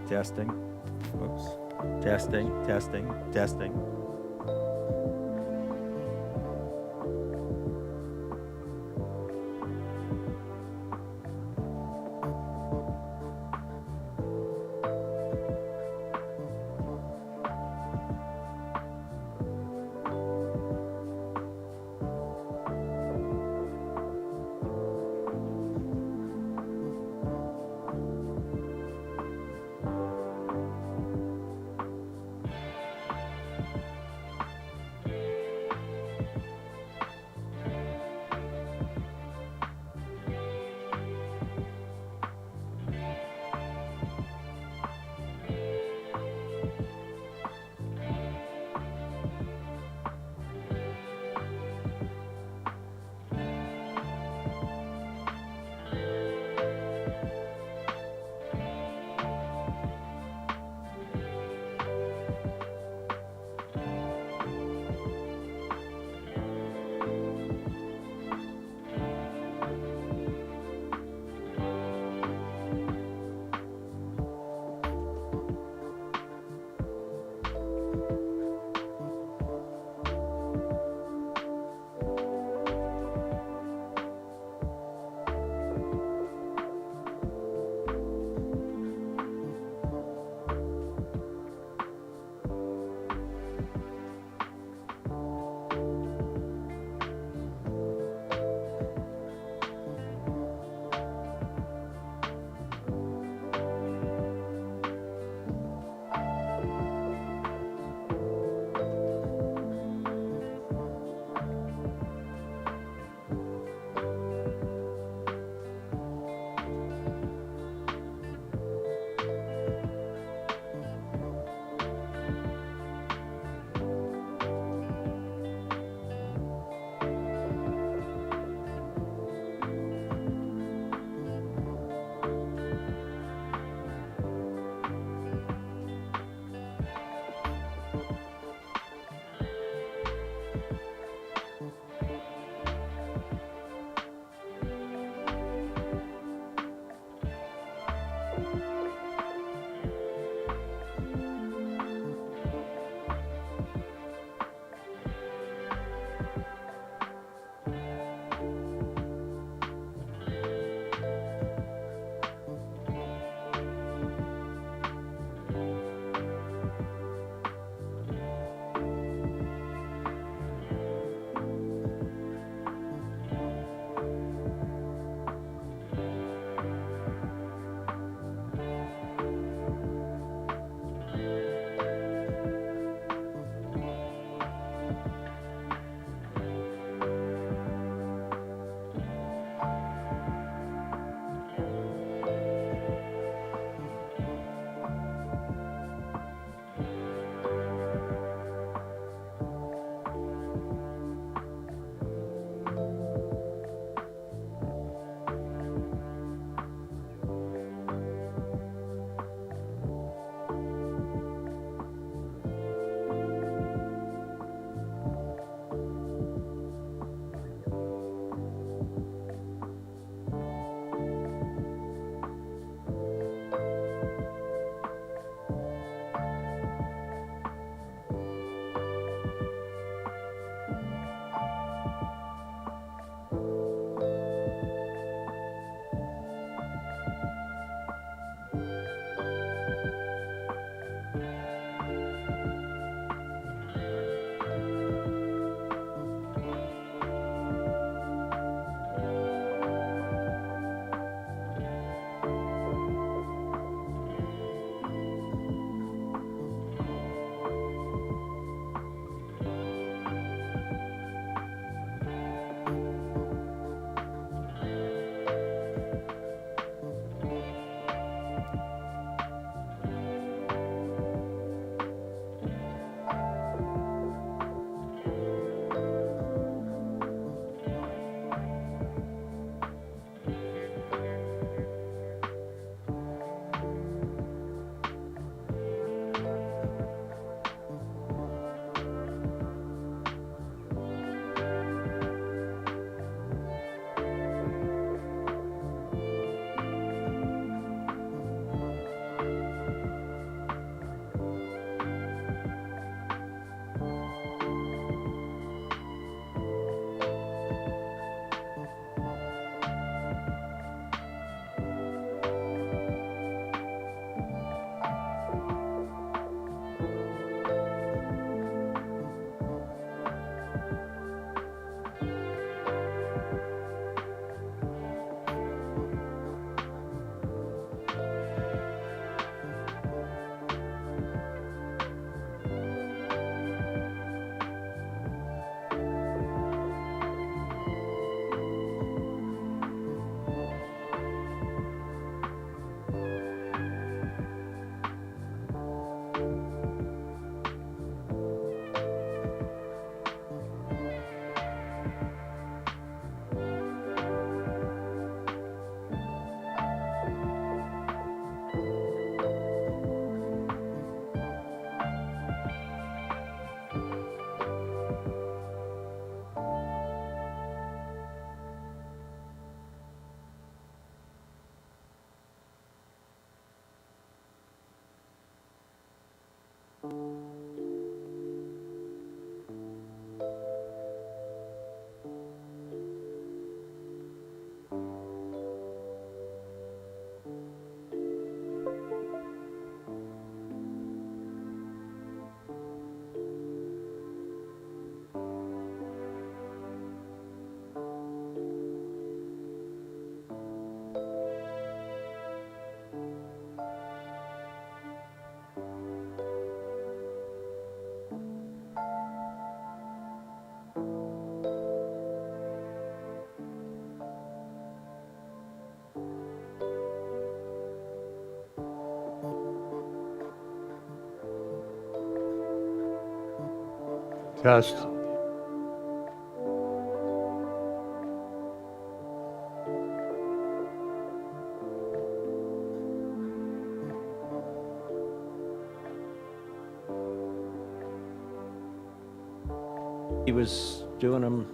Testing. Whoops. Testing, testing, testing. Test. He was doing them.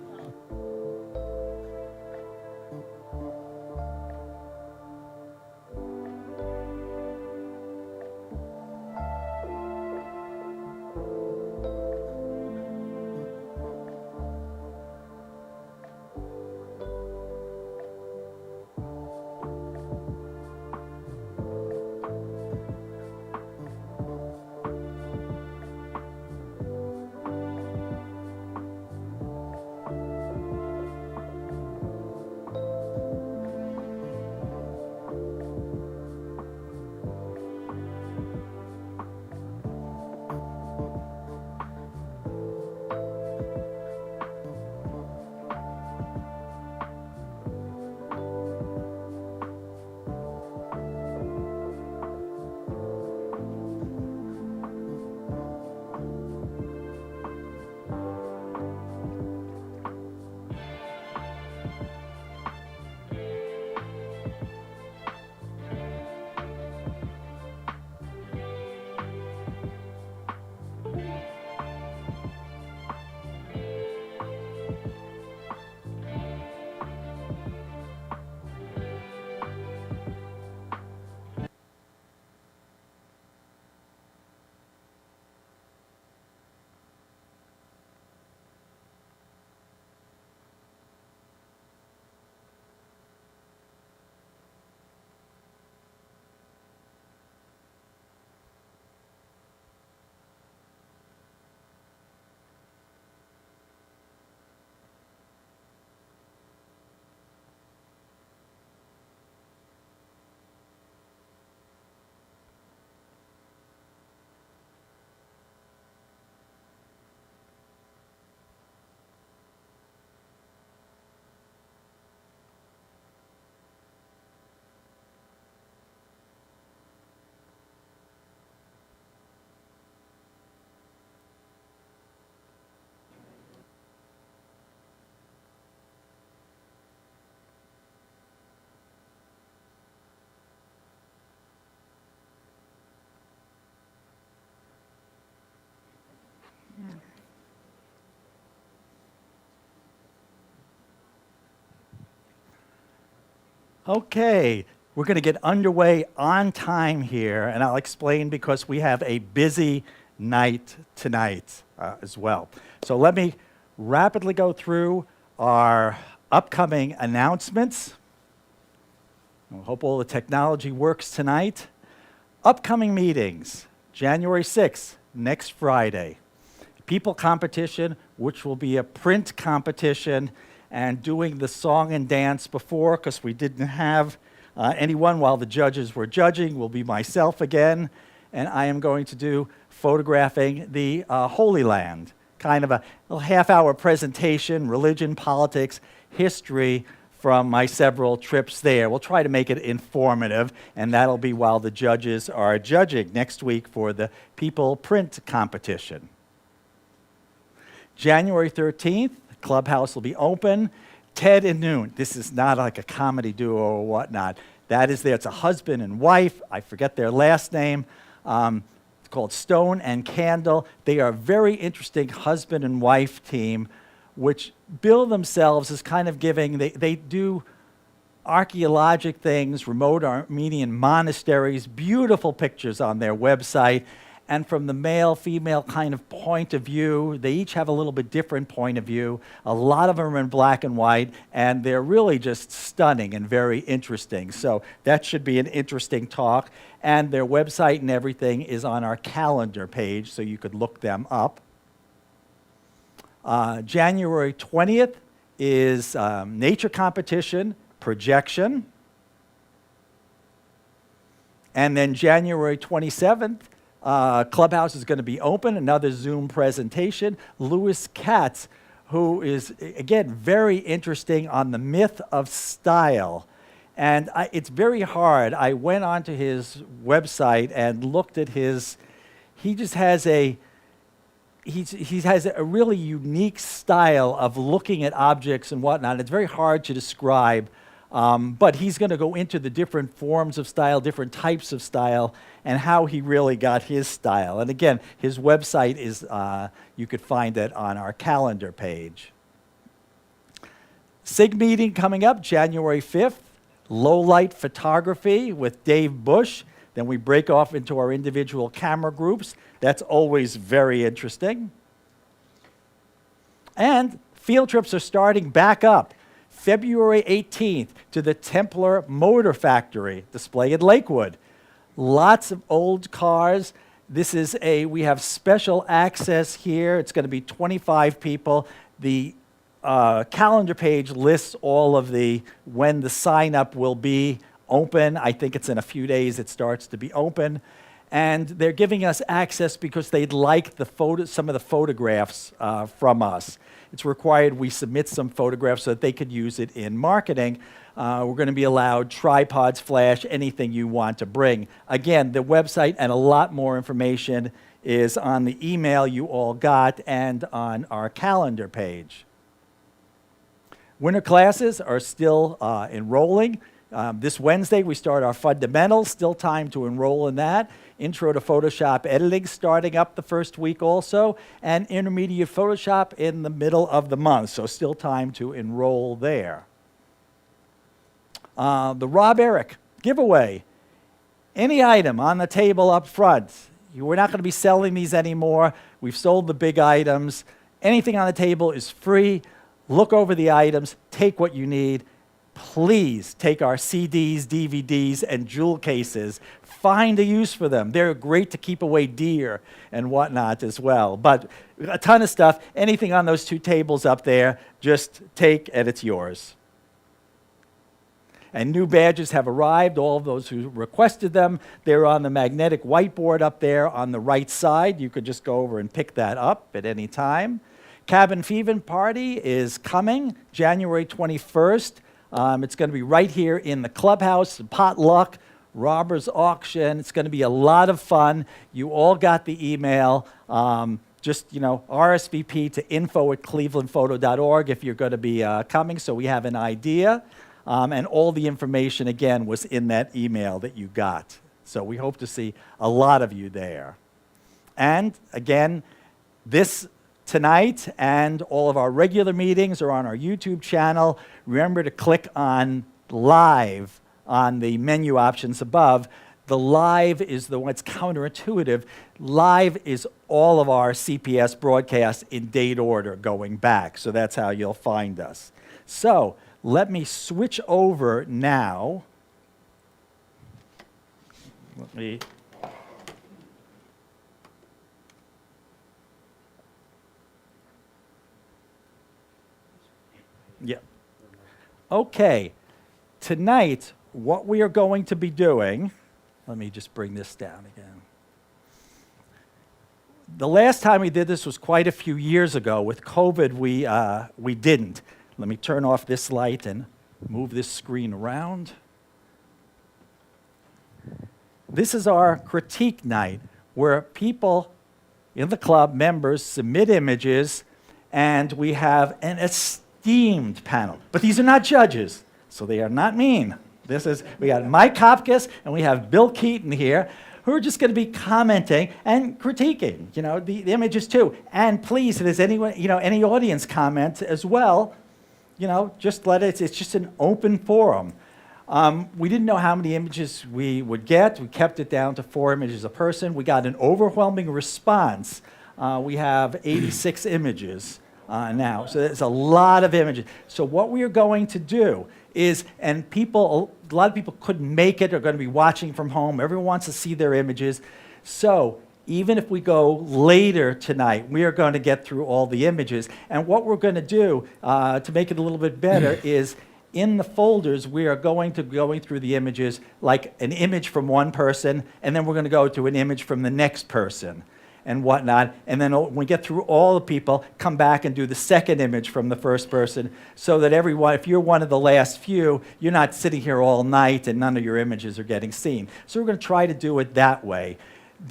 Okay, we're going to get underway on time here, and I'll explain because we have a busy night tonight as well. So let me rapidly go through our upcoming announcements. I hope all the technology works tonight. Upcoming meetings, January 6th, next Friday. People competition, which will be a print competition, and doing the song and dance before, because we didn't have anyone while the judges were judging, will be myself again. And I am going to do photographing the Holy Land, kind of a little half-hour presentation, religion, politics, history from my several trips there. We'll try to make it informative, and that'll be while the judges are judging next week for the People Print competition. January 13th, Clubhouse will be open. Ted and Noon. This is not like a comedy duo or whatnot. That is there. It's a husband and wife. I forget their last name. It's called Stone and Candle. They are a very interesting husband and wife team, which bill themselves as kind of giving, they do archaeologic things, remote Armenian monasteries, beautiful pictures on their website. And from the male-female kind of point of view, they each have a little bit different point of view. A lot of them are in black and white, and they're really just stunning and very interesting. So that should be an interesting talk. And their website and everything is on our calendar page, so you could look them up. January 20th is nature competition, projection. And then January 27th, Clubhouse is going to be open, another Zoom presentation. Louis Katz, who is, again, very interesting on the myth of style. And it's very hard. I went onto his website and looked at he just has a he has a really unique style of looking at objects and whatnot. It's very hard to describe, but he's going to go into the different forms of style, different types of style, and how he really got his style. And again, his website is, you could find it on our calendar page. SIG meeting coming up January 5th, low light photography with Dave Bush. Then we break off into our individual camera groups. That's always very interesting. And field trips are starting back up. February 18th to the Templar Motor Factory display in Lakewood. Lots of old cars. We have special access here. It's going to be 25 people. The calendar page lists all of when the sign up will be open. I think it's in a few days it starts to be open. And they're giving us access because they'd like some of the photographs from us. It's required we submit some photographs so that they could use it in marketing. We're going to be allowed tripods, flash, anything you want to bring. Again, the website and a lot more information is on the email you all got and on our calendar page. Winter classes are still enrolling. This Wednesday, we start our fundamentals, still time to enroll in that. Intro to Photoshop editing starting up the first week also, and intermediate Photoshop in the middle of the month, so still time to enroll there. The Rob Eric giveaway. Any item on the table up front. We're not going to be selling these anymore. We've sold the big items. Anything on the table is free. Look over the items, take what you need. Please take our CDs, DVDs, and jewel cases. Find a use for them. They're great to keep away deer and whatnot as well. But a ton of stuff. Anything on those two tables up there, just take and it's yours. And new badges have arrived, all of those who requested them. They're on the magnetic whiteboard up there on the right side. You could just go over and pick that up at any time. Cabin Fever Party is coming January 21st. It's going to be right here in the clubhouse, potluck, robbers auction. It's going to be a lot of fun. You all got the email. Just, RSVP to info@clevelandphoto.org if you're going to be coming, so we have an idea. And all the information, again, was in that email that you got. So we hope to see a lot of you there. And, again, this tonight and all of our regular meetings are on our YouTube channel. Remember to click on live on the menu options above. The live is the one that's counterintuitive. Live is all of our CPS broadcasts in date order going back. So that's how you'll find us. So let me switch over now. Yeah. Okay. Tonight, what we are going to be doing, let me just bring this down again. The last time we did this was quite a few years ago. With COVID, we didn't. Let me turn off this light and move this screen around. This is our critique night, where people in the club, members, submit images, and we have an esteemed panel. But these are not judges, so they are not mean. We got Mike Hopkins and we have Bill Keaton here, who are just going to be commenting and critiquing, the images too. And please, if there's anyone, any audience comment as well, just let it. It's just an open forum. We didn't know how many images we would get. We kept it down to 4 images a person. We got an overwhelming response. We have 86 images now, so there's a lot of images. So what we are going to do is, and a lot of people couldn't make it, are going to be watching from home. Everyone wants to see their images. So even if we go later tonight, we are going to get through all the images. And what we're going to do to make it a little bit better is, in the folders, we are going through the images like an image from one person, and then we're going to go to an image from the next person and whatnot. And then when we get through all the people, come back and do the second image from the first person, so that everyone, if you're one of the last few, you're not sitting here all night and none of your images are getting seen. So we're going to try to do it that way.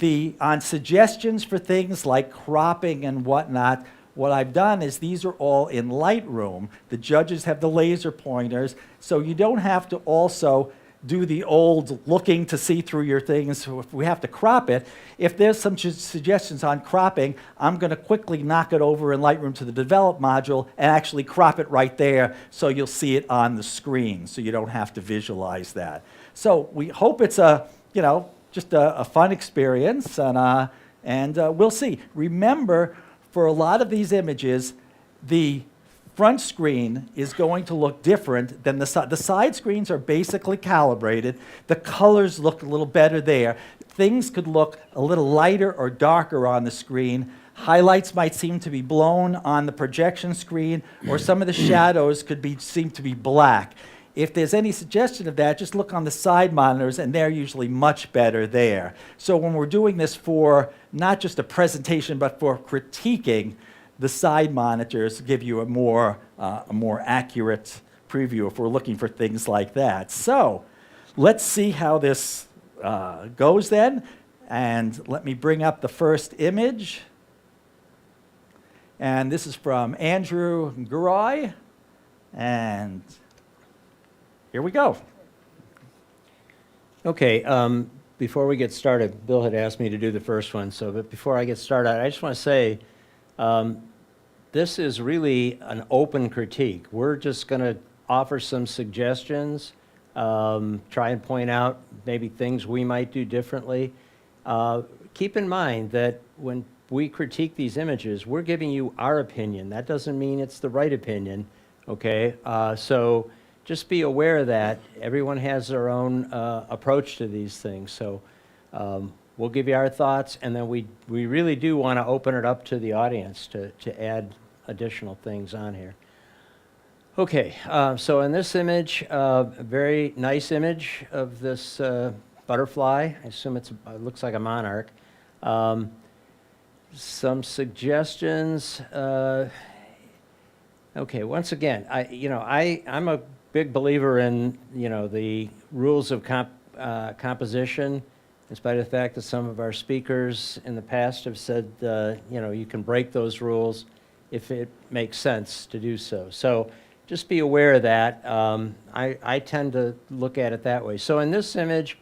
On suggestions for things like cropping and whatnot, what I've done is these are all in Lightroom. The judges have the laser pointers, so you don't have to also do the old looking to see through your things. So if we have to crop it, if there's some suggestions on cropping, I'm going to quickly knock it over in Lightroom to the develop module and actually crop it right there so you'll see it on the screen, so you don't have to visualize that. So we hope it's just a fun experience, and we'll see. Remember, for a lot of these images, the front screen is going to look different than the side. The side screens are basically calibrated. The colors look a little better there. Things could look a little lighter or darker on the screen. Highlights might seem to be blown on the projection screen, or some of the shadows could seem to be black. If there's any suggestion of that, just look on the side monitors, and they're usually much better there. So when we're doing this for not just a presentation, but for critiquing, the side monitors give you a more accurate preview if we're looking for things like that. So let's see how this goes then. And let me bring up the first image. And this is from Andrew Guroy. And here we go. Okay, before we get started, Bill had asked me to do the first one, but before I get started, I just want to say, this is really an open critique. We're just going to offer some suggestions, try and point out maybe things we might do differently. Keep in mind that when we critique these images, we're giving you our opinion. That doesn't mean it's the right opinion, okay? So just be aware of that. Everyone has their own approach to these things. So we'll give you our thoughts, and then we really do want to open it up to the audience to add additional things on here. Okay, so in this image, a very nice image of this butterfly. I assume it looks like a monarch. Some suggestions. Okay, once again, I'm a big believer in the rules of composition. In spite of the fact that some of our speakers in the past have said, you can break those rules if it makes sense to do so. So just be aware of that. I tend to look at it that way. So in this image,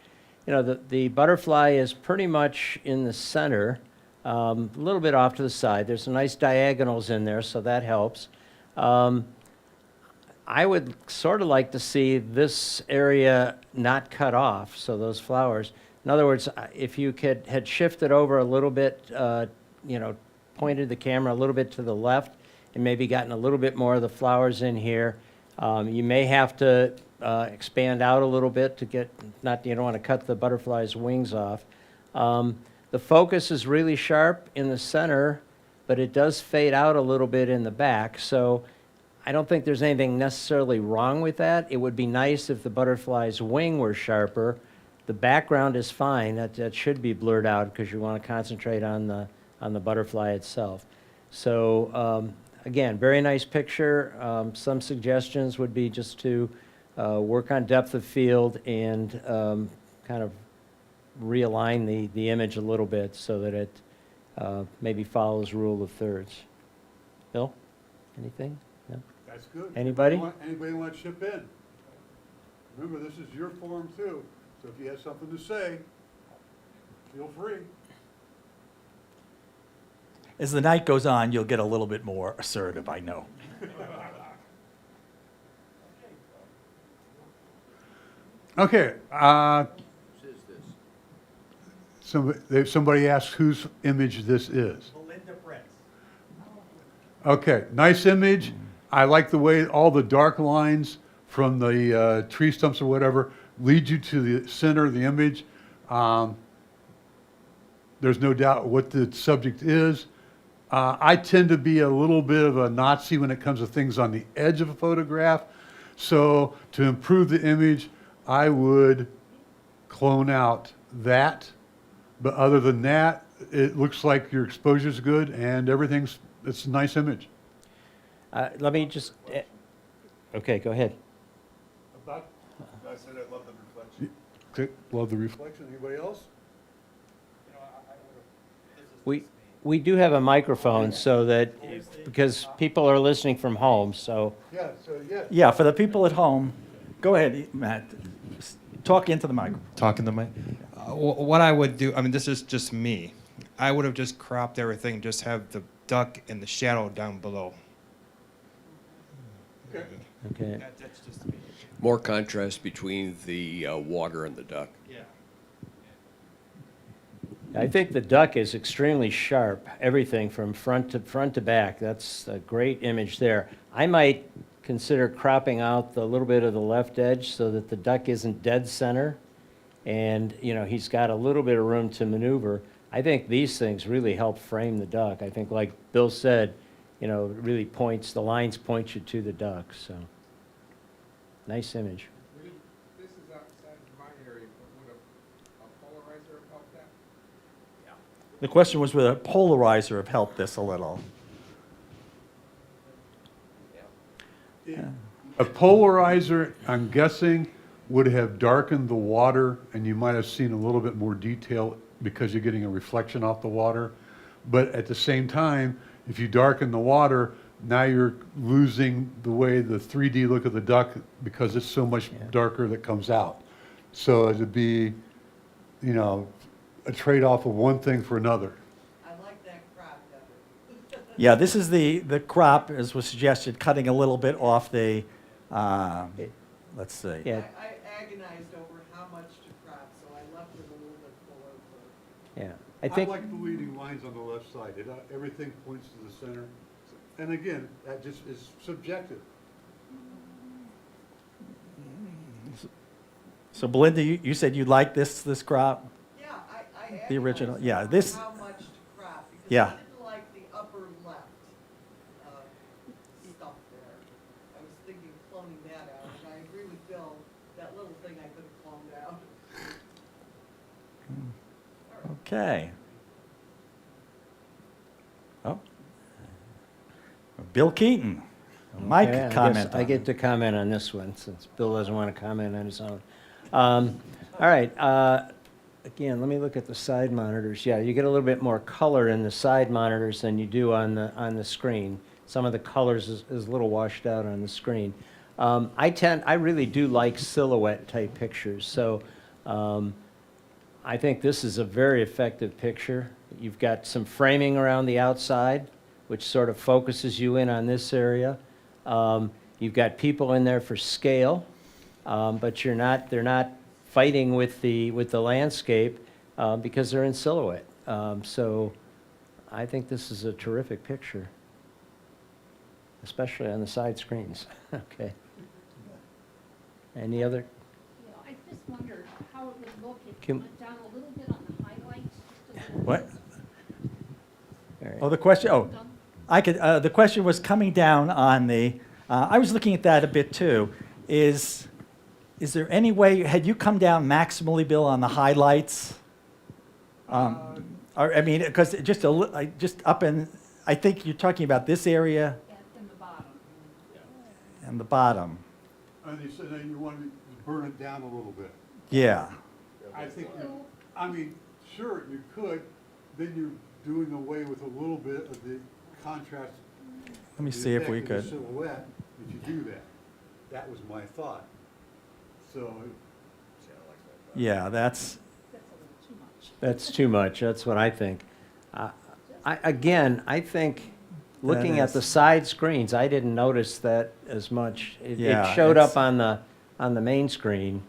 the butterfly is pretty much in the center, a little bit off to the side. There's some nice diagonals in there, so that helps. I would sort of like to see this area not cut off, so those flowers. In other words, if you had shifted over a little bit, pointed the camera a little bit to the left and maybe gotten a little bit more of the flowers in here, you may have to expand out a little bit to get, you don't want to cut the butterfly's wings off. The focus is really sharp in the center, but it does fade out a little bit in the back. So I don't think there's anything necessarily wrong with that. It would be nice if the butterfly's wing were sharper. The background is fine. That should be blurred out because you want to concentrate on the butterfly itself. So again, very nice picture. Some suggestions would be just to work on depth of field and kind of realign the image a little bit so that it maybe follows rule of thirds. Bill, anything? No? That's good. Anybody? Anybody want to chip in? Remember, this is your forum too, so if you have something to say, feel free. As the night goes on, you'll get a little bit more assertive, I know. Okay. Somebody asked whose image this is. Belinda Prince. Okay, nice image. I like the way all the dark lines from the tree stumps or whatever lead you to the center of the image. There's no doubt what the subject is. I tend to be a little bit of a Nazi when it comes to things on the edge of a photograph. So to improve the image, I would clone out that. But other than that, it looks like your exposure's good and it's a nice image. Let me just, okay, go ahead. I said I love the reflection. Love the reflection. Anybody else? We do have a microphone so that, because people are listening from home, so, Yeah. Yeah, for the people at home, go ahead, Matt. Talk into the microphone. Talking to my, what I would do, I mean, this is just me. I would have just cropped everything, just have the duck in the shadow down below. okay. That's just me. More contrast between the water and the duck. Yeah. I think the duck is extremely sharp, everything from front to back. That's a great image there. I might consider cropping out the little bit of the left edge so that the duck isn't dead center. And, you know, he's got a little bit of room to maneuver. I think these things really help frame the duck. I think, like Bill said, you know, it really points, the lines point you to the duck, so. Nice image. This is outside of my area, but would a polarizer have helped that? The question was, would a polarizer have helped this a little? A polarizer, I'm guessing, would have darkened the water, and you might have seen a little bit more detail because you're getting a reflection off the water. But at the same time, if you darken the water, now you're losing the way the 3D look of the duck because it's so much darker that comes out. So it'd be, you know, a trade-off of one thing for another. I like that crop better. Yeah, this is the crop, as was suggested, cutting a little bit off the, let's see. Yeah, I agonized over how much to crop, so I left it a little bit below for. yeah. I think, like the leading lines on the left side. Everything points to the center. And again, that just is subjective. So Belinda, you said you like this crop? Yeah, I The original, agonized yeah, over this- how much to crop, because Yeah. I didn't like the upper left stuff there. I was thinking cloning that out, and I agree with Bill, that little thing I could have cloned out. Okay. Oh. Bill Keaton, Mike okay, I guess comment. I on get it. to comment on this one, since Bill doesn't want to comment on his own. All right, again, let me look at the side monitors. Yeah, you get a little bit more color in the side monitors than you do on the screen. Some of the colors is a little washed out on the screen. I really do like silhouette type pictures, so I think this is a very effective picture. You've got some framing around the outside, which sort of focuses you in on this area. You've got people in there for scale, but they're not fighting with the landscape because they're in silhouette. So I think this is a terrific picture, especially on the side screens. Okay. Any other? Yeah, I just wondered how it would look if Can- you went down a little bit on the highlights, just a little. What? All right. Oh, the question, oh, Done. I could, the question was coming down on the, I was looking at that a bit too. Is there any way, had you come down maximally, Bill, on the highlights? Or, I mean, because just just up in, I think you're talking about this area In the bottom. and the bottom. And you said that you wanted to burn it down a little bit. Yeah. I think, I mean, sure, you could, then you're doing away with a little bit of the contrast. Let me the see if we effect of could. the silhouette, if you do that. That was my thought. So, Yeah, that's, That's a little too much. That's too much, that's what I think. I think, looking at the is- side screens, I didn't notice that as much. Yeah, It showed it's- up on the main screen,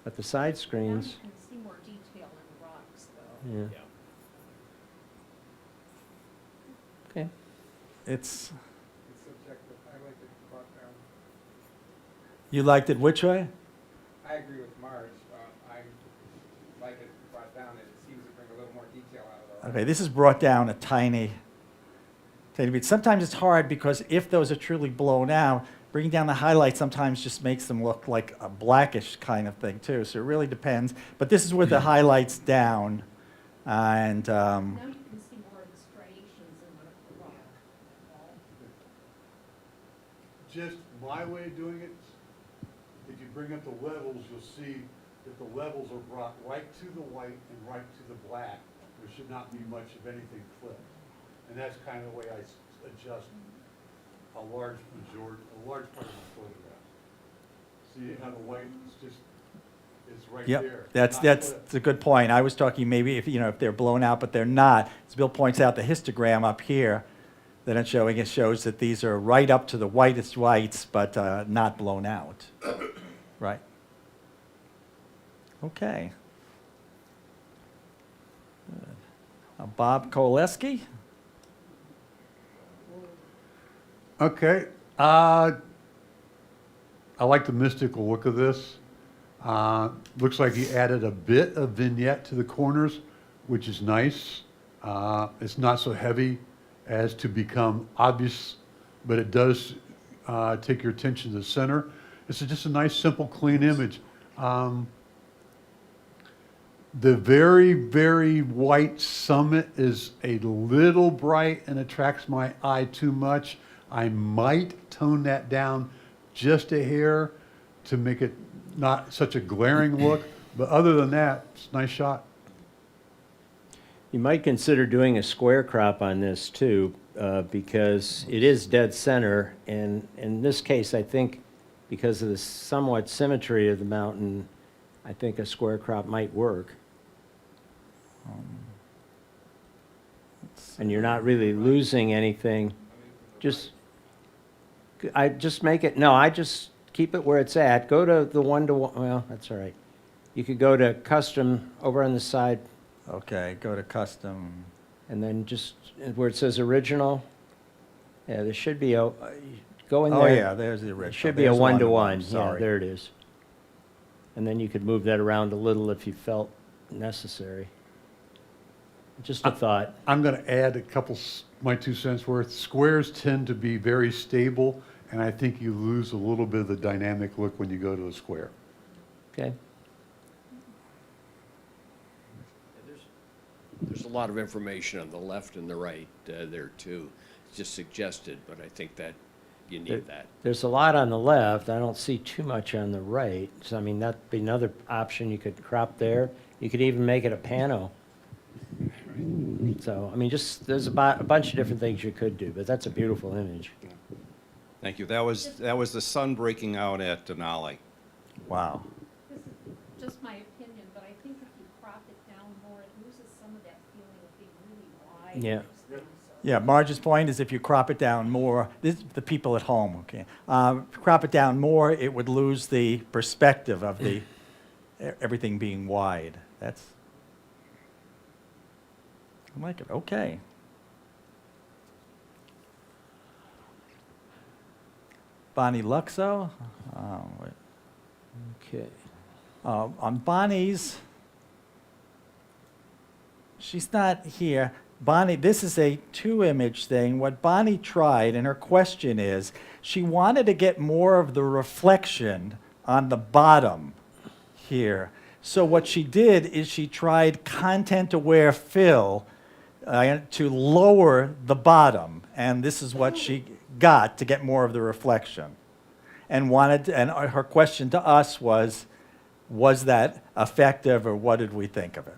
but the side Now you screens, can see more detail in the rocks, though. yeah. Okay, it's, It's subjective. I like it brought down. you liked it which way? I agree with Marge. I like it brought down. It seems to bring a little more detail out of it. Okay, this is brought down a tiny bit. Sometimes it's hard because if those are truly blown out, bringing down the highlights sometimes just makes them look like a blackish kind of thing too. So it really depends. But this is with the highlights down, and Now you can see more of the striations in the rock. just my way of doing it, if you bring up the levels, you'll see that the levels are brought right to the white and right to the black. There should not be much of anything clipped. And that's kind of the way I adjust a large part of my photograph. See how the white is just, it's right there. Yep, that's not clipped. a good point. I was talking maybe if, if they're blown out, but they're not. As Bill points out, the histogram up here that it's showing, it shows that these are right up to the whitest whites, but not blown out. Right. Okay. Good. Bob Koleski? Okay, I like the mystical look of this. Looks like he added a bit of vignette to the corners, which is nice. It's not so heavy as to become obvious, but it does take your attention to the center. It's just a nice, simple, clean image. The very, very white summit is a little bright and attracts my eye too much. I might tone that down just a hair to make it not such a glaring look, but other than that, it's a nice shot. You might consider doing a square crop on this too, because it is dead center, and in this case, I think because of the somewhat symmetry of the mountain, I think a square crop might work. And you're not really losing anything. Just make it, no, I just keep it where it's at. Go to the 1-to-1, well, that's all right. You could go to custom over on the side, Okay, go to custom. and then just where it says original. Yeah, there should be a, go in there. Oh, yeah, there's the original. It should be a There's 1-to-1. Yeah, Sorry. there it is. And then you could move that around a little if you felt necessary. Just a thought. I'm going to add a couple, my 2 cents worth. Squares tend to be very stable, and I think you lose a little bit of the dynamic look when you go to a square. Okay. There's a lot of information on the left and the right there too. It's just suggested, but I think that you need that. There's a lot on the left. I don't see too much on the right. So, I mean, that'd be another option. You could crop there. You could even make it a pano. So, I mean, just, there's a bunch of different things you could do, but that's a beautiful image. Thank you. That was the sun breaking out at Denali. Wow. This is just my opinion, but I think if you crop it down more, it loses some of that feeling of being really wide. Yeah. Yeah, Marge's point is if you crop it down more, this the people at home, okay? Crop it down more, it would lose the perspective of the everything being wide. That's, I like it, okay. Bonnie Luxo. Wait. Okay. On Bonnie's, she's not here. Bonnie, this is a 2-image thing. What Bonnie tried, and her question is, she wanted to get more of the reflection on the bottom here. So what she did is she tried content-aware fill to lower the bottom, and this is what she got to get more of the reflection. And her question to us was that effective, or what did we think of it?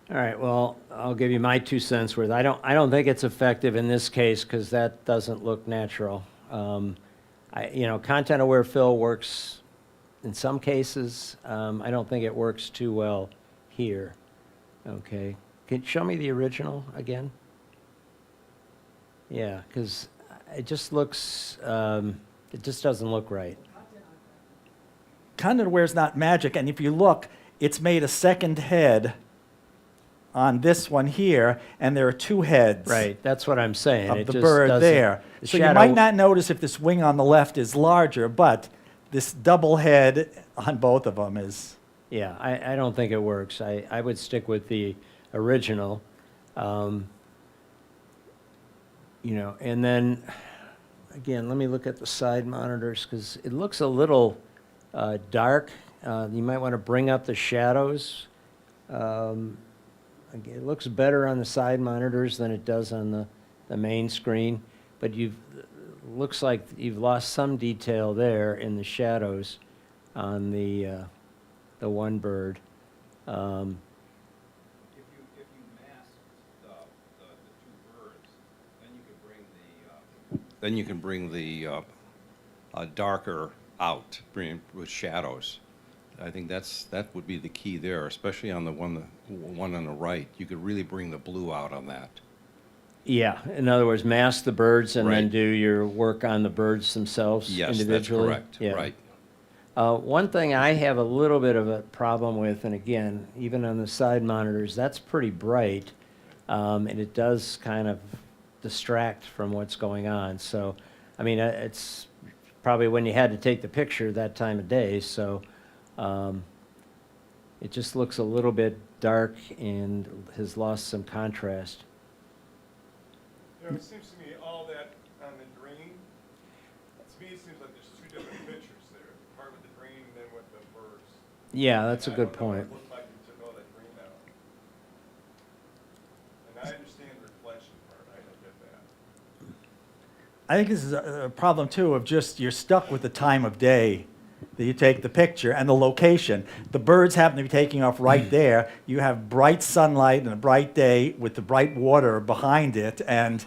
All right, well, I'll give you my 2 cents worth. I don't think it's effective in this case because that doesn't look natural. Content-aware fill works in some cases. I don't think it works too well here. Okay, can you show me the original again? Yeah, because it just looks, it just doesn't look right. Content-aware is not magic, and if you look, it's made a second head on this one here, and there are 2 heads. Right, that's what I'm saying. Of It the just bird doesn't- there. the So you shadow- might not notice if this wing on the left is larger, but this double head on both of them is, Yeah, I don't think it works. I would stick with the original. And then, again, let me look at the side monitors, because it looks a little dark. You might want to bring up the shadows. Again, it looks better on the side monitors than it does on the main screen, but looks like you've lost some detail there in the shadows on the one bird. then you can bring the darker out, bring with shadows. I think that would be the key there, especially on the one on the right. You could really bring the blue out on that. Yeah, in other words, mask the birds and then Right. do your work on the birds themselves Yes, that's individually? correct, Yeah. right. One thing I have a little bit of a problem with, and again, even on the side monitors, that's pretty bright, and it does kind of distract from what's going on. So, I mean, it's probably when you had to take the picture that time of day, so it just looks a little bit dark and has lost some contrast. You know, it seems to me all that on the green, to me, it seems like there's two different pictures there. Part with the green and then with the birds. Yeah, that's a I good don't know what point. it looked like you took all that green out. And I understand the reflection part, I get that. I think this is a problem too of just you're stuck with the time of day that you take the picture and the location. The birds happen to be taking off right there. You have bright sunlight and a bright day with the bright water behind it, and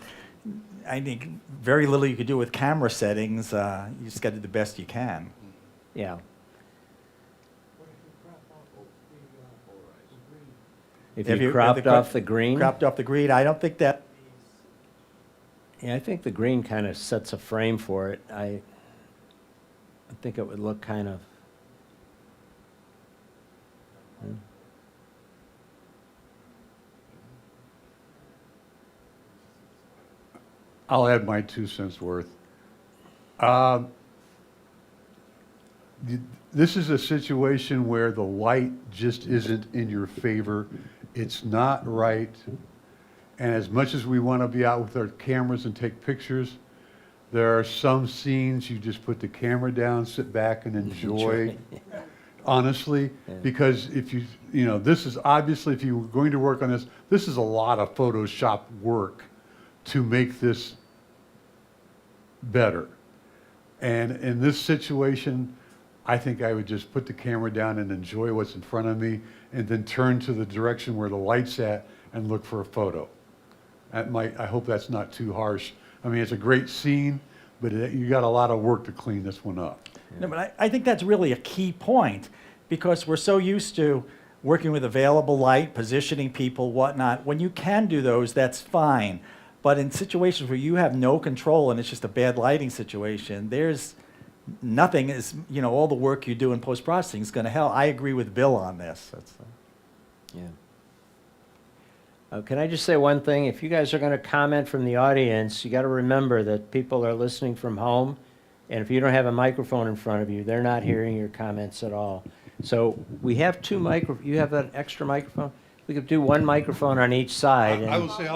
I think very little you could do with camera settings. You just got to do the best you can. Yeah. If If you if cropped cro- off the green, Cropped off the green. I don't think that. yeah, I think the green kind of sets a frame for it. I think it would look kind of, I'll add my 2 cents worth. Um, This is a situation where the light just isn't in your favor. It's not right. And as much as we want to be out with our cameras and take pictures, there are some scenes you just put the camera down, sit back and enjoy, honestly. Because if this is obviously, if you were going to work on this is a lot of Photoshop work to make this better. And in this situation, I think I would just put the camera down and enjoy what's in front of me, and then turn to the direction where the light's at and look for a photo. I hope that's not too harsh. I mean, it's a great scene, but you got a lot of work to clean this one up. No, but I think that's really a key point, because we're so used to working with available light, positioning people, whatnot. When you can do those, that's fine. But in situations where you have no control and it's just a bad lighting situation, there's nothing is, all the work you do in post-processing is going to help. I agree with Bill on this. yeah. Can I just say one thing? If you guys are going to comment from the audience, you got to remember that people are listening from home, and if you don't have a microphone in front of you, they're not hearing your comments at all. So we have two you have an extra microphone? We could do one microphone on each side. I and- will say,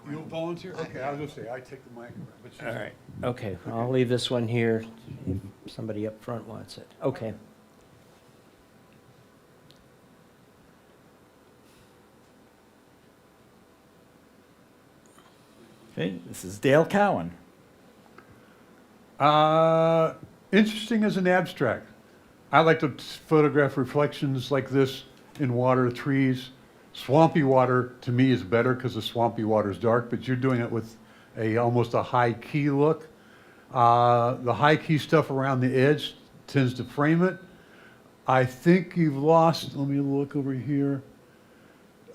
you'll volunteer? Okay, I was gonna say, I take the mic. but All right, okay, I'll leave this one here if somebody up front wants it. Okay. Okay, this is Dale Cowan. Interesting as an abstract. I like to photograph reflections like this in water, trees. Swampy water, to me, is better because the swampy water is dark, but you're doing it with almost a high key look. The high key stuff around the edge tends to frame it. I think you've lost, let me look over here.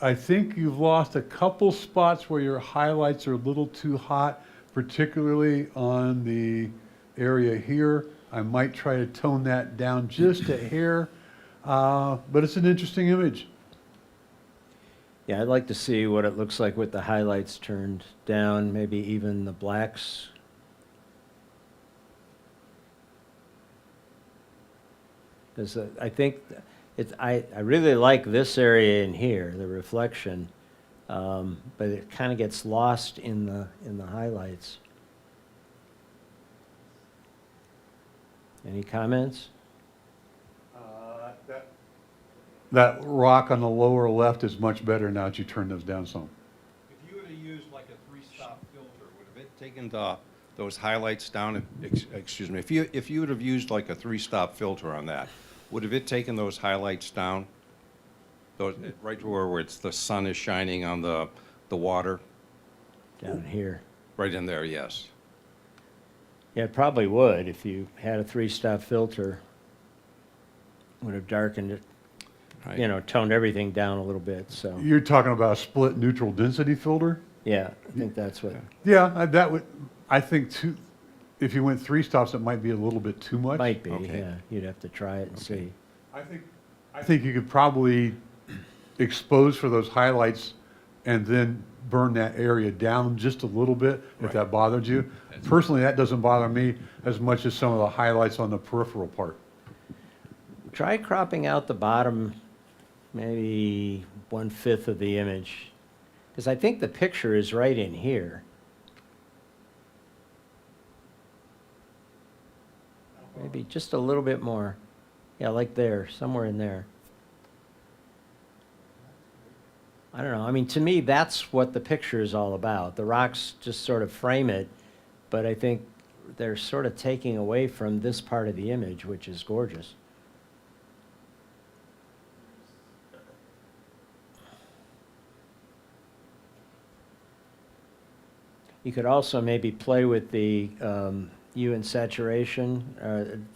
I think you've lost a couple spots where your highlights are a little too hot, particularly on the area here. I might try to tone that down just a hair, but it's an interesting image. Yeah, I'd like to see what it looks like with the highlights turned down, maybe even the blacks. Because I think I really like this area in here, the reflection, but it kind of gets lost in the highlights. Any comments? That rock on the lower left is much better now that you turn those down some. If you would have used like a 3-stop filter, would have it taken those highlights down? Excuse me, if you would have used like a 3-stop filter on that, would have it taken those highlights down? Those, right to where the sun is shining on the water? Down here. Right in there, yes. Yeah, it probably would if you had a three-stop filter. Would have darkened it, Right. you know, toned everything down a little bit, so, You're talking about a split neutral density filter? yeah, I think that's what, Yeah, that would, I think if you went 3 stops, it might be a little bit too much. might be, Okay. yeah. You'd have to try it and see. I think you could probably expose for those highlights and then burn that area down just a little bit if that bothered you. Personally, that doesn't bother me as much as some of the highlights on the peripheral part. Try cropping out the bottom, maybe 1/5 of the image, because I think the picture is right in here. Maybe just a little bit more. Yeah, like there, somewhere in there. I don't know. I mean, to me, that's what the picture is all about. The rocks just sort of frame it, but I think they're sort of taking away from this part of the image, which is gorgeous. You could also maybe play with the hue and saturation,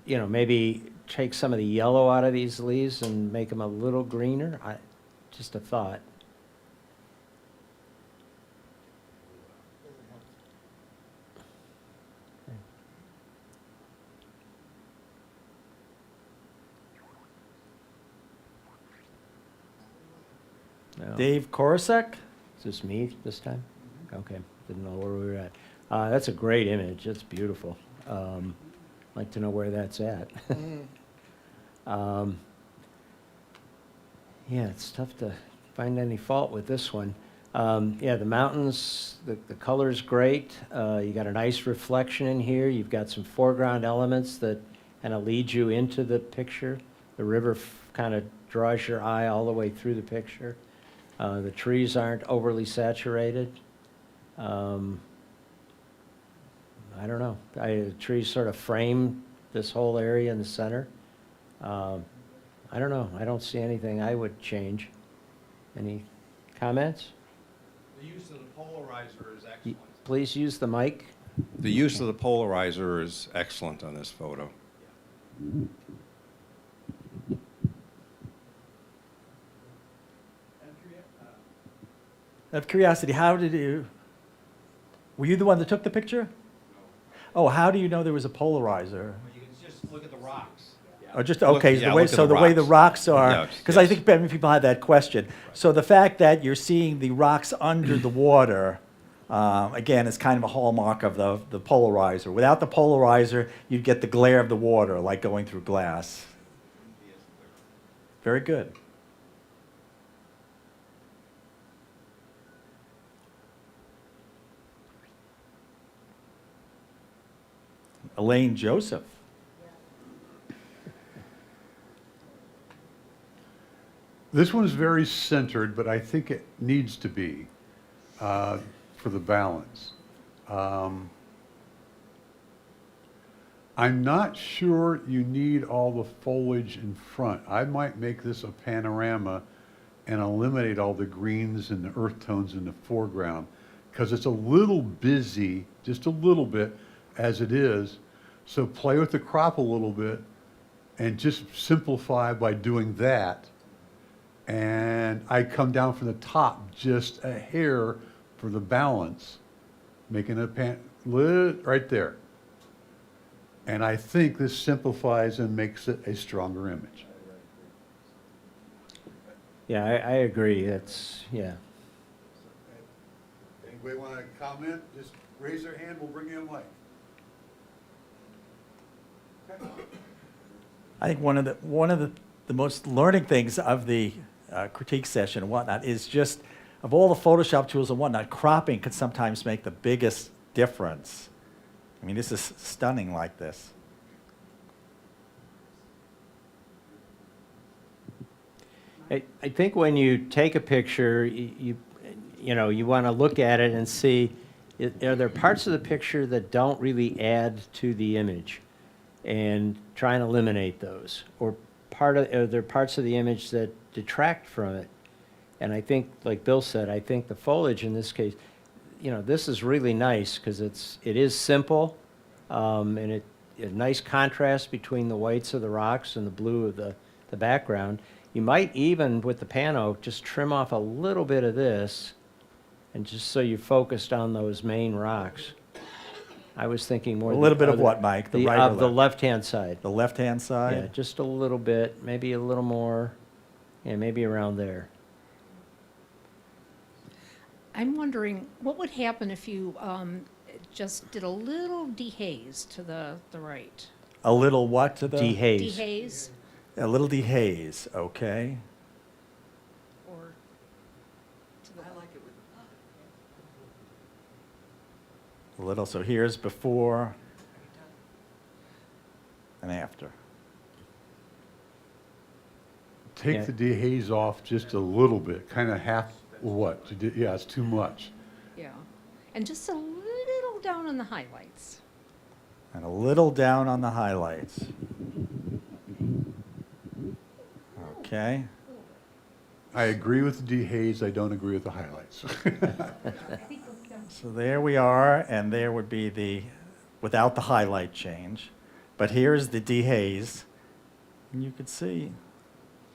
maybe take some of the yellow out of these leaves and make them a little greener. Just a thought. No. Dave Korosek? Is this me this time? Okay, didn't know where we were at. That's a great image, it's beautiful. Like to know where that's at. Yeah, it's tough to find any fault with this one. Yeah, the mountains, the color's great. You got a nice reflection in here. You've got some foreground elements that kind of lead you into the picture. The river kind of draws your eye all the way through the picture. The trees aren't overly saturated. I don't know. The trees sort of frame this whole area in the center. I don't know. I don't see anything I would change. Any comments? The use of the polarizer is excellent. Please use the mic. The use of the polarizer is excellent on this photo. Out of curiosity, were you the one that took the picture? Oh, how do you know there was a polarizer? You can just look at the rocks. Or just, Look- okay, yeah, the way, look at so the the way the rocks. rocks are, Yes, because I yes. think many people had that question. So the fact that you're seeing the rocks under the water, again, is kind of a hallmark of the polarizer. Without the polarizer, you'd get the glare of the water, like going through glass. Very good. Elaine Joseph. This one's very centered, but I think it needs to be for the balance. I'm not sure you need all the foliage in front. I might make this a panorama and eliminate all the greens and the earth tones in the foreground, because it's a little busy, just a little bit, as it is. So play with the crop a little bit and just simplify by doing that. And I come down from the top just a hair for the balance, making a right there. And I think this simplifies and makes it a stronger image. Yeah, I agree. That's, yeah. Anybody want to comment? Just raise their hand, we'll bring you a mic. I think one of the most learning things of the critique session and whatnot is just, of all the Photoshop tools and whatnot, cropping can sometimes make the biggest difference. I mean, this is stunning like this. I think when you take a picture, you want to look at it and see, are there parts of the picture that don't really add to the image? And try and eliminate those. Or are there parts of the image that detract from it? And I think, like Bill said, I think the foliage in this case, this is really nice because it is simple, and a nice contrast between the whites of the rocks and the blue of the background. You might even, with the pano, just trim off a little bit of this, and just so you're focused on those main rocks. I was thinking more. A the little bit of other- what, Mike? The right or Of the left? left-hand side. The left-hand Yeah, side? just a little bit, maybe a little more, yeah, maybe around there. I'm wondering, what would happen if you just did a little dehaze to the right? A little what to the? Dehaze. Dehaze, A little dehaze, okay. or to the, I like it with, A little, so here's before and after. Take Yeah. the dehaze off just a little bit, kind of half, what? Yeah, it's too much. yeah. And just a little down on the highlights. And a little down on the highlights. Okay. I agree with the dehaze, I don't agree with the highlights. So there we are, and there would be the, without the highlight change. But here's the dehaze, and you could see,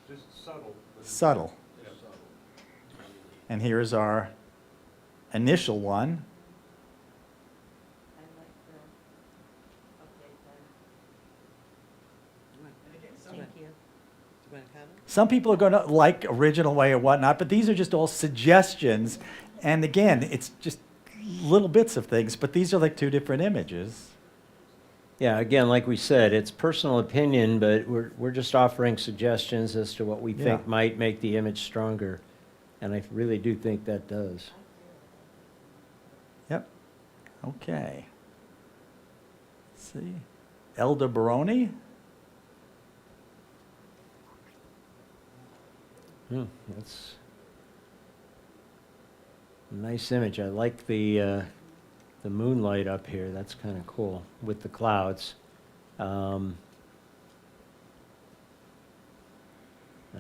Just subtle. subtle. And here's our initial one. I like the update then. Thank you. Some people are going to like original way or whatnot, but these are just all suggestions. And again, it's just little bits of things, but these are like two different images. Yeah, again, like we said, it's personal opinion, but we're just offering suggestions as to what we think Yeah. might make the image stronger. And I really do think that does. Yep. Okay. Let's see. Elder Baroni. That's a nice image. I like the moonlight up here. That's kind of cool with the clouds. I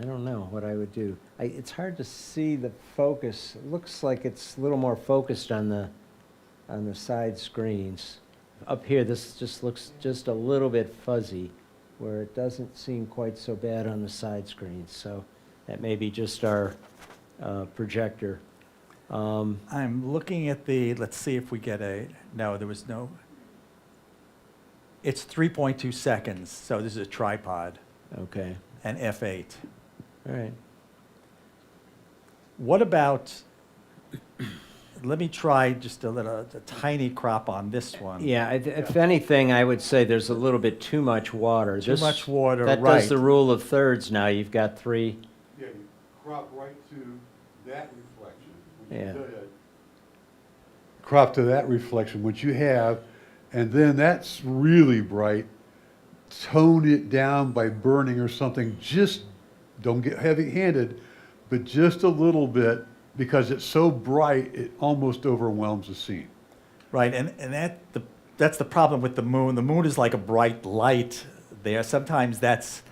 don't know what I would do. It's hard to see the focus. It looks like it's a little more focused on the side screens. Up here, this just looks just a little bit fuzzy, where it doesn't seem quite so bad on the side screens. So that may be just our projector. I'm looking at the, let's see if we get a, no, there was no, it's 3.2 seconds, so this is a tripod, Okay, and f8. all right. What about, let me try just a tiny crop on this one. Yeah, if anything, I would say there's a little bit too much water. Too much water, That right. does the rule of thirds now. You've got three. Yeah, you crop right to that reflection. Yeah. Crop to that reflection, which you have, and then that's really bright. Tone it down by burning or something. Just don't get heavy-handed, but just a little bit, because it's so bright, it almost overwhelms the scene. Right, and that's the problem with the moon. The moon is like a bright light there. Sometimes it's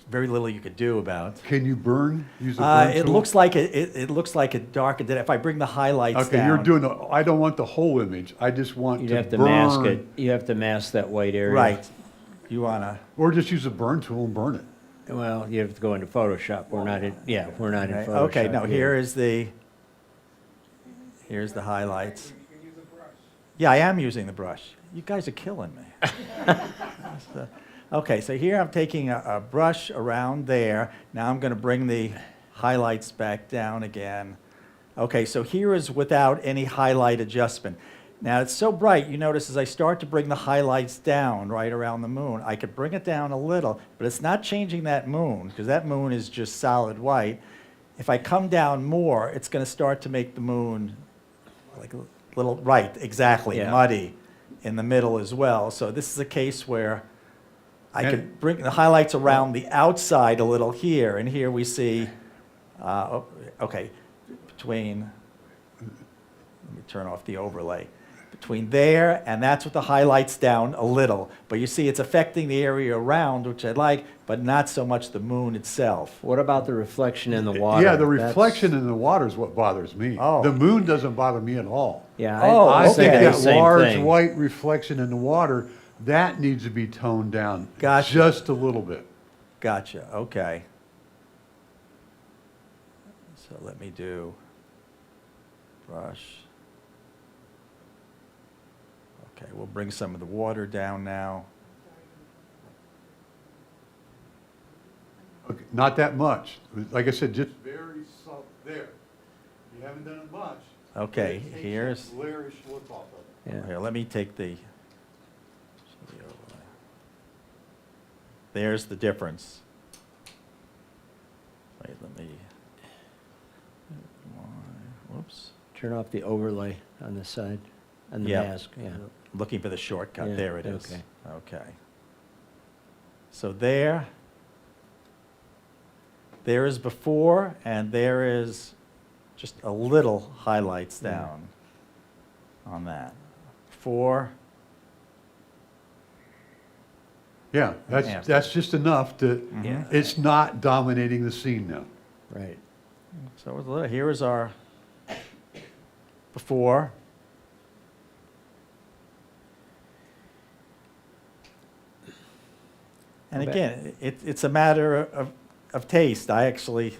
very little you could do about. Can you burn? Use a burn It tool? looks like it looks like it darkened it. If I bring the highlights Okay, down. you're doing, I don't want the whole image. I just want You'd to have to mask burn. it. You have to mask that white area. Right. You wanna. Or just use a burn tool and burn it. Well, you have to go into Photoshop. We're not in. Yeah, we're not in Okay, Photoshop. okay, no, here. here's the highlights. You can use a brush. Yeah, I am using the brush. You guys are killing me. Okay, so here I'm taking a brush around there. Now I'm going to bring the highlights back down again. Okay, so here is without any highlight adjustment. Now it's so bright, you notice as I start to bring the highlights down right around the moon, I could bring it down a little, but it's not changing that moon, because that moon is just solid white. If I come down more, it's going to start to make the moon like a little, right, exactly, Yeah. muddy in the middle as well. So this is a case where I And- could bring the highlights around the outside a little here, and here we see, okay, between, let me turn off the overlay. Between there and that's with the highlights down a little. But you see it's affecting the area around, which I like, but not so much the moon itself. What about the reflection in the water? Yeah, the That's- reflection in the water is what bothers me. Oh. The moon doesn't bother me at all. Yeah, Oh, I I was think thinking the that same large thing. white reflection in the water, that needs to be toned down Gotcha. just a little bit. Gotcha, okay. So let me do brush. Okay, we'll bring some of the water down now. Okay, not that much. Like I said, just very soft there. You haven't done it much. Okay, It takes that here's, glarish look off of it. Yeah. here, let me take the, there's the difference. Wait, let me, whoops. Turn off the overlay on the side, on the Yep. mask, yeah. Looking for the shortcut, Yeah, there it is. okay. Okay. So there is before, and there is just a little highlights down on that. Before, Yeah, Yeah. that's just enough to, Yeah. it's not dominating the scene now. Right. so it's a little- here is our before. And Go back. again, it's a matter of taste. I actually,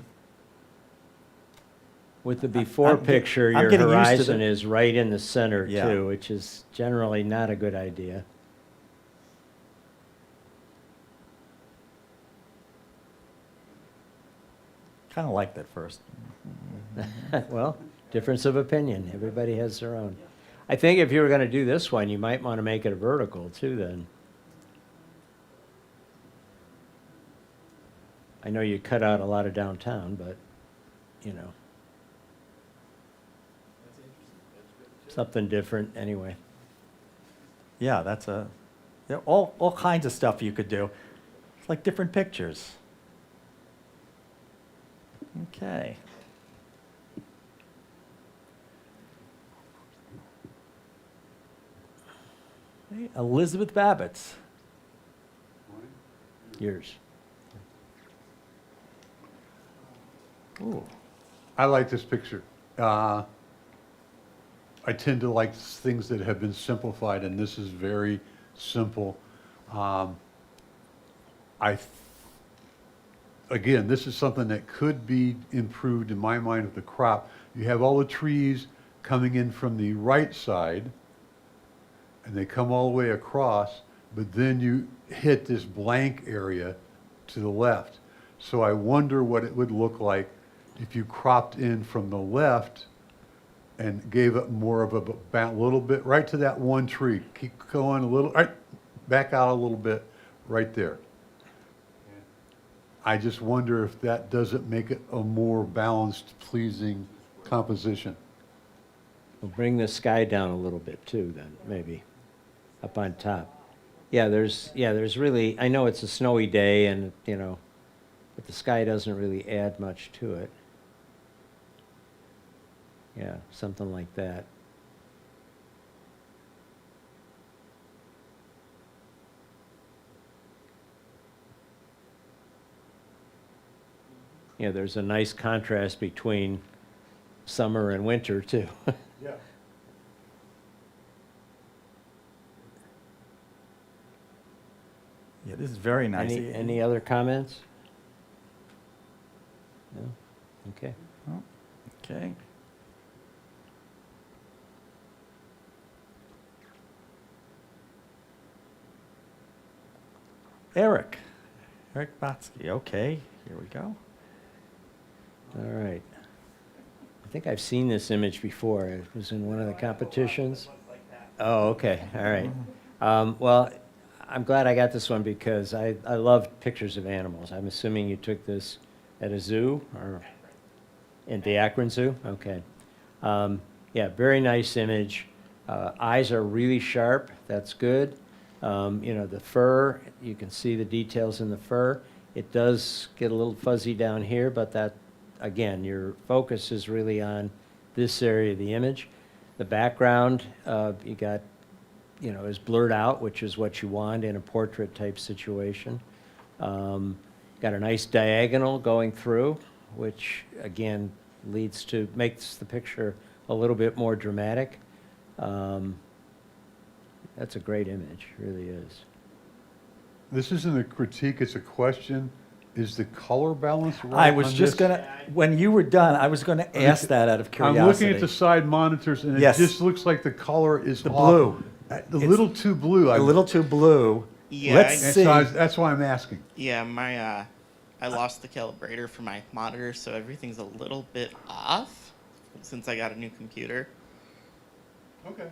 With the before I'm get- picture, I'm your getting used to horizon the- is right in the center Yeah. too, which is generally not a good idea. kind of like that first. Well, difference of opinion. Everybody has their own. I think if you were going to do this one, you might want to make it a vertical too then. I know you cut out a lot of downtown, but, you know. Something different anyway. Yeah, that's all kinds of stuff you could do. It's like different pictures. Okay. Hey, Elizabeth Babbitt's. Yours. Ooh. I like this picture. I tend to like things that have been simplified, and this is very simple. Again, this is something that could be improved in my mind with the crop. You have all the trees coming in from the right side, and they come all the way across, but then you hit this blank area to the left. So I wonder what it would look like if you cropped in from the left and gave it more of a little bit, right to that one tree. Keep going a little, right, back out a little bit, right there. I just wonder if that doesn't make it a more balanced, pleasing composition. We'll bring the sky down a little bit too then, maybe, up on top. Yeah, there's really, I know it's a snowy day and, you know, but the sky doesn't really add much to it. Yeah, something like that. Yeah, there's a nice contrast between summer and winter too. Yeah. Yeah, this is very nice. Any other comments? No? Okay. Okay. Eric Botsky, okay, here we go. All right. I think I've seen this image before. It was in one of the competitions. Oh, okay, all right. Well, I'm glad I got this one because I love pictures of animals. I'm assuming you took this at a zoo or in the Akron Zoo? Okay. Yeah, very nice image. Eyes are really sharp, that's good. You know, the fur, you can see the details in the fur. It does get a little fuzzy down here, but that, again, your focus is really on this area of the image. The background, you got, you know, is blurred out, which is what you want in a portrait type situation. Got a nice diagonal going through, which again makes the picture a little bit more dramatic. That's a great image, really is. This isn't a critique, it's a question. Is the color balance right I was on just this? gonna, when you were done, I was gonna ask that out of curiosity. I'm looking at the side monitors, and it Yes. just looks like the color is The off. blue. A It's little too blue. A little too blue. Yeah, Let's And see. so that's why I'm asking. Yeah, my I lost the calibrator for my monitor, so everything's a little bit off since I got a new computer. Okay.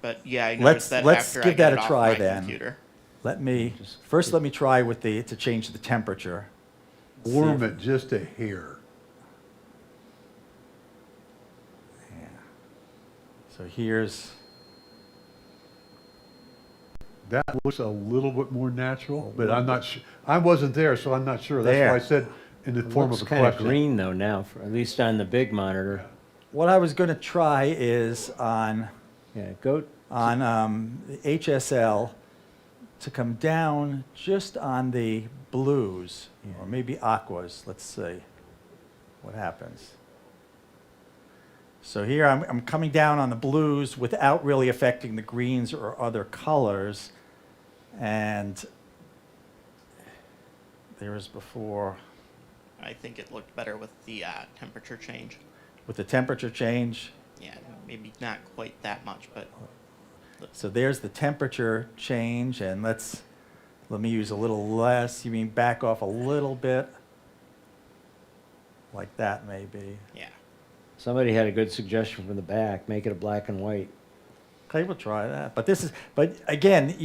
But yeah, I Let's- noticed that let's after give I got that it a off try my then. computer. Let me, first let me try with to change the temperature. Warm it just a hair. Yeah. So here's, That looks a little bit more natural, but I'm not sure. I wasn't there, so I'm not sure. That's why I There. said in the It form looks of a kind of question. green though now, at least on the big monitor. what I was gonna try is on Yeah, go, the HSL to come down just on the blues, or maybe aquas. Let's see what happens. So here I'm coming down on the blues without really affecting the greens or other colors. And there is before I think it looked better with the temperature change. with the temperature change. Yeah, maybe not quite that much, but So there's the temperature change, and let me use a little less. You mean back off a little bit? Like that, maybe. yeah. somebody had a good suggestion from the back, make it a black and white. Okay, we'll try that. But again,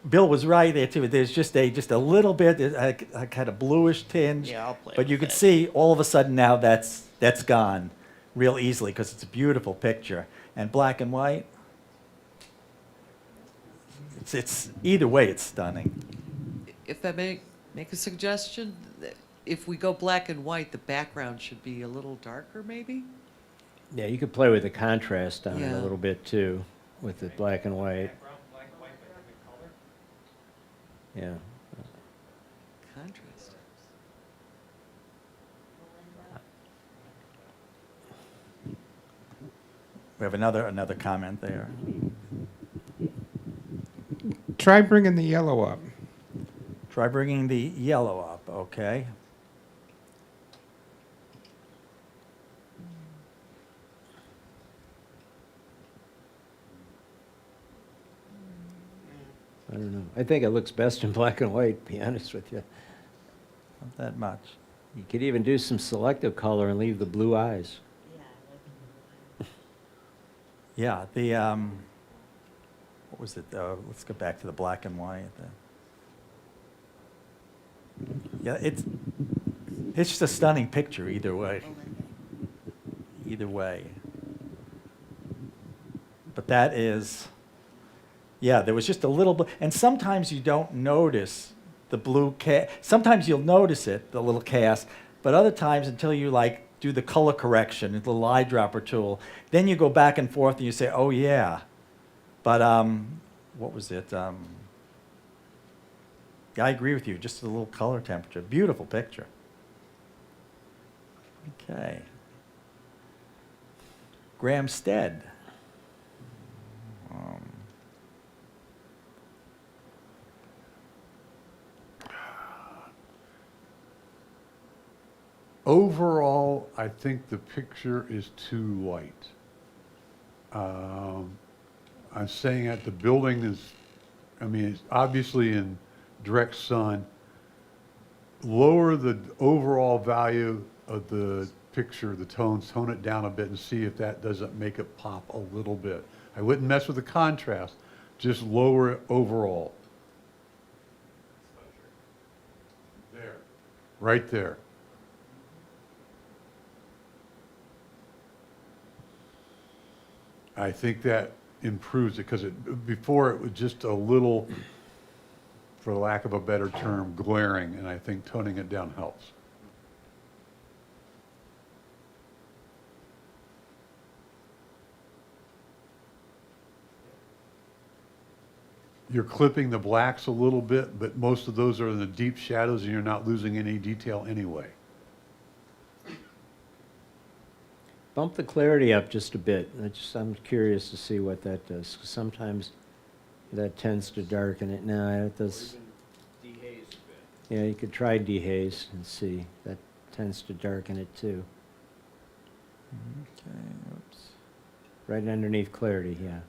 Bill was right there too. There's just a little bit, a kind of bluish tinge. Yeah, I'll play But you with can it. see all of a sudden now that's gone real easily because it's a beautiful picture. And black and white, it's either way, it's stunning. If I may make a suggestion, if we go black and white, the background should be a little darker, maybe? Yeah, you could play with the contrast on it Yeah. a little bit too, with the black and white. Black and white, but in color. Yeah. Contrast. We have another comment there. Try bringing the yellow up. Try bringing the yellow up, okay? I don't know. I think it looks best in black and white, to be honest with you. Not that much. You could even do some selective color and leave the blue eyes. Yeah, what was it? Let's go back to the black and white. Yeah, it's just a stunning picture either way. Either way. But that is, yeah, there was just a little bit, and sometimes you don't notice the blue cast. Sometimes you'll notice it, the little cast, but other times until you do the color correction, the little eyedropper tool, then you go back and forth and you say, oh yeah. But what was it? Yeah, I agree with you. Just a little color temperature. Beautiful picture. Okay. Graham Stead. Overall, I think the picture is too light. I'm saying that the building is, it's obviously in direct sun. Lower the overall value of the picture, the tones, tone it down a bit and see if that doesn't make it pop a little bit. I wouldn't mess with the contrast, just lower it overall. There, right there. I think that improves it, because before it was just a little, for lack of a better term, glaring, and I think toning it down helps. You're clipping the blacks a little bit, but most of those are in the deep shadows and you're not losing any detail anyway. bump the clarity up just a bit. I'm curious to see what that does, 'cause sometimes that tends to darken it. No, it does. Dehaze a bit. Yeah, you could try dehaze and see. That tends to darken it too. Okay, oops. Right underneath clarity, yeah.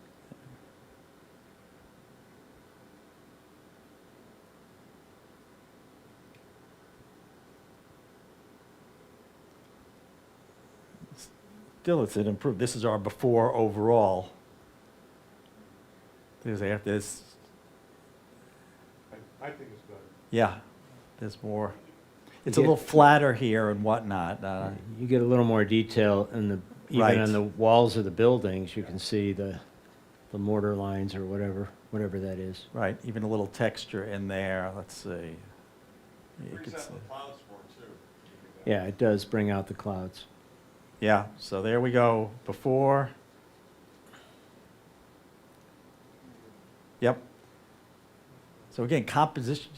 Still, it's an improvement. This is our before overall. There's after this. I think it's better. Yeah, there's more. It's a get- little flatter here and whatnot. You get a little more detail in the, even Right. on the walls of the buildings, you can see the mortar lines or whatever that is. Right, even a little texture in there. Let's see. You Brings could out see. the clouds more too. Yeah, it does bring out the clouds. Yeah, so there we go. Before. Yep. So again, composition,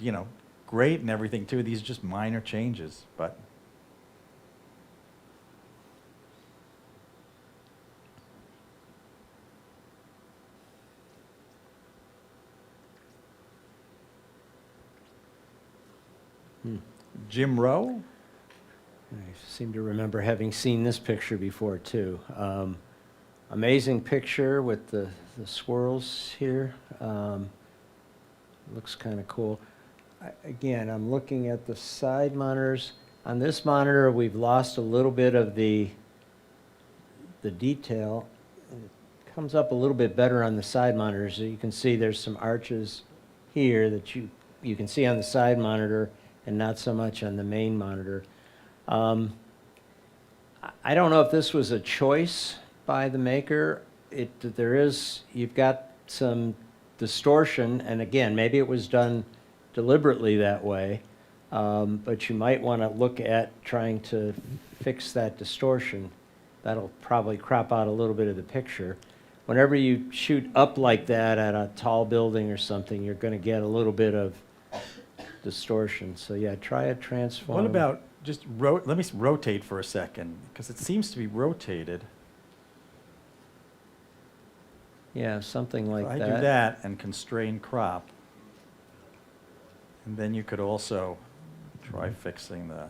great and everything too. These are just minor changes, but. Jim Rowe? I seem to remember having seen this picture before too. Amazing picture with the swirls here. Looks kind of cool. Again, I'm looking at the side monitors. On this monitor, we've lost a little bit of the detail. It comes up a little bit better on the side monitors. So you can see there's some arches here that you can see on the side monitor and not so much on the main monitor. I don't know if this was a choice by the maker. You've got some distortion, and again, maybe it was done deliberately that way, but you might want to look at trying to fix that distortion. That'll probably crop out a little bit of the picture. Whenever you shoot up like that at a tall building or something, you're going to get a little bit of distortion. So yeah, try a transform. What about just let me rotate for a second, because it seems to be rotated. Yeah, something like If I that. do that and constrain crop, and then you could also try fixing the.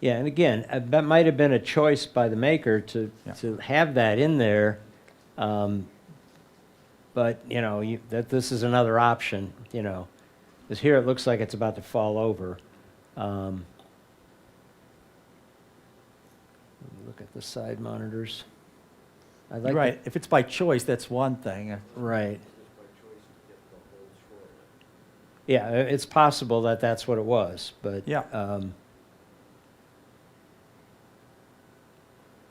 Yeah, and again, that might have been a choice by the maker to Yeah. have that in there, but this is another option, because here it looks like it's about to fall over. Look at the side monitors. I like Right, if it's by choice, that's one thing. Right. Yeah, it's possible that that's what it was, but Yeah.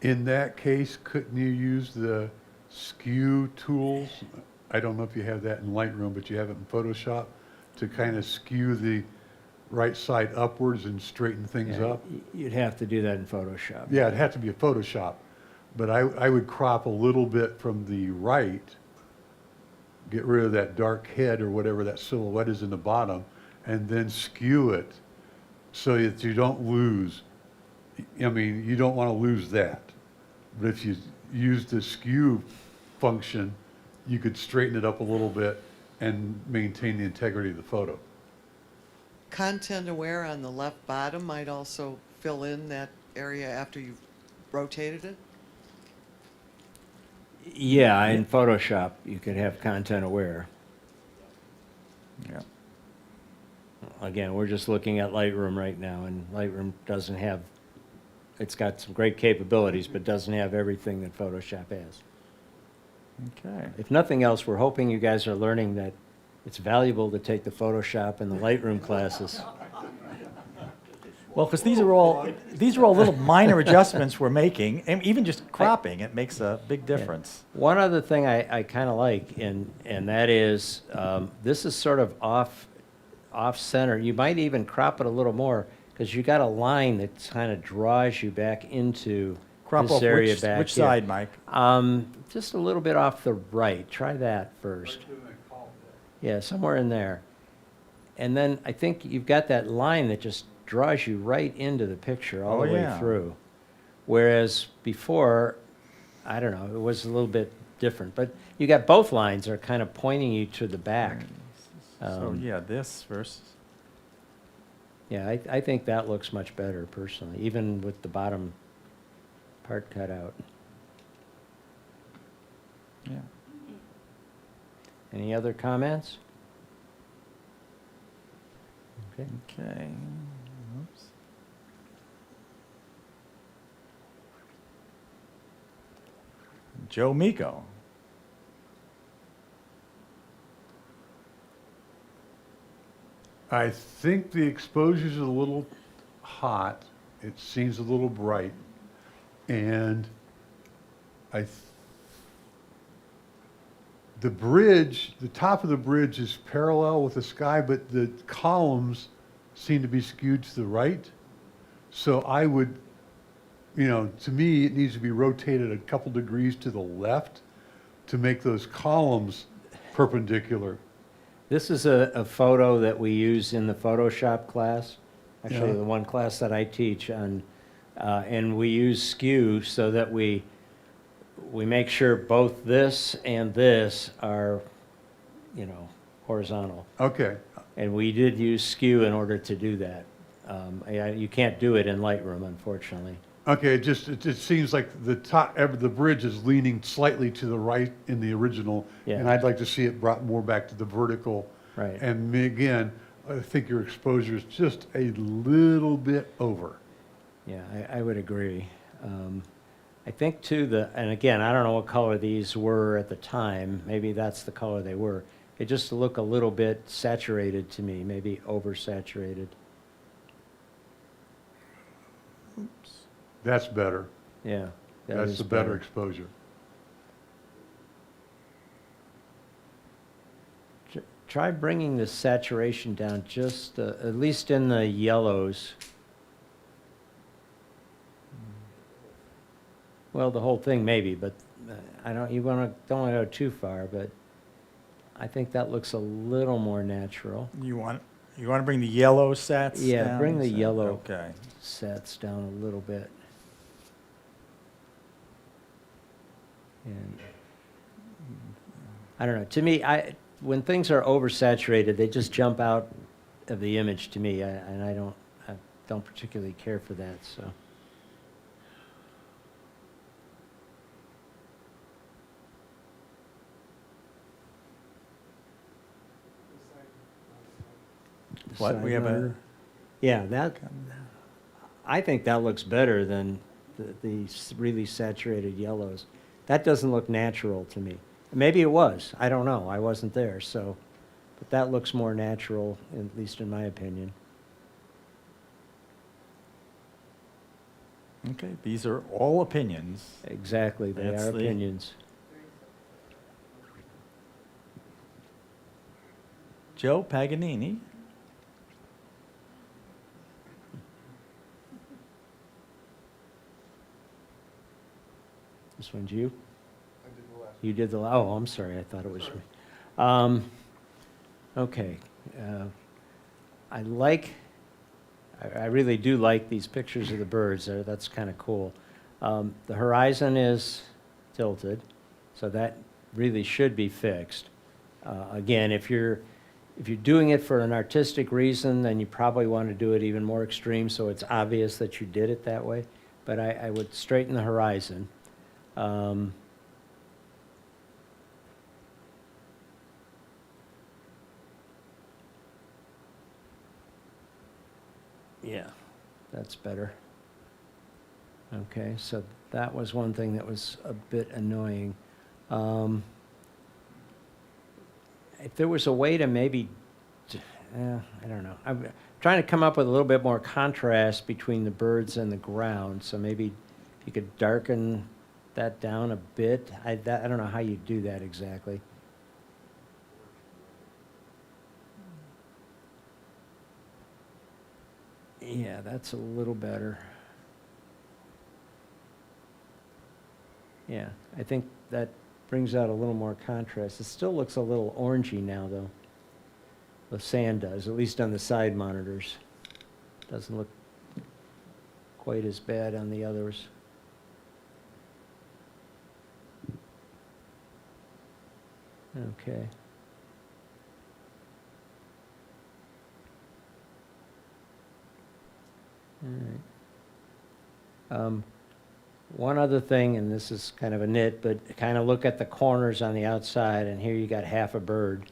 In that case, couldn't you use the skew tools? I don't know if you have that in Lightroom, but you have it in Photoshop to kind of skew the right side upwards and straighten things yeah, up. you'd have to do that in Photoshop. Yeah, it'd have to be a Photoshop, but I would crop a little bit from the right, get rid of that dark head or whatever that silhouette is in the bottom, and then skew it so that you don't lose. I mean, you don't want to lose that. But if you use the skew function, you could straighten it up a little bit and maintain the integrity of the photo. Content aware on the left bottom might also fill in that area after you've rotated it. Yeah, in Photoshop, you could have content aware. Yeah. Again, we're just looking at Lightroom right now, and Lightroom doesn't have, it's got some great capabilities, but doesn't have everything that Photoshop has. Okay. If nothing else, we're hoping you guys are learning that it's valuable to take the Photoshop and the Lightroom classes. Well, because these are all little minor adjustments we're making, and even just cropping, it makes a big difference. One other thing I kind of like, and that is, this is sort of off-center. You might even crop it a little more, because you got a line that kind of draws you back into Crop this off area which back here. side, Mike? Just a little bit off the right. Try that first. Yeah, somewhere in there. And then I think you've got that line that just draws you right into the picture all Oh, the way yeah. through. Whereas before, I don't know, it was a little bit different. But you got both lines are kind of pointing you to the back. So, yeah, this versus, Yeah, I think that looks much better personally, even with the bottom part cut out. yeah. Any other comments? Okay. Okay. Oops. Joe Miko. I think the exposure's a little hot. It seems a little bright. And the bridge, the top of the bridge is parallel with the sky, but the columns seem to be skewed to the right. So I would, to me, it needs to be rotated a couple degrees to the left to make those columns perpendicular. This is a photo that we use in the Photoshop class, actually Yeah. the one class that I teach on, and we use skew so that we make sure both this and this are, horizontal. Okay, And we did use skew in order to do that. You can't do it in Lightroom, unfortunately. okay, it just seems like the bridge is leaning slightly to the right in the original. Yeah. And I'd like to see it brought more back to the vertical. Right. And again, I think your exposure is just a little bit over. Yeah, I would agree. I think too, and again, I don't know what color these were at the time. Maybe that's the color they were. They just look a little bit saturated to me, maybe oversaturated. That's better. Yeah. that That's is the better exposure. Try bringing the saturation down just, at least in the yellows. Well, the whole thing maybe, but don't want to go too far, but I think that looks a little more natural. You want to bring the yellow sets Yeah, down? bring the So- yellow. Okay. Sets down a little bit. And I don't know, to me, when things are oversaturated, they just jump out of the image to me, and I don't particularly care for that, so. What, Side we have a- monitor. Yeah, I think that looks better than the really saturated yellows. That doesn't look natural to me. Maybe it was, I don't know, I wasn't there, so, but that looks more natural, at least in my opinion. Okay, these are all opinions. Exactly, they That's are the- opinions. Joe Paganini. This one's you? You did the, I'm sorry, I thought it was me. Okay. I really do like these pictures of the birds. That's kind of cool. The horizon is tilted, so that really should be fixed. Again, if you're doing it for an artistic reason, then you probably want to do it even more extreme so it's obvious that you did it that way. But I would straighten the horizon. Yeah, that's better. Okay, so that was one thing that was a bit annoying. If there was a way to maybe, I don't know. I'm trying to come up with a little bit more contrast between the birds and the ground, so maybe you could darken that down a bit. I don't know how you do that exactly. Yeah, that's a little better. Yeah, I think that brings out a little more contrast. It still looks a little orangey now, though. The sand does, at least on the side monitors. Doesn't look quite as bad on the others. Okay. All right. One other thing, and this is kind of a nit, but kind of look at the corners on the outside, and here you got half a bird.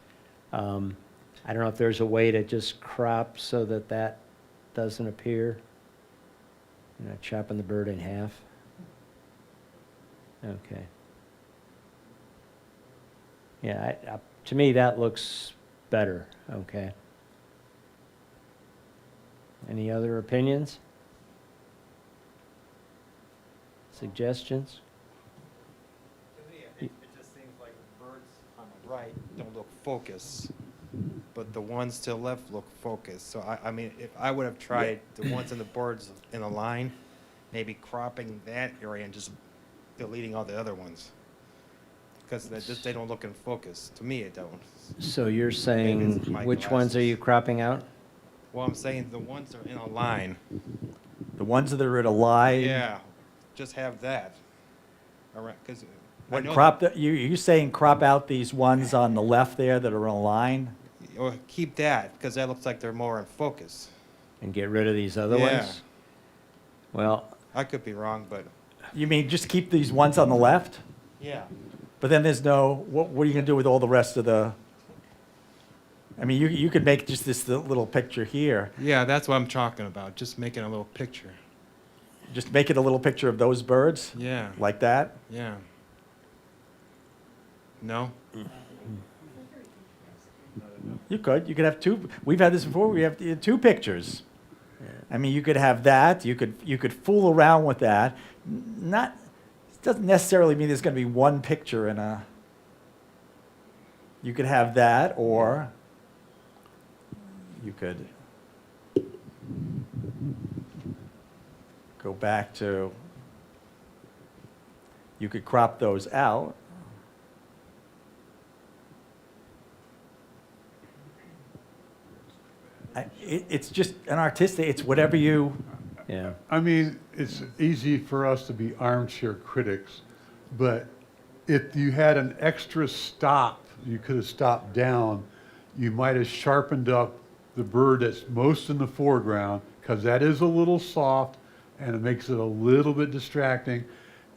I don't know if there's a way to just crop so that that doesn't appear. You know, chopping the bird in half. Okay. Yeah, to me, that looks better, okay. Any other opinions? Suggestions? To me, it just seems like the birds on the right don't look focused, but the ones to the left look focused. So I mean, if I would have tried the ones in the birds in a line, maybe cropping that area and just deleting all the other ones. Because they don't look in focus. To me, it don't. So you're saying, it's my which ones are glasses. you cropping out? Well, I'm saying the ones that are in a line. The ones that are in a line. Yeah, just have that. Because What crop, you saying crop out these ones on the left there that are in a line? Or keep that, because that looks like they're more in focus. And get rid of these other Yeah. ones? Well, I could be wrong, but You mean just keep these ones on the left? yeah. But then there's no, what are you gonna do with all the rest of the? I mean, you could make just this little picture here. Yeah, that's what I'm talking about. Just making a little picture. Just make it a little picture of those birds, Yeah. like that. Yeah. No? You could have two, we've had this before, we have two pictures. I mean, you could have that, you could fool around with that. Not, it doesn't necessarily mean there's gonna be one picture in a, you could have that, or you could go back to, you could crop those out. It's just an artistic, it's whatever you, yeah. I mean, it's easy for us to be armchair critics, but if you had an extra stop, you could have stopped down, you might have sharpened up the bird that's most in the foreground, because that is a little soft and it makes it a little bit distracting,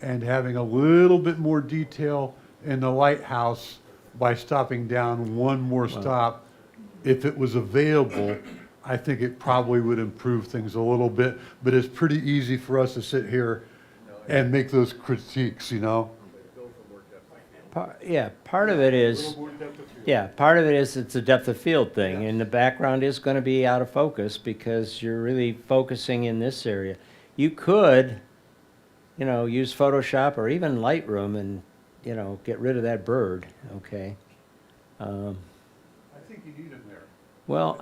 and having a little bit more detail in the lighthouse by stopping down one more stop. If it was available, I think it probably would improve things a little bit, but it's pretty easy for us to sit here and make those critiques, you know? Yeah, part of it is, it's a depth of field thing, and the background is gonna be out of focus because you're really focusing in this area. You could, you know, use Photoshop or even Lightroom and, you know, get rid of that bird, okay? I think you need them there. Well,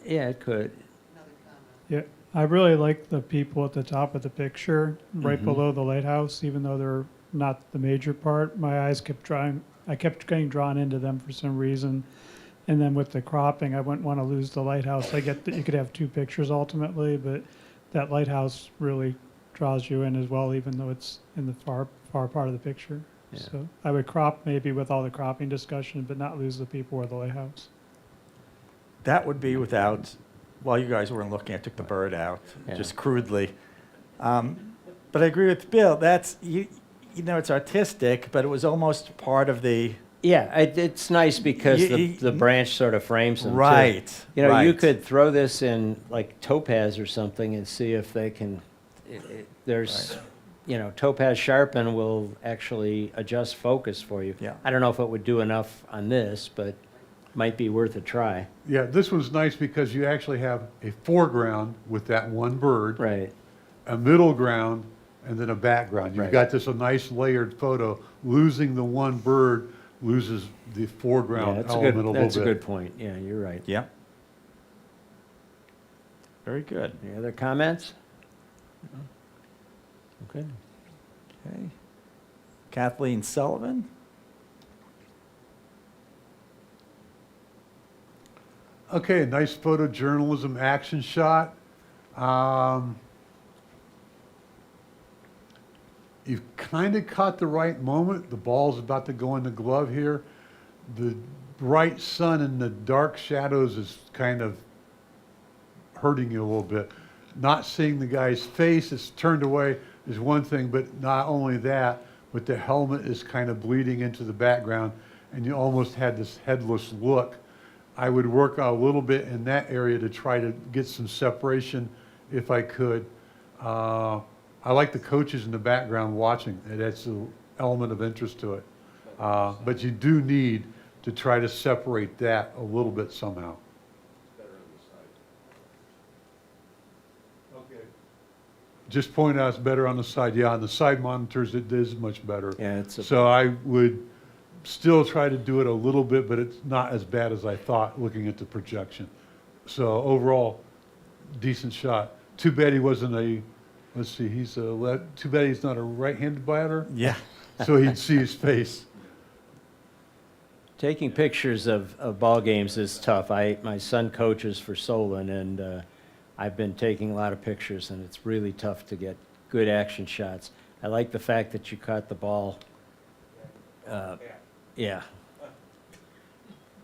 yeah, it could. Another comment. Yeah, I really like the people at the top of the picture, right Mhm. below the lighthouse, even though they're not the major part. My eyes I kept getting drawn into them for some reason. And then with the cropping, I wouldn't want to lose the lighthouse. I get that you could have two pictures ultimately, but that lighthouse really draws you in as well, even though it's in the far part of the picture. Yeah. So I would crop maybe with all the cropping discussion, but not lose the people or the lighthouse. that would be without, while you guys weren't looking, I took the bird out, Yeah. just crudely. But I agree with Bill, that's, you know, it's artistic, but it was almost part of the, Yeah, it's nice because You- the branch sort of frames them too. right, You know, you right. could throw this in like Topaz or something and see if they can, there's, you know, Topaz Sharpen will actually adjust focus for you. Yeah. I don't know if it would do enough on this, but might be worth a try. Yeah, this one's nice because you actually have a foreground with that one bird, Right. a middle ground, and then a background. You've Right. got this a nice layered photo. Losing the one bird loses the Yeah, foreground that's a element good, a little that's a bit. good point. Yeah, you're right. yeah. Very good, Any other comments? Okay. okay. Kathleen Sullivan? Okay, a nice photojournalism action shot. You've kind of caught the right moment. The ball's about to go in the glove here. The bright sun and the dark shadows is kind of hurting you a little bit. Not seeing the guy's face, it's turned away, is one thing, but not only that, but the helmet is kind of bleeding into the background, and you almost had this headless look. I would work a little bit in that area to try to get some separation if I could. I like the coaches in the background watching. That's an element of interest to it. But you do need to try to separate that a little bit somehow. Okay. Just point out it's better on the side. Yeah, on the side monitors, it is much better. Yeah, it's a- So I would still try to do it a little bit, but it's not as bad as I thought looking at the projection. So overall, decent shot. Too bad he wasn't a, let's see, too bad he's not a right-handed batter, Yeah. so he'd see his face. Taking pictures of ball games is tough. My son coaches for Solon, and I've been taking a lot of pictures, and it's really tough to get good action shots. I like the fact that you caught the ball. Yeah.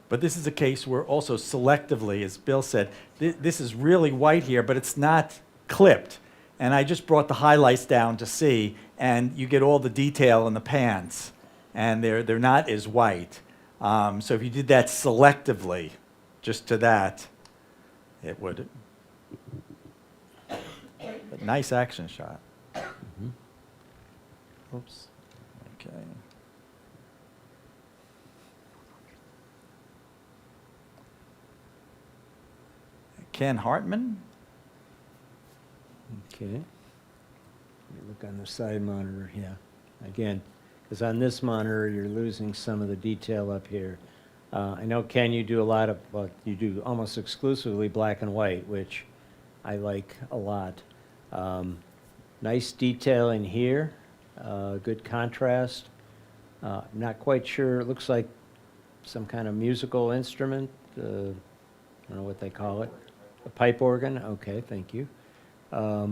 But this is a case where also selectively, as Bill said, this is really white here, but it's not clipped. And I just brought the highlights down to see, and you get all the detail in the pans, and they're not as white. So if you did that selectively, just to that, it would. But nice action shot. Oops. Okay. Ken Hartman. Okay. Let me look on the side monitor, yeah. Again, because on this monitor, you're losing some of the detail up here. I know, Ken, you do a lot of, well, you do almost exclusively black and white, which I like a lot. Nice detail in here, good contrast. I'm not quite sure, it looks like some kind of musical instrument. I don't know what they call it. A pipe organ? Okay, thank you. Yeah,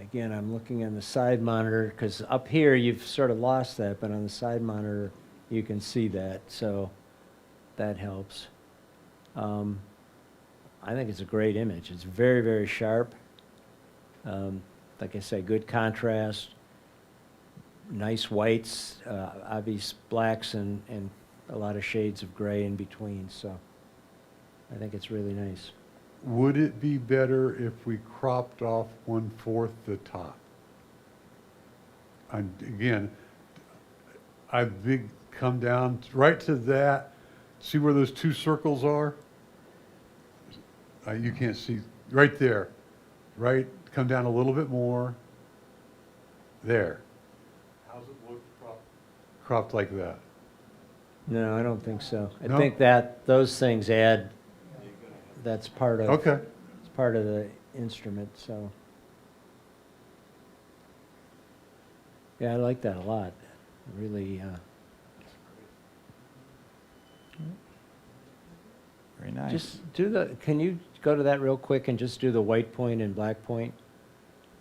again, I'm looking on the side monitor, because up here, you've sort of lost that, but on the side monitor, you can see that, so that helps. I think it's a great image. It's very, very sharp. Like I say, good contrast, nice whites, obvious blacks, and a lot of shades of gray in between, so I think it's really nice. Would it be better if we cropped off 1/4 the top? And again, I've come down right to that. See where those two circles are? You can't see, right there, right? Come down a little bit more. There. How's it look cropped like that? No, I don't think so. I No? think that those things add, that's part of. Okay. It's part of the instrument, so. Yeah, I like that a lot. Really, Very nice. just do can you go to that real quick and just do the white point and black point?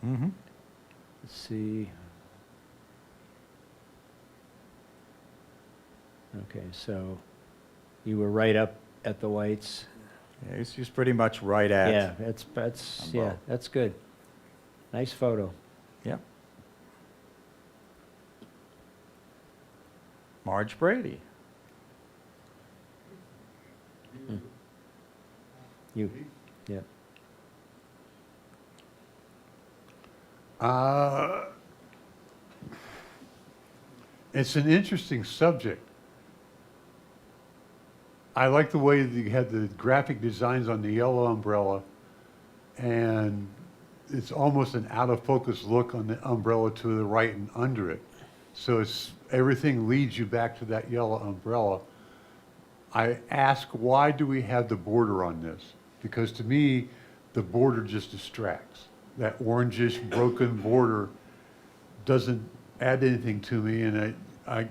Mm-hmm. Let's see. Okay, so you were right up at the whites. Yeah, he's pretty much right at. Yeah, that's yeah, both. that's good. Nice photo. Yep. Marge Brady. You, yeah. It's an interesting subject. I like the way that you had the graphic designs on the yellow umbrella, and it's almost an out of focus look on the umbrella to the right and under it. So everything leads you back to that yellow umbrella. I ask, why do we have the border on this? Because to me, the border just distracts. That orangish broken border doesn't add anything to me, and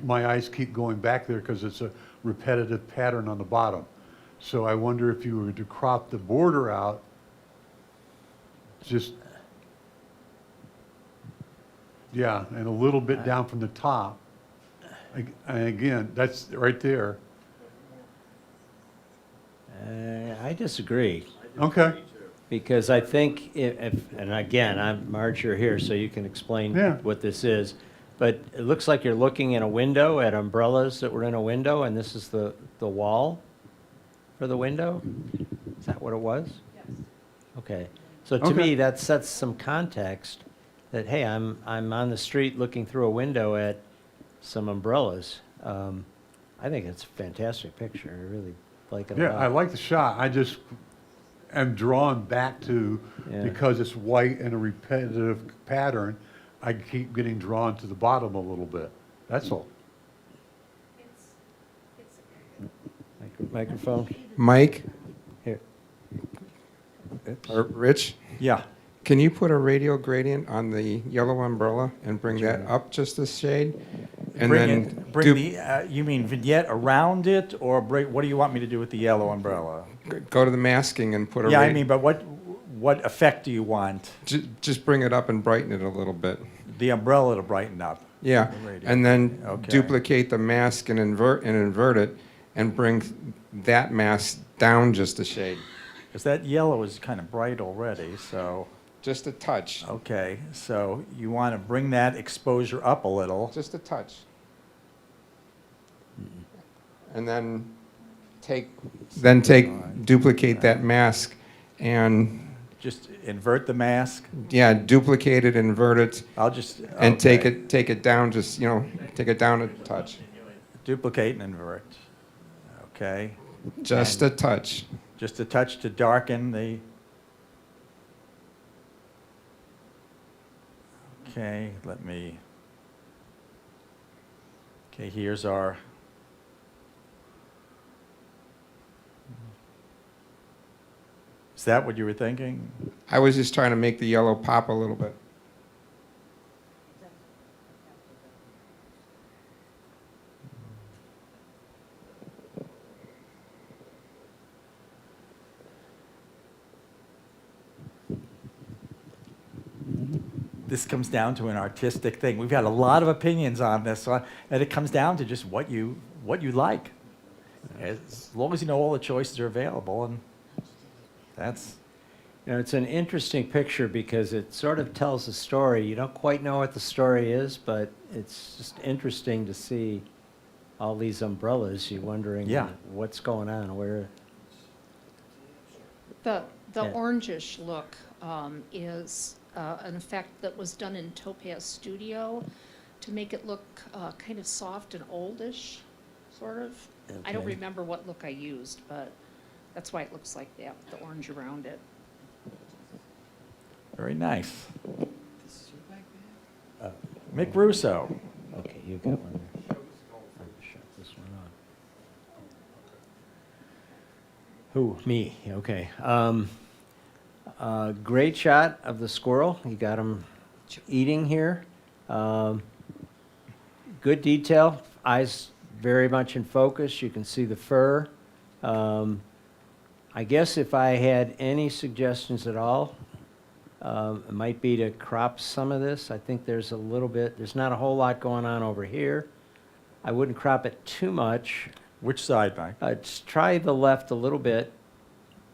my eyes keep going back there because it's a repetitive pattern on the bottom. So I wonder if you were to crop the border out, just, yeah, and a little bit down from the top. And again, that's right there. I disagree. Okay, Because I think and again, Marge, you're here, so you can explain Yeah. what this is. But it looks like you're looking in a window at umbrellas that were in a window, and this is the wall for the window? Is that what it was? Yes. Okay. So to Okay. me, that sets some context that, hey, I'm on the street looking through a window at some umbrellas. I think it's a fantastic picture. I really like it a yeah, lot. I like the shot. I just am drawn back to, Yeah. because it's white and a repetitive pattern, I keep getting drawn to the bottom a little bit. That's all. Microphone? Mike Here. or Rich, Yeah. can you put a radial gradient on the yellow umbrella and bring that up just a shade? And Bring then it, bring dup- the, you mean vignette around it, or bring, what do you want me to do with the yellow umbrella? go to the masking and put a Yeah, I radi- mean, but what effect do you want? just bring it up and brighten it a little bit. The umbrella to brighten up? Yeah, The radial. and then Okay. duplicate the mask and invert it and bring that mask down just a shade. Because that yellow is kind of bright already, so, Just a touch. okay. So you want to bring that exposure up a little. Just a touch. And then duplicate that mask and, Just invert the mask. yeah, duplicate it, invert it, I'll just. and take okay. it down, just, take it down a touch. Duplicate and invert. Okay. Just a touch. Just a touch to darken the. Okay, let me. Okay, here's our. Is that what you were thinking? I was just trying to make the yellow pop a little bit. This comes down to an artistic thing. We've had a lot of opinions on this, and it comes down to just what you like. As long as you know all the choices are available, and that's. It's an interesting picture because it sort of tells a story. You don't quite know what the story is, but it's just interesting to see all these umbrellas. You're wondering Yeah. what's going on, where. The Yeah. orangish look is an effect that was done in Topaz Studio to make it look kind of soft and oldish, sort of. I don't Okay. remember what look I used, but that's why it looks like that, with the orange around it. Very nice. Mick Russo. Okay, you got one there. Shut this one off. Who? Me, okay. Great shot of the squirrel. You got him eating here. Good detail. Eyes very much in focus. You can see the fur. I guess if I had any suggestions at all, it might be to crop some of this. I think there's a little bit, there's not a whole lot going on over here. I wouldn't crop it too much. Which side, Mike? Just try the left a little bit,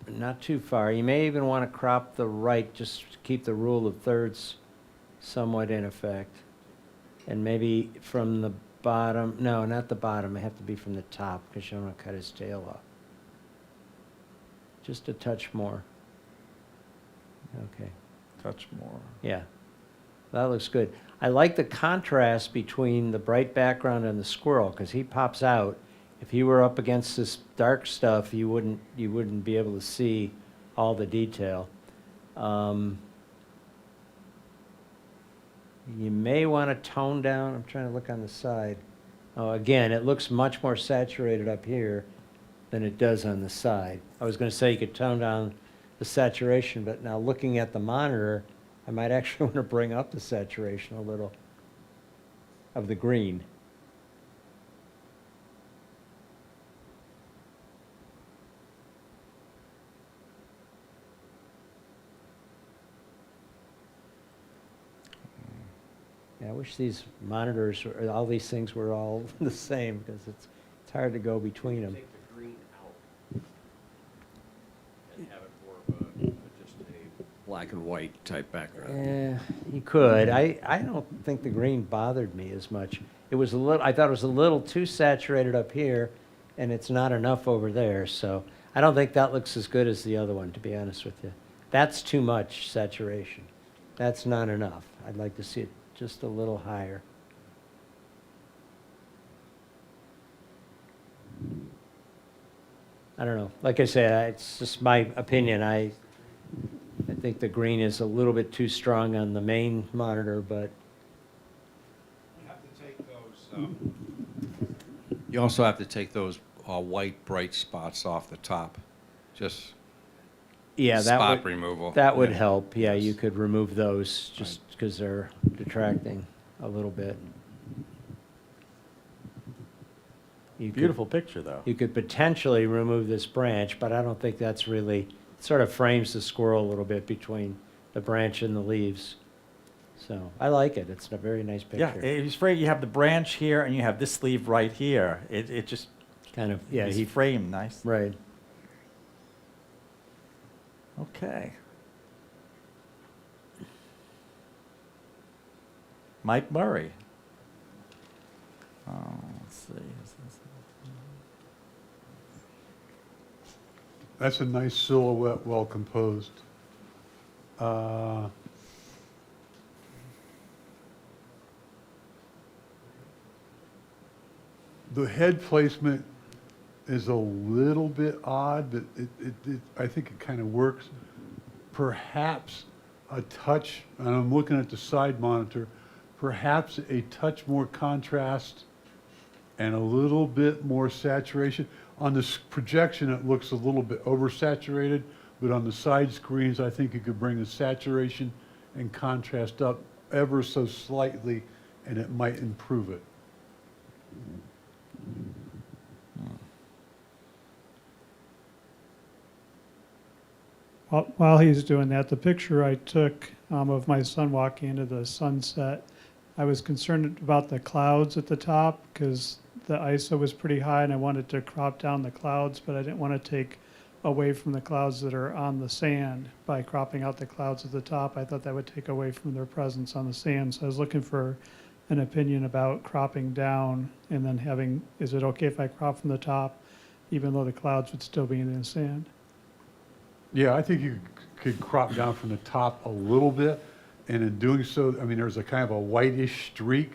not too far. You may even want to crop the right, just to keep the rule of thirds somewhat in effect. And maybe from the bottom, no, not the bottom, it have to be from the top, because you don't want to cut his tail off. Just a touch more. Okay. Touch more. Yeah, that looks good. I like the contrast between the bright background and the squirrel, because he pops out. If he were up against this dark stuff, you wouldn't be able to see all the detail. You may want to tone down. I'm trying to look on the side. Oh, again, it looks much more saturated up here than it does on the side. I was going to say you could tone down the saturation, but now looking at the monitor, I might actually want to bring up the saturation a little of the green. Yeah, I wish these monitors, or all these things were all the same, because it's hard to go between them. Take the green out and have it more of a, just a black and white type background. Yeah, you could. I don't think the green bothered me as much. It was a little, I thought it was a little too saturated up here, and it's not enough over there, so I don't think that looks as good as the other one, to be honest with you. That's too much saturation. That's not enough. I'd like to see it just a little higher. I don't know. Like I said, it's just my opinion. I think the green is a little bit too strong on the main monitor, but You have to take those, you also have to take those white bright spots off the top, just yeah, that spot would, removal. that would Yeah. help. Yeah, you could remove those just because they're detracting a little bit. You could- Beautiful picture, though. You could potentially remove this branch, but I don't think that's really, it sort of frames the squirrel a little bit between the branch and the leaves. So I like it. It's a very nice Yeah, picture. he's afraid you have the branch here and you have this leaf right here. It just, Kind of, yeah, he's he, framed nice. right. Okay. Mike Murray. Oh, let's see. That's a nice silhouette, well composed. The head placement is a little bit odd, but I think it kind of works. Perhaps a touch, and I'm looking at the side monitor, perhaps a touch more contrast and a little bit more saturation. On this projection, it looks a little bit oversaturated, but on the side screens, I think you could bring the saturation and contrast up ever so slightly, and it might improve it. While he's doing that, the picture I took of my son walking into the sunset, I was concerned about the clouds at the top because the ISO was pretty high and I wanted to crop down the clouds, but I didn't want to take away from the clouds that are on the sand by cropping out the clouds at the top. I thought that would take away from their presence on the sand. So I was looking for an opinion about cropping down and then having, is it okay if I crop from the top even though the clouds would still be in the sand? Yeah, I think you could crop down from the top a little bit, and in doing so, I mean, there's a kind of a whitish streak.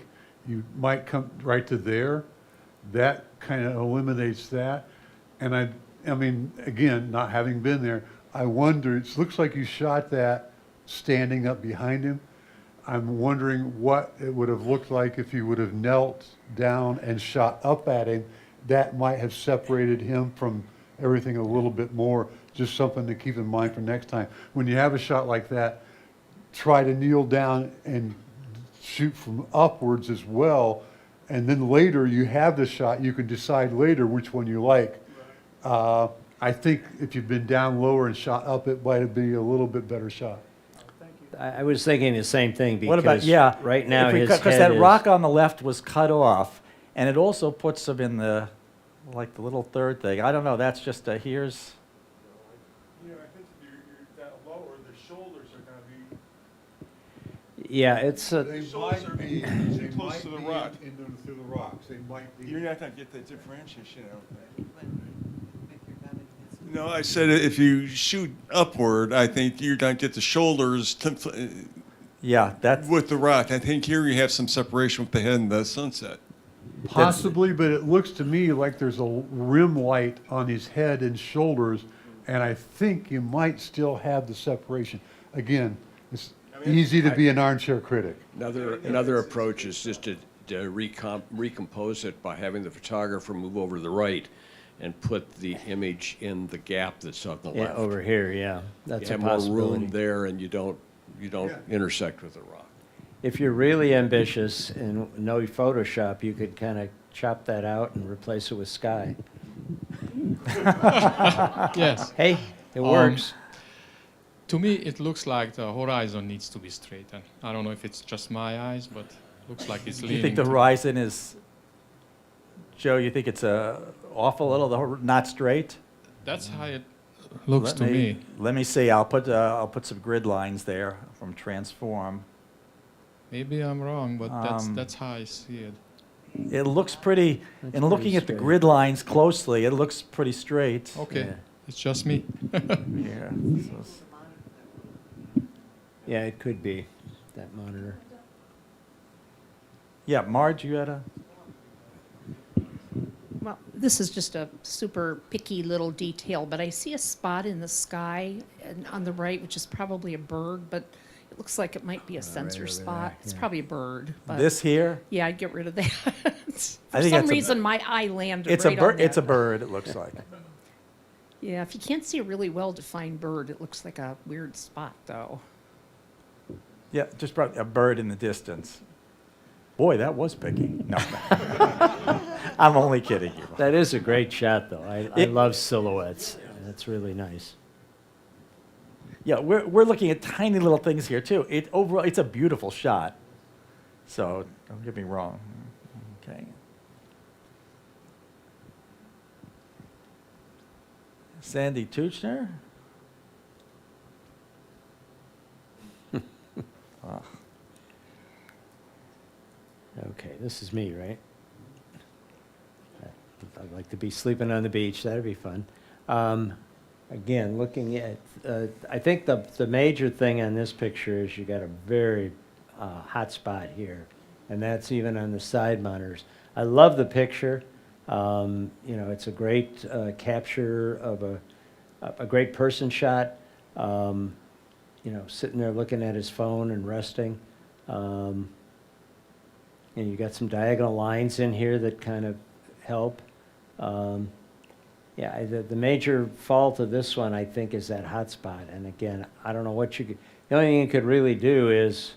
You might come right to there. That kind of eliminates that. And I mean, again, not having been there, I wonder, it looks like you shot that standing up behind him. I'm wondering what it would have looked like if you would have knelt down and shot up at him. That might have separated him from everything a little bit more. Just something to keep in mind for next time. When you have a shot like that, try to kneel down and shoot from upwards as well. And then later you have the shot, you can decide later which one you like. I think if you've been down lower and shot up, it might be a little bit better shot. I was thinking the same thing What about, because yeah. right now his Because head that is. rock on the left was cut off, and it also puts him in the, like the little third thing. I don't know, that's just a, here's, You know, I think you're that lower, the shoulders are gonna be, Yeah, it's a, They shoulders are might be, too they close might to the be rock. through the rocks. They might be. you're not gonna get the differentiation, I don't think. No, I said if you shoot upward, I think you're gonna get the shoulders yeah, that's, with the rock. I think here you have some separation with the head and the sunset. Possibly, but it looks to me like there's a rim light on his head and shoulders, and I think you might still have the separation. Again, it's easy to be an armchair critic. Another approach is just to recompose it by having the photographer move over to the right and put the image in the gap that's on the yeah, left. over here, yeah. That's You a have more room possibility. there and you don't intersect with the rock. If you're really ambitious and know Photoshop, you could kind of chop that out and replace it with sky. Yes. Hey, it works. To me, it looks like the horizon needs to be straightened. I don't know if it's just my eyes, but Looks like it's You leaning. think the to- horizon is, Joe, you think it's off a little, not straight? That's how it looks to me. Let me see, I'll put some grid lines there from Transform. Maybe I'm wrong, but Um, that's how I see it. It looks pretty, That's in looking pretty at the straight. grid lines closely, it looks pretty straight. Okay, Yeah. it's just me. Here. So s- Yeah, it could be, that monitor. Yeah, Marge, you had a? Well, this is just a super picky little detail, but I see a spot in the sky and on the right, which is probably a bird, but it looks like it might be a sensor over spot. there, It's yeah. probably a bird, but. This here? Yeah, I'd get rid of that. For I think some that's a- reason, my eye landed It's a right on bird, it's a that. bird, it looks like. Yeah, if you can't see a really well-defined bird, it looks like a weird spot, though. Yeah, just probably a bird in the distance. Boy, that was picky. No. I'm only kidding you. That is a great shot, though. I It- love silhouettes. That's really nice. Yeah, we're looking at tiny little things here too. Overall, it's a beautiful shot. So don't get me wrong. Okay. Sandy Tuchner. Ah, Okay, this is me, right? I'd like to be sleeping on the beach. That'd be fun. Again, looking at, I think the major thing on this picture is you got a very hot spot here, and that's even on the side monitors. I love the picture. You know, it's a great capture of a great person shot. You know, sitting there looking at his phone and resting. And you got some diagonal lines in here that kind of help. Yeah, the major fault of this one, I think, is that hot spot. And again, I don't know what you could, the only thing you could really do is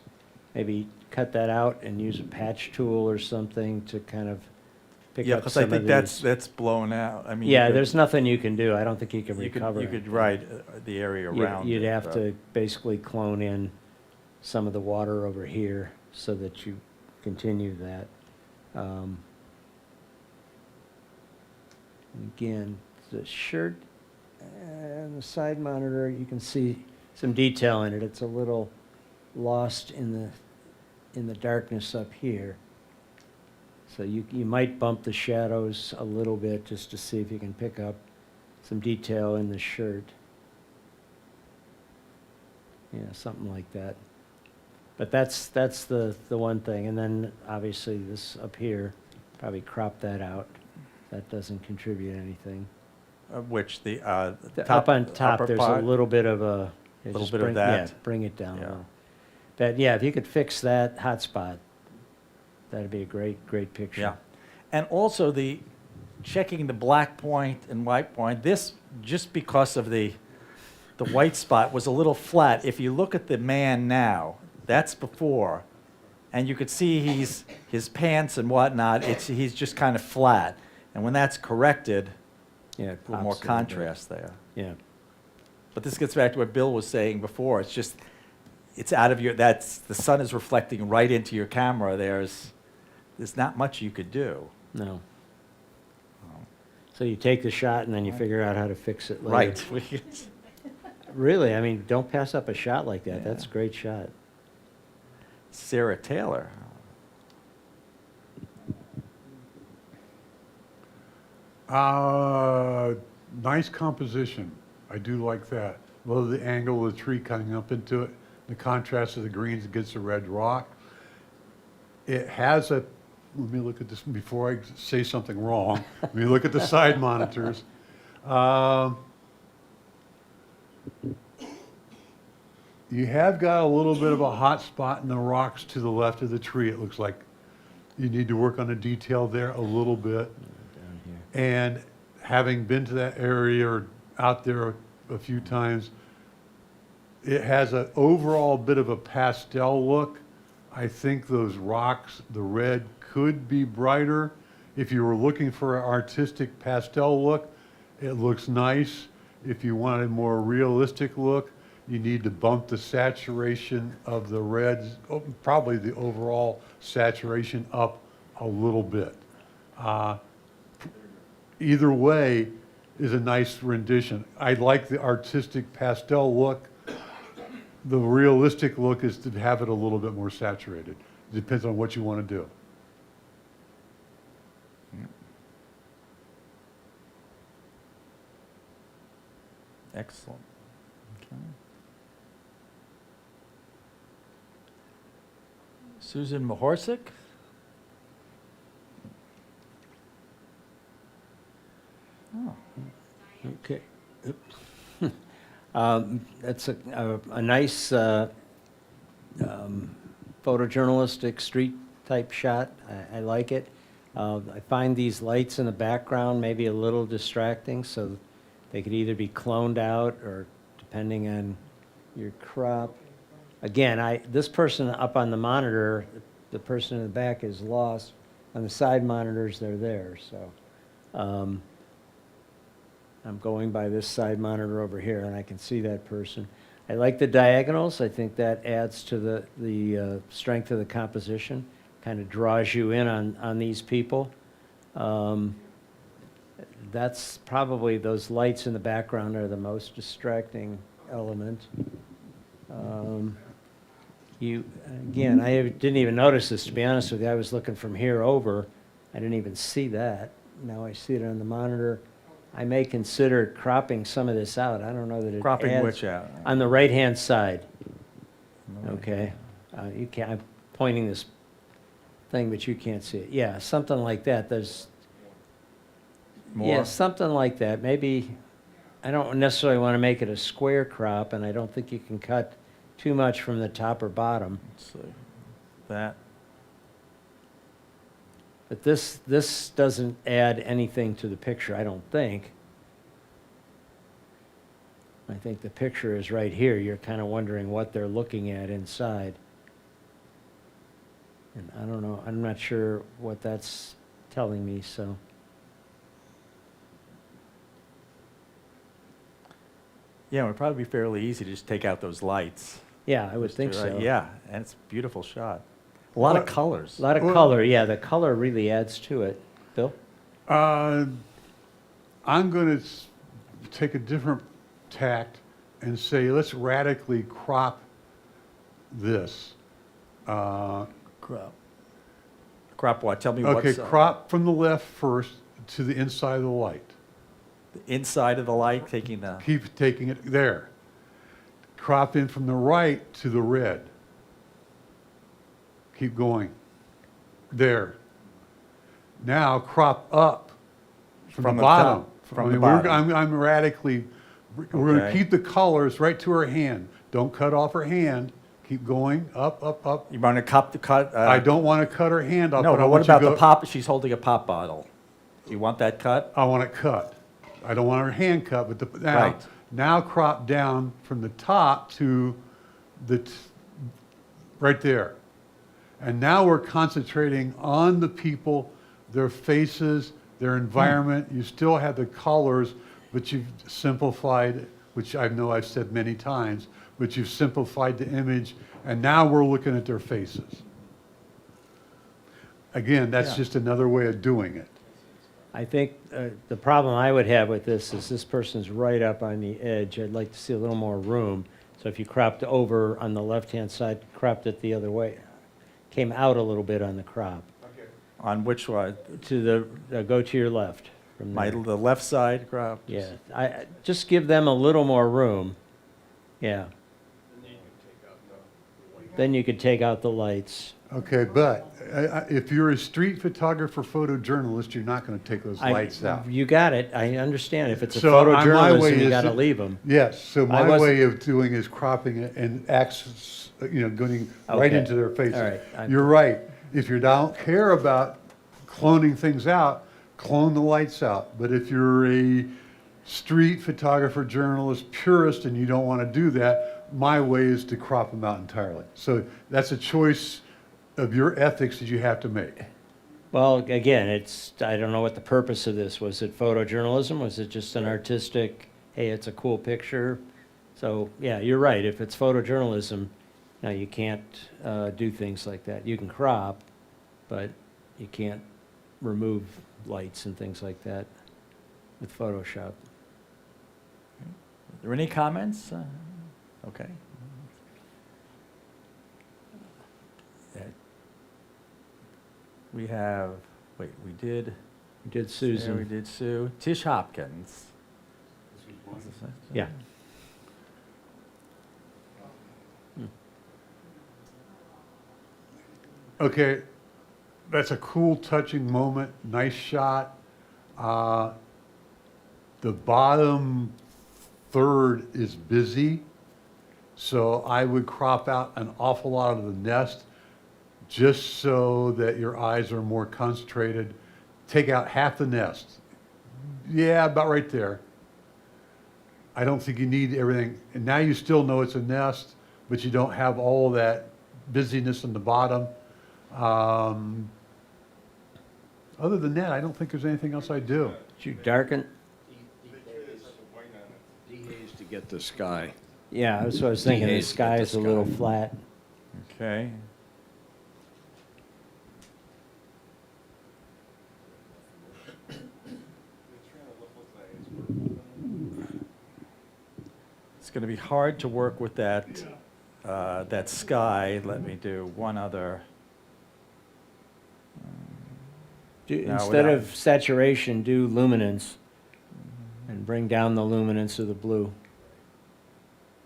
maybe cut that out and use a patch tool or something to kind of pick yeah, up because some I of think these. that's blown out. I mean, you Yeah, could- there's nothing you can do. I don't think you can you could recover you it. could write the area around. You'd it, have but- to basically clone in some of the water over here so that you continue that. And again, the shirt and the side monitor, you can see some detail in it. It's a little lost in the darkness up here. So you might bump the shadows a little bit just to see if you can pick up some detail in the shirt. Yeah, something like that. But that's the one thing. And then obviously this up here, probably crop that out. That doesn't contribute anything. Which the Up on top, upper there's part? a little bit of a. yeah, Little just bit of bring- that. Yeah, bring it down a Yeah. little. But yeah, if you could fix that hot spot, that'd be a great picture. Yeah. And also checking the black point and white point, this, just because of the white spot was a little flat. If you look at the man now, that's before, and you could see his pants and whatnot, he's just kind of flat. And when that's corrected, Yeah, it a little more pops a little bit. contrast there. Yeah. But this gets back to what Bill was saying before. It's out of the sun is reflecting right into your camera. There's not much you could do. No. So you take the shot and then you figure out how to fix it later. Right. Really, I mean, don't pass up a shot like that. That's a Yeah. great shot. Sarah Taylor. Nice composition. I do like that. Love the angle of the tree coming up into it, the contrast of the greens against the red rock. It has let me look at this before I say something wrong. Let me look at the side monitors. You have got a little bit of a hot spot in the rocks to the left of the tree. It looks like you need to work on the detail there a little bit. Down here. And having been to that area or out there a few times, it has an overall bit of a pastel look. I think those rocks, the red could be brighter. If you were looking for an artistic pastel look, it looks nice. If you wanted a more realistic look, you need to bump the saturation of the reds, probably the overall saturation up a little bit. Either way is a nice rendition. I like the artistic pastel look. The realistic look is to have it a little bit more saturated. Depends on what you want to do. Excellent. Okay. Susan Mahorsic? Oh, Okay. Oops. That's a nice photojournalistic street-type shot. I like it. I find these lights in the background maybe a little distracting, so they could either be cloned out or depending on your crop. Again, this person up on the monitor, the person in the back is lost. On the side monitors, they're there, so. I'm going by this side monitor over here, and I can see that person. I like the diagonals. I think that adds to the strength of the composition, kind of draws you in on these people. That's probably, those lights in the background are the most distracting element. Again, I didn't even notice this, to be honest with you. I was looking from here over. I didn't even see that. Now I see it on the monitor. I may consider cropping some of this out. I don't know that it cropping adds- which out? On the right-hand side. Okay. You can't, I'm pointing this thing, but you can't see it. Yeah, something like that. There's, yeah, More? something like that. Maybe, I don't necessarily want to make it a square crop, and I don't think you can cut too much from the top or bottom. Let's see. That. But this doesn't add anything to the picture, I don't think. I think the picture is right here. You're kind of wondering what they're looking at inside. And I don't know, I'm not sure what that's telling me, so. Yeah, it would probably be fairly easy to just take out those lights. Yeah, I would think Right, so. yeah, and it's a beautiful shot. A lot of colors. A lot of Well- color, yeah, the color really adds to it. Bill? I'm going to take a different tact and say, let's radically crop this. Crop. Crop what? Tell me what's... Okay, crop from the left first to the inside of the light. The inside of the light, taking the... Keep taking it there. Crop in from the right to the red. Keep going. There. Now crop up from From the the bottom. top, from I the mean, bottom. I'm radically, we're going to Okay. keep the colors right to her hand. Don't cut off her hand. Keep going, up, up, up. You want to cut... I don't want to cut her hand off. No, but I but what want you to about the go- pop? She's holding a pop bottle. Do you want that cut? I want it cut. I don't want her hand cut, but Right. now crop down from the top to right there. And now we're concentrating on the people, their faces, their environment. You still have the colors, but you've simplified, which I know I've said many times, but you've simplified the image, and now we're looking at their faces. Again, that's Yeah. just another way of doing it. I think the problem I would have with this person's right up on the edge. I'd like to see a little more room. So if you cropped over on the left-hand side, cropped it the other way, came out a little bit on the crop. On which one? To the, go to your left from there. The left side crop? Yeah, just give them a little more room. Yeah. Then you could take out the lights. Okay, but if you're a street photographer, photojournalist, you're not going to take those lights out. You got it. I understand. If it's a So, my way photojournalism, you is got to to- leave them. Yes, so I my wasn't- way of doing is cropping it and access, going right Okay. into their faces. All right. You're right. If you don't care about cloning things out, clone the lights out. But if you're a street photographer, journalist, purist, and you don't want to do that, my way is to crop them out entirely. So that's a choice of your ethics that you have to make. Well, again, I don't know what the purpose of this was. It photojournalism? Was it just an artistic, hey, it's a cool picture, So, yeah, you're right. If it's photojournalism, now you can't do things like that. You can crop, but you can't remove lights and things like that with Photoshop. Are there any comments? Okay. We have, wait, we did We did Sarah, we Susan. did Sue. Tish Hopkins. Yeah. Okay, that's a cool, touching moment, nice shot. The bottom third is busy, so I would crop out an awful lot of the nest just so that your eyes are more concentrated. Take out half the nest. Yeah, about right there. I don't think you need everything. And now you still know it's a nest, but you don't have all that busyness in the bottom. Other than that, I don't think there's anything else I do. Did you darken? Dehaze to get the sky. Yeah, that's what I was thinking. The Dehaze to get sky the is a little sky. flat. Okay. It's going to be hard to work with that, that sky. Let me do one other. No, Instead without- of saturation, do luminance and bring down the luminance of the blue.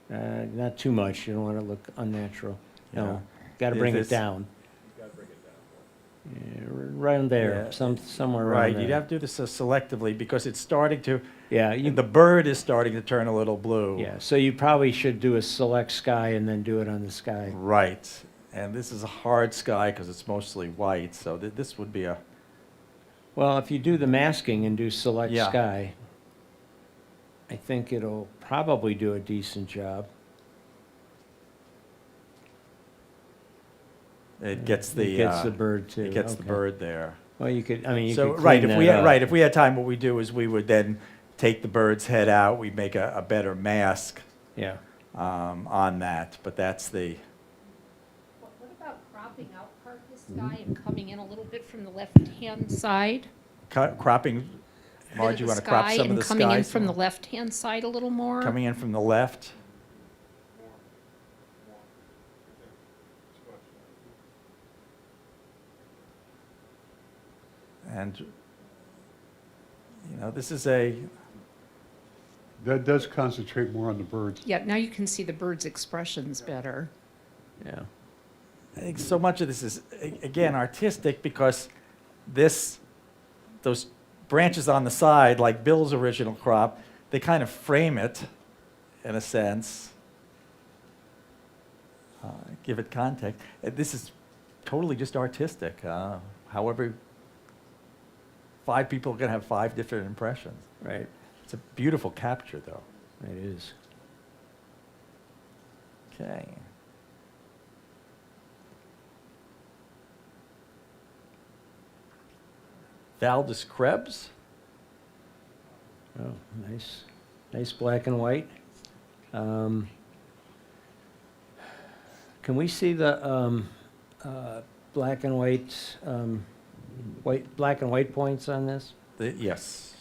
Not too much. You don't want to look unnatural. Yeah. No, got to bring it This- down. Yeah, around there, Yeah. somewhere around Right, there. you'd have to do this selectively because it's starting to, Yeah, the bird is starting to turn a little blue. yeah. So you probably should do a select sky and then do it on the sky. Right, and this is a hard sky because it's mostly white, so this would be a, Well, if you do the masking and do select Yeah. sky, I think it'll probably do a decent job. it gets the. It gets the bird too. It gets the okay. bird there. Well, you could, I mean, you So, could right, clean if we that had, up. right, if we had time, what we do is we would then take the bird's head out, we'd make a better mask Yeah. on that, but that's the, What about cropping out part of the sky and coming in a little bit from the left-hand side? cropping, bit of Marge, you the want to crop sky some of and the coming in sky? from the left-hand side a little more? Coming in from the left? And, you know, this is a, That does concentrate more on the birds. Yeah, now you can see the bird's expressions better. Yeah. I think so much of this is, again, artistic because those branches on the side, like Bill's original crop, they kind of frame it in a sense, give it context. This is totally just artistic. However, 5 people can have 5 different impressions. Right. It's a beautiful capture, though. It is. Okay. Valdez Krebs. Oh, nice. Nice black and white. Can we see the black and white, black and white points on this? Yes.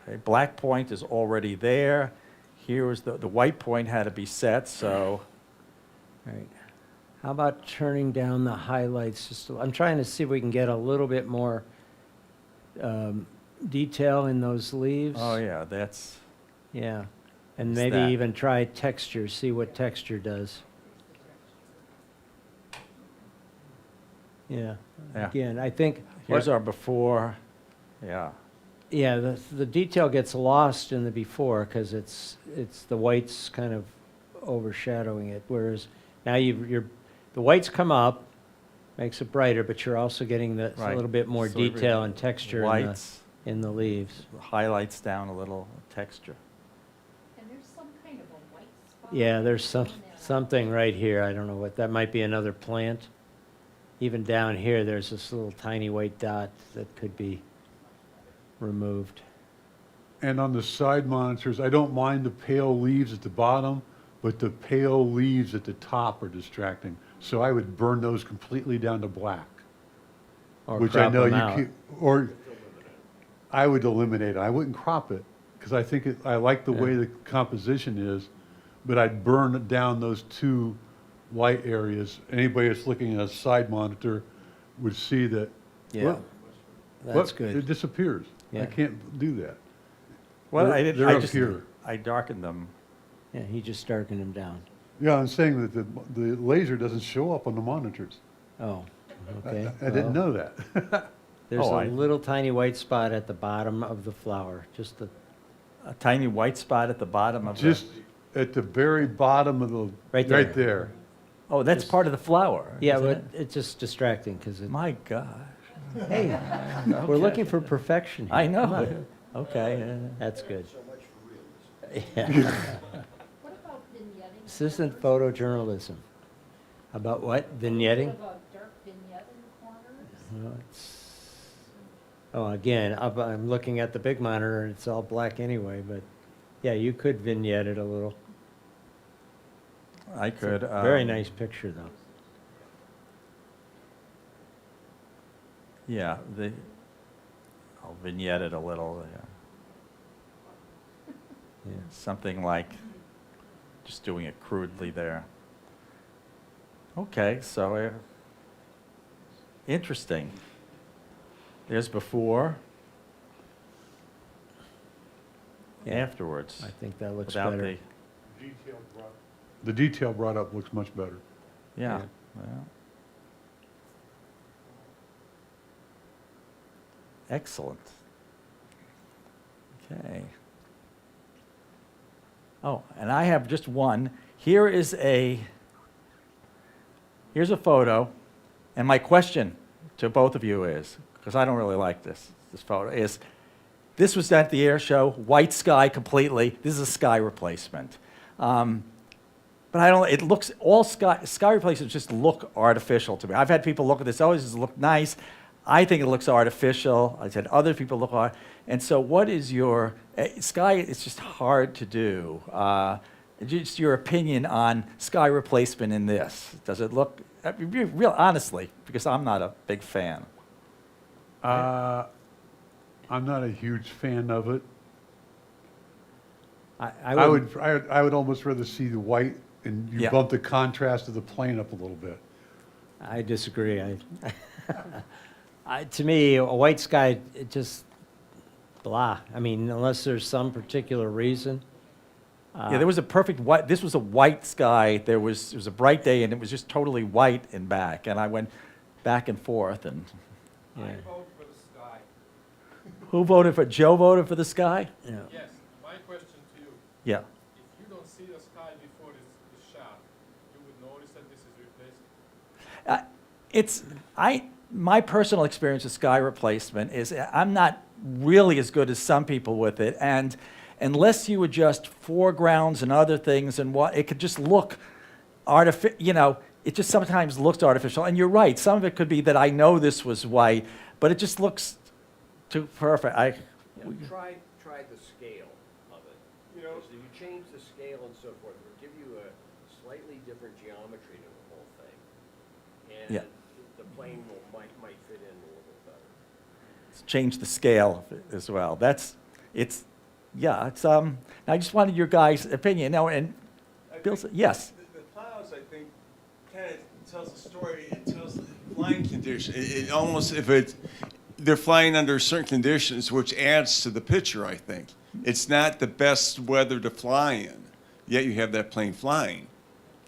Okay, black point is already there. Here was the white point had to be set, so Right. How about turning down the highlights I'm trying to see if we can get a little bit more detail in those leaves. oh yeah, that's Yeah. And It's maybe that. even try texture, see what texture does. Yeah. Yeah. Again, I think. here's our before. Yeah. Yeah, the detail gets lost in the before because it's the whites kind of overshadowing it, whereas now the whites come up, makes it brighter, but you're also getting a Right. little bit more So every- detail and texture Whites, in the leaves. highlights down a little texture. And there's some kind of a white spot. Yeah, there's some, on that Something right here, I don't know what, that might be another plant. Even down here, there's this little tiny white dot that could be removed. And on the side monitors, I don't mind the pale leaves at the bottom, but the pale leaves at the top are distracting. So I would burn those completely down to black. Or Which I crop know them you out. can, or I would eliminate it. I wouldn't crop it, because I think I like the way the composition is, but I'd burn down those two light areas. Anybody that's looking at a side monitor would see that, Yeah, look, that's look, good. it disappears. I Yeah. can't do that. Well, They're- I didn't, they're I up just, here. I darkened them. Yeah, he just darkened them down. Yeah, I'm saying that the laser doesn't show up on the monitors. Oh, okay. I didn't well, know that. There's Oh, a I- little tiny white spot at the bottom of the flower, just a, A tiny white spot at the bottom of Just at the very bottom of the, Right there. right there. the, oh, that's part of the flower. yeah, isn't but it? it's just distracting because it, My gosh. hey, we're Okay. looking for perfection here. I Come know. on. Okay. That's good. Yeah. What about vignetting? Assistant photojournalism. About what? Vignetting? What about dark vignette in the corners? Well, oh, again, I'm looking at the big monitor, and it's all black anyway, but yeah, you could vignette it a little. I could. Very nice picture, though. Yeah, I'll vignette it a little. Yeah. Yeah. Something like just doing it crudely there. Okay, so interesting. There's before, Yeah. afterwards. I think that looks without better. The detail brought up looks much better. Yeah. Yeah. Well. Excellent. Okay. Oh, and I have just one. Here's a photo, and my question to both of you is, because I don't really like this photo, is this was at the air show, white sky completely. This is a sky replacement. But I don't, it looks, all sky replacements just look artificial to me. I've had people look at this, oh, this look nice. I think it looks artificial. I said other people look art. And so what is your, sky, it's just hard to do. Just your opinion on sky replacement in this. Does it look, real honestly, because I'm not a big fan. I'm not a huge fan of it. I would almost rather see the white and you Yeah. bump the contrast of the plane up a little bit. I disagree. To me, a white sky, it just, blah. I mean, unless there's some particular reason. Yeah, there was a perfect white, this was a white sky. It was a bright day and it was just totally white in back. And I went back and forth and. Yeah. I vote for the sky. Who voted for, Joe voted for the sky? Yeah. Yes, my question to you, Yeah. if you don't see the sky before it's shot, you would notice that this is replaced? My personal experience with sky replacement is I'm not really as good as some people with it, and unless you adjust foregrounds and other things and what, it could just look artificial, it just sometimes looks artificial. And you're right, some of it could be that I know this was white, but it just looks too perfect. Try the scale of it. You know, Because if you change the scale and so forth, it will give you a slightly different geometry to the whole thing. And Yeah. the plane might fit in a little bit better. Change the scale as well. I just wanted your guys' opinion. Now, and Bill said, yes. The clouds, I think, kind of tells a story. It tells the flying condition. It almost, they're flying under certain conditions, which adds to the picture, I think. It's not the best weather to fly in, yet you have that plane flying.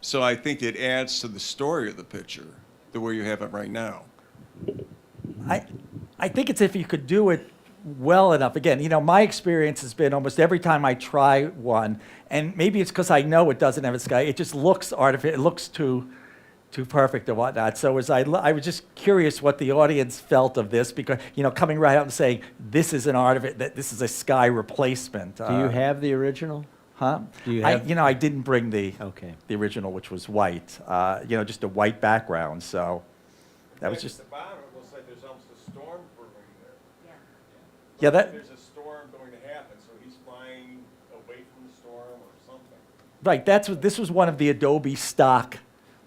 So I think it adds to the story of the picture, the way you have it right now. I think it's if you could do it well enough. Again, my experience has been almost every time I try one, and maybe it's because I know it doesn't have a sky, it just looks artificial, it looks too perfect and whatnot. So I was just curious what the audience felt of this, because, coming right out and saying, this is an that this is a sky replacement. Do you have the original? Huh? Do you have- I didn't bring the Okay. the original, which was white. Just a white background. So that was just At the bottom, it looks like there's almost a storm brewing there. Yeah, Looks like that- There's a storm going to happen, so he's flying away from the storm or something. right. This was one of the Adobe stock.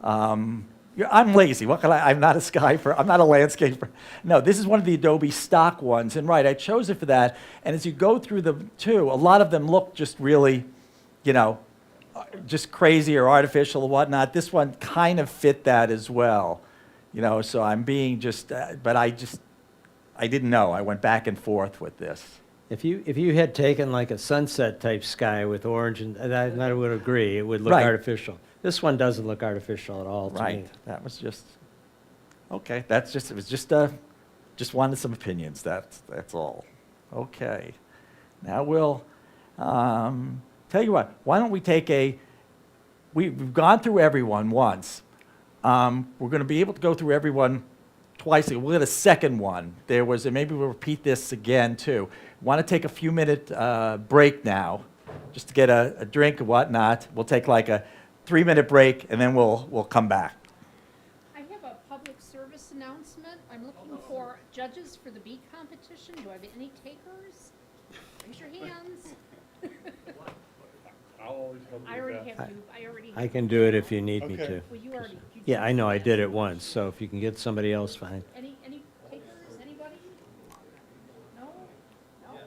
I'm lazy. What can I'm not a skyper. I'm not a landscaper. No, this is one of the Adobe stock ones. And right, I chose it for that. And as you go through them too, a lot of them look just really, just crazy or artificial or whatnot. This one kind of fit that as well. So I'm being but I didn't know. I went back and forth with this. If you had taken like a sunset type sky with orange, and I would agree, it would look Right. artificial. This one doesn't look artificial at all to me. Right. That was just, okay, it was just wanted some opinions, that's all. Okay. Now we'll, tell you what, why don't we take we've gone through everyone once. We're going to be able to go through everyone twice. We'll get a second one. And maybe we'll repeat this again too. Want to take a few minute break now, just to get a drink and whatnot. We'll take like a 3-minute break and then we'll come back. I have a public service announcement. I'm looking for judges for the bee competition. Do I have any takers? Raise your hands. I already have you, I can do it if you need me to. Well, you already. you Yeah, I just know, I asked. did it once, so if you can get somebody else, fine. Any takers, anybody? No? No?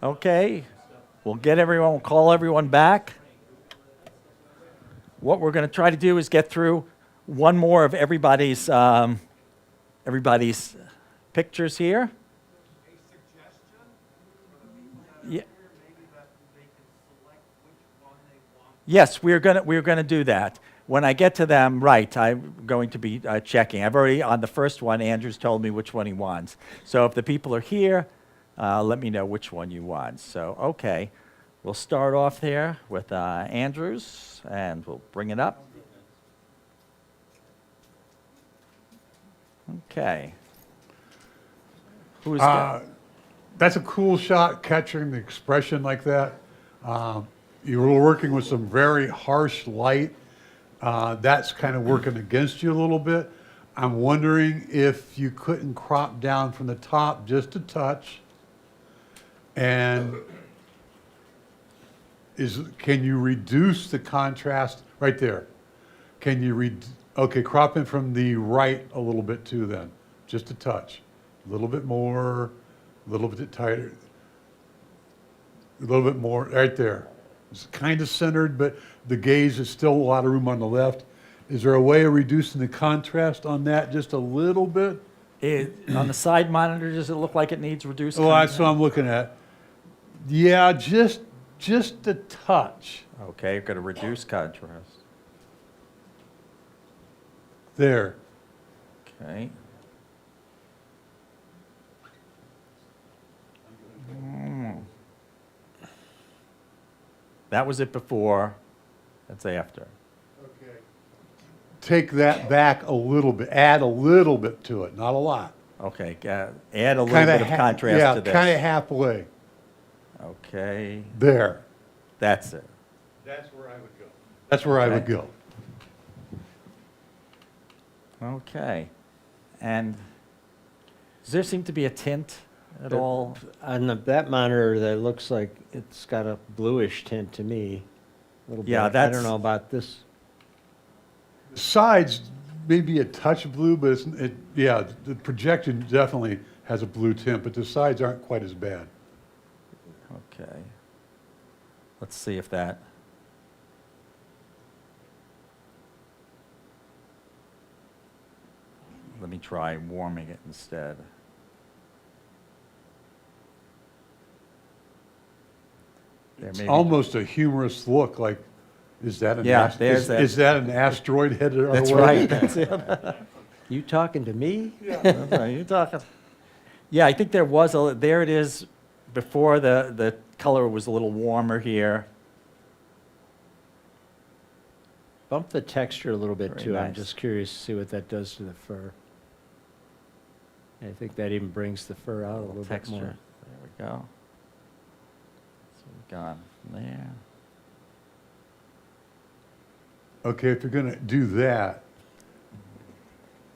Okay, we'll we'll call everyone back. What we're going to try to do is get through one more of everybody's pictures here. Yeah. Yes, we're gonna do that. When I get to them, right, I'm going to be checking. I've already, on the first one, Andrew's told me which one he wants. So if the people are here, let me know which one you want. So, okay, we'll start off there with Andrews, and we'll bring it up. Okay. Who's got? That's a cool shot, capturing the expression like that. You were working with some very harsh light. That's kind of working against you a little bit. I'm wondering if you couldn't crop down from the top just a touch. And can you reduce the contrast right there? Can you okay, crop in from the right a little bit too then, just a touch. A little bit more, a little bit tighter. A little bit more, right there. It's kind of centered, but the gaze is still a lot of room on the left. Is there a way of reducing the contrast on that just a little bit? On the side monitor, does it look like it needs reduced? Oh, that's what I'm looking at. Yeah, just a touch. Okay, you're going to reduce contrast. There. Okay. That was it before. That's after. Okay. Take that back a little bit. Add a little bit to it, not a lot. Okay, add a little bit of contrast to this. Yeah, kind of halfway. Okay, There. that's it. That's where I would go. That's where I would Okay. go. Okay. And does there seem to be a tint at all? On that monitor, that looks like it's got a bluish tint to me. A little Yeah, bit. I don't that's- know about this. The sides maybe a touch blue, but yeah, the projection definitely has a blue tint, but the sides aren't quite as bad. Okay. Let's see if that. Let me try warming it instead. There It's may be- almost a humorous look, like, is that an Yeah, ast- there's is, that. is that an asteroid headed our way? That's right. That's it. You talking to me? That's right, you're talking. Yeah, I think there was there it is before the color was a little warmer here. Bump the texture a little bit Very too. I'm nice. just curious to see what that does to the fur. I think that even brings the fur out a little bit Texture. more. There we go. So we've gone from there. Okay, if you're gonna do that,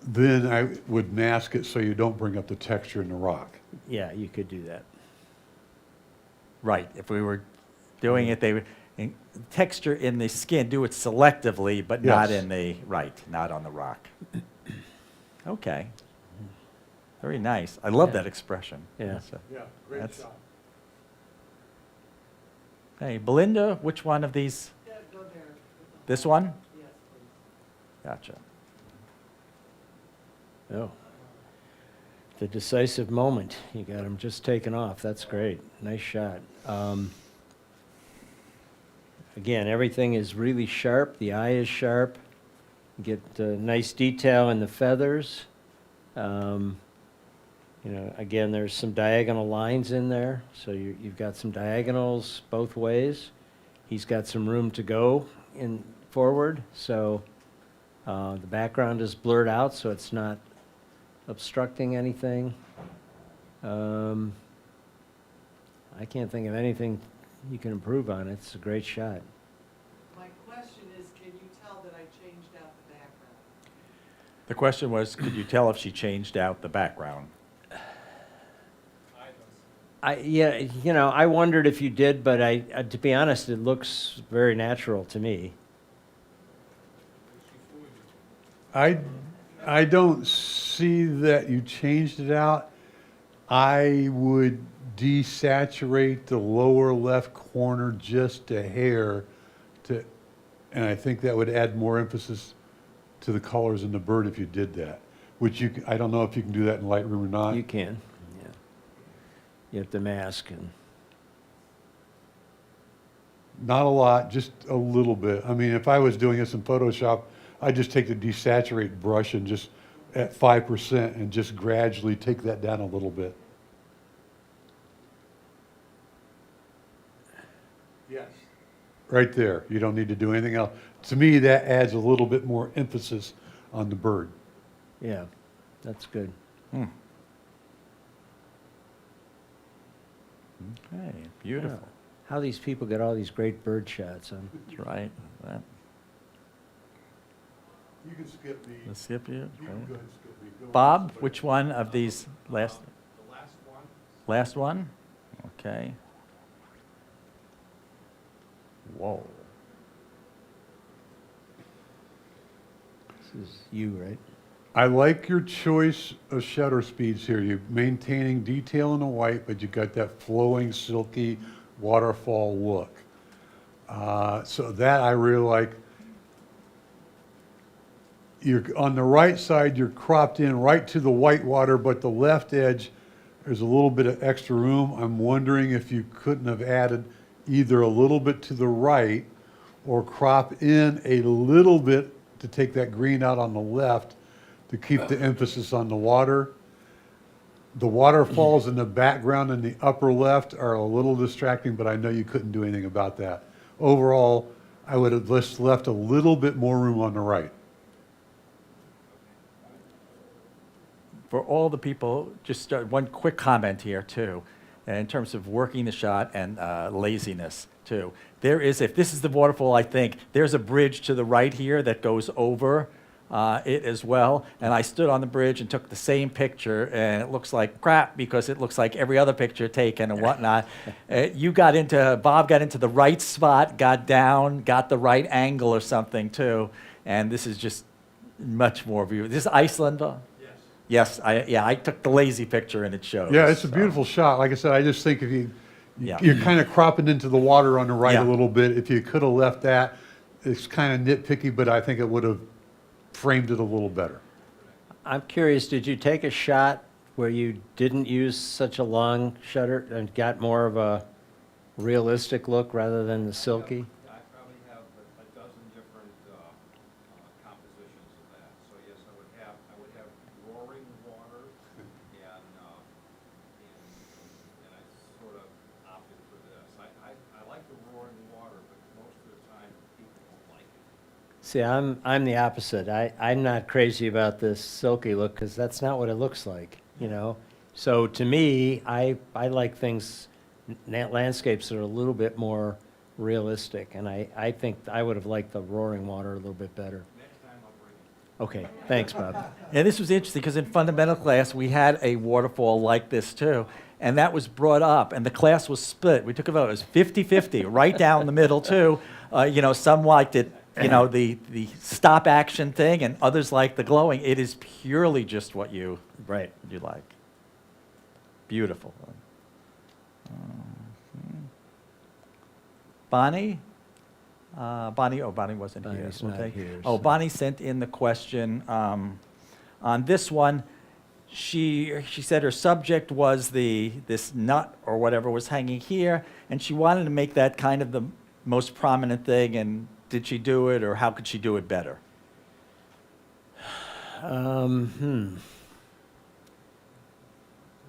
then I would mask it so you don't bring up the texture in the rock. Yeah, you could do that. Right, if we were doing it, they would, texture in the skin, do it selectively, but not Yes. in the, right, not on the rock. Okay. Very nice. I love Yeah. that expression. Yeah. That's a- Yeah, That's- Hey, Belinda, which one of these? This one? Yes, please. Gotcha. Oh. The decisive moment. You got him just taken off. That's great. Nice shot. Again, everything is really sharp. The eye is sharp. You get nice detail in the feathers. You know, again, there's some diagonal lines in there, so you've got some diagonals both ways. He's got some room to go in forward, so the background is blurred out, so it's not obstructing anything. I can't think of anything you can improve on. It's a great shot. My question is, can you tell that I changed out the background? The question was, could you tell if she changed out the background? Yeah, you know, I wondered if you did, but to be honest, it looks very natural to me. I don't see that you changed it out. I would desaturate the lower left corner just a hair to, and I think that would add more emphasis to the colors in the bird if you did that. Which I don't know if you can do that in Lightroom or not. You can, yeah. You have to mask and, Not a lot, just a little bit. I mean, if I was doing this in Photoshop, I'd just take the desaturate brush and just at 5% and just gradually take that down a little bit. Yes. Right there. You don't need to do anything else. To me, that adds a little bit more emphasis on the bird. yeah, that's good. Okay, beautiful. Yeah. How these people get all these great bird shots, huh? That's right. That, You can skip me. let's skip you. You can go ahead and skip me. Go on. Bob, which one of these last? The last one. Last one? Okay. Whoa. This is you, right? I like your choice of shutter speeds here. You're maintaining detail in the white, but you got that flowing, silky waterfall look. So that I really like. You're on the right side, you're cropped in right to the white water, but the left edge, there's a little bit of extra room. I'm wondering if you couldn't have added either a little bit to the right or crop in a little bit to take that green out on the left to keep the emphasis on the water. The waterfalls in the background in the upper left are a little distracting, but I know you couldn't do anything about that. Overall, I would have just left a little bit more room on the right. For all the people, just one quick comment here too, in terms of working the shot and laziness too. There is, if this is the waterfall, I think, there's a bridge to the right here that goes over it as well. And I stood on the bridge and took the same picture, and it looks like crap because it looks like every other picture taken and whatnot. Bob got into the right spot, got down, got the right angle or something too. And this is just much more view. This is Iceland? Yes, I took the lazy picture and it shows. Yeah, it's a so. beautiful shot. Like I said, I just think if Yeah. you're kind of cropping into the water on the right Yeah. a little bit. If you could have left that, it's kind of nitpicky, but I think it would have framed it a little better. I'm curious, did you take a shot where you didn't use such a long shutter and got more of a realistic look rather than the silky? I probably have a dozen different compositions of that. So yes, I would have roaring water, and I sort of opted for this. I like the roaring water, but most of the time people don't like it. See, I'm the opposite. I'm not crazy about this silky look because that's not what it looks like, you know? So to me, I like things, landscapes that are a little bit more realistic, and I think I would have liked the roaring water a little bit better. Next time I'll bring it. Okay, thanks, Bob. Yeah, this was interesting because in fundamental class we had a waterfall like this too, and that was brought up, and the class was split. We took a vote. It was 50-50, right down the middle too. Some liked it, the stop action thing, and others like the glowing. It is purely just what you like. Beautiful. Bonnie? Bonnie wasn't here. Bonnie's so we'll not take- here, Oh, so- Bonnie sent in the question on this one. She said her subject was this nut or whatever was hanging here, and she wanted to make that kind of the most prominent thing. And did she do it, or how could she do it better?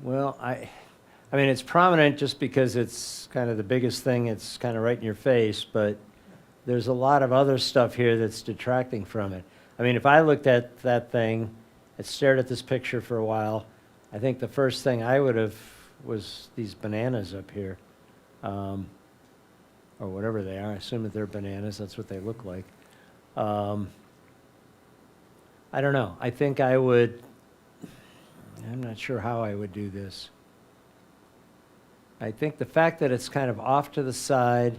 Well, I mean, it's prominent just because it's kind of the biggest thing. It's kind of right in your face, but there's a lot of other stuff here that's detracting from it. I mean, if I looked at that thing and stared at this picture for a while, I think the first thing I would have was these bananas up here, or whatever they are. I assume that they're bananas. That's what they look like. I don't know. I think I would. I'm not sure how I would do this. I think the fact that it's kind of off to the side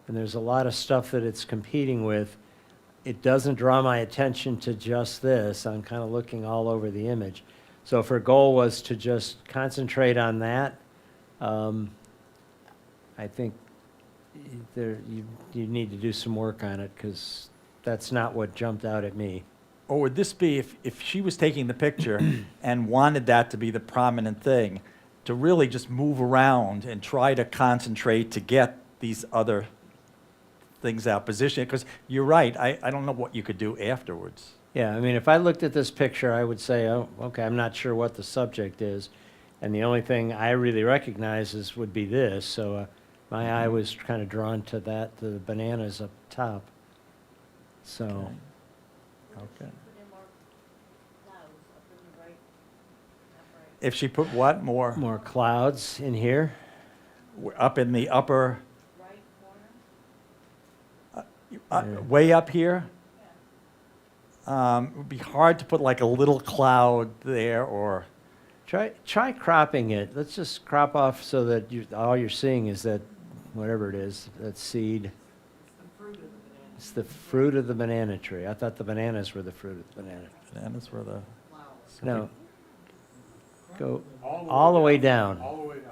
and there's a lot of stuff that it's competing with, it doesn't draw my attention to just this. I'm kind of looking all over the image. So if her goal was to just concentrate on that, I think you need to do some work on it, because that's not what jumped out at me. Or would this be if she was taking the picture and wanted that to be the prominent thing, to really just move around and try to concentrate to get these other things out positioned? Because you're right, I don't know what you could do afterwards. Yeah, I mean, if I looked at this picture, I would say, oh, okay, I'm not sure what the subject is. And the only thing I really recognize would be this. So my eye was kind of drawn to that, to the bananas up top. So, Okay. If she put what more? more clouds in here. Up in the upper? Way up here? It would be hard to put like a little cloud there, or, Try cropping it. Let's just crop off so that all you're seeing is that, whatever it is, that seed. It's the fruit of the banana tree. I thought the bananas were the fruit of the banana. bananas were the, No. Go all the way down.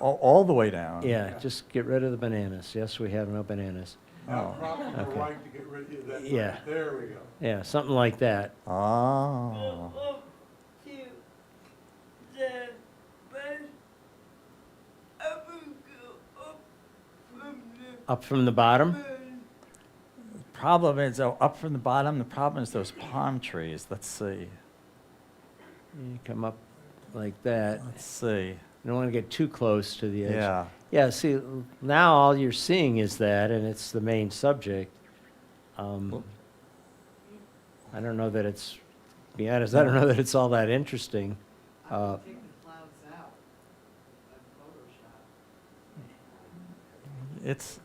all the way down. Yeah, just get rid of the bananas. Yes, we have no bananas. Now, crop to the Okay. right to get rid of that. Yeah. There we go. Yeah, something like that. Oh. Up from the bottom? Problem is, though, up from the bottom, the problem is those palm trees. Let's see. You come up like that. Let's see. You don't want to get too close to the edge. Yeah. Yeah, see, now all you're seeing is that, and it's the main subject. I don't know that it's, to be honest, I don't know that it's all that interesting. Take the clouds out of Photoshop. It's,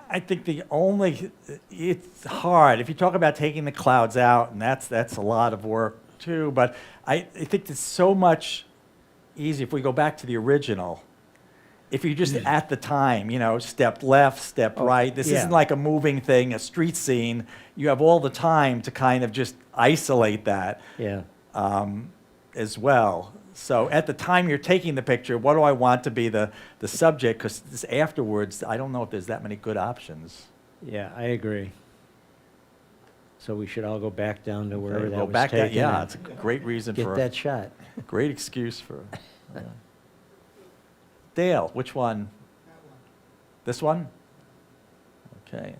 I think the only, it's hard. If you talk about taking the clouds out, and that's a lot of work too, but I think it's so much easier if we go back to the original. If you just at the time, step left, step right. This yeah. isn't like a moving thing, a street scene. You have all the time to kind of just isolate that Yeah. as well. So at the time you're taking the picture, what do I want to be the subject? Because afterwards, I don't know if there's that many good options. Yeah, I agree. So we should all go back down to wherever Okay, that go was back taken. that, yeah, and it's a great reason Get for that shot. great excuse for. Dale, which one? This one? Okay.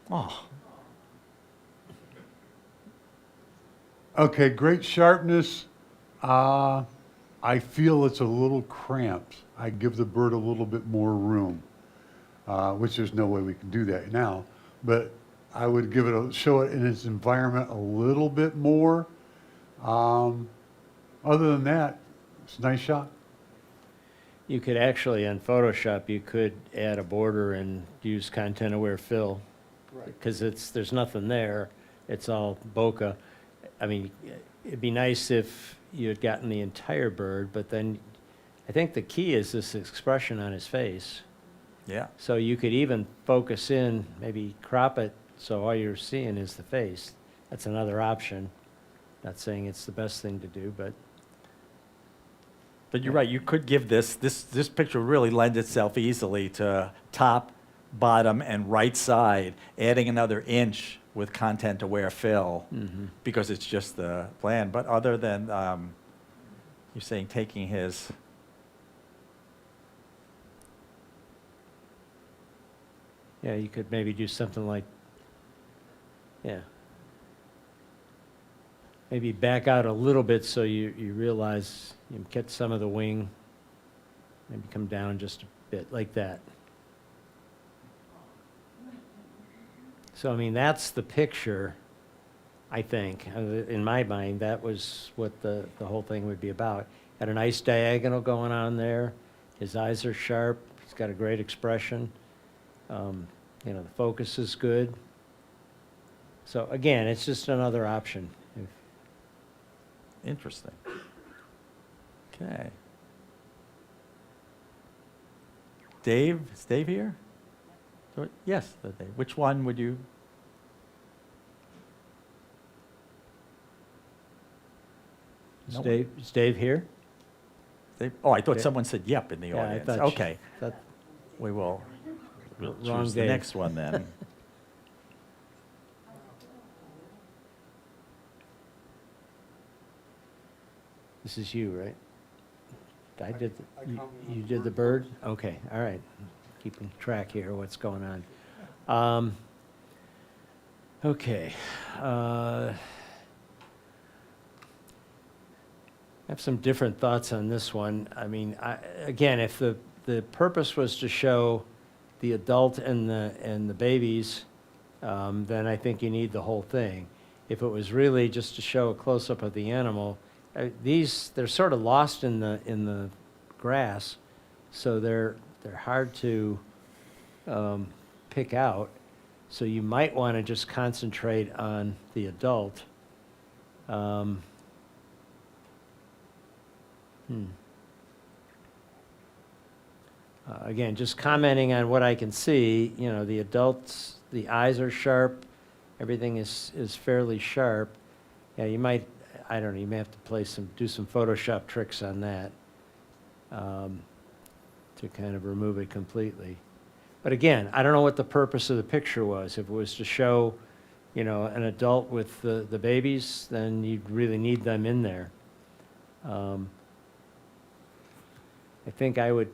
Oh, Okay, great sharpness. I feel it's a little cramped. I give the bird a little bit more room, which there's no way we can do that now. But I would show it in its environment a little bit more. Other than that, it's a nice shot. You could actually, on Photoshop, you could add a border and use content-aware fill. Because there's nothing there. It's all bokeh. I mean, it'd be nice if you had gotten the entire bird, but then I think the key is this expression on his face. yeah. So you could even focus in, maybe crop it, so all you're seeing is the face. That's another option. Not saying it's the best thing to do, but But you're right, you could give this picture really lends itself easily to top, bottom, and right side, adding another inch with content-aware fill, because it's just the plan. But other than, you're saying taking his, yeah, you could maybe do something like, yeah. Maybe back out a little bit so you realize you get some of the wing. Maybe come down just a bit, like that. So, I mean, that's the picture, I think. In my mind, that was what the whole thing would be about. Got a nice diagonal going on there. His eyes are sharp. He's got a great expression. The focus is good. So, again, it's just another option. interesting. Okay. Dave, is Dave here? Yes, Dave. Which one would you? Is No. Is Dave here? Oh, I thought Yeah. someone said yep in the Yeah, I audience. thought Okay, That, we'll Wrong choose the Dave. next one then. this is you, right? I did, you did the bird? Okay, all right. Keeping track here, what's going on. Okay. I have some different thoughts on this one. I mean, again, if the purpose was to show the adult and the babies, then I think you need the whole thing. If it was really just to show a close-up of the animal, they're sort of lost in the grass, so they're hard to pick out. So you might want to just concentrate on the adult. Again, just commenting on what I can see, you know, the adults, the eyes are sharp, everything is fairly sharp. Yeah, you might, I don't know, you may have to do some Photoshop tricks on that to kind of remove it completely. But again, I don't know what the purpose of the picture was. If it was to show, you know, an adult with the babies, then you'd really need them in there. I think I would,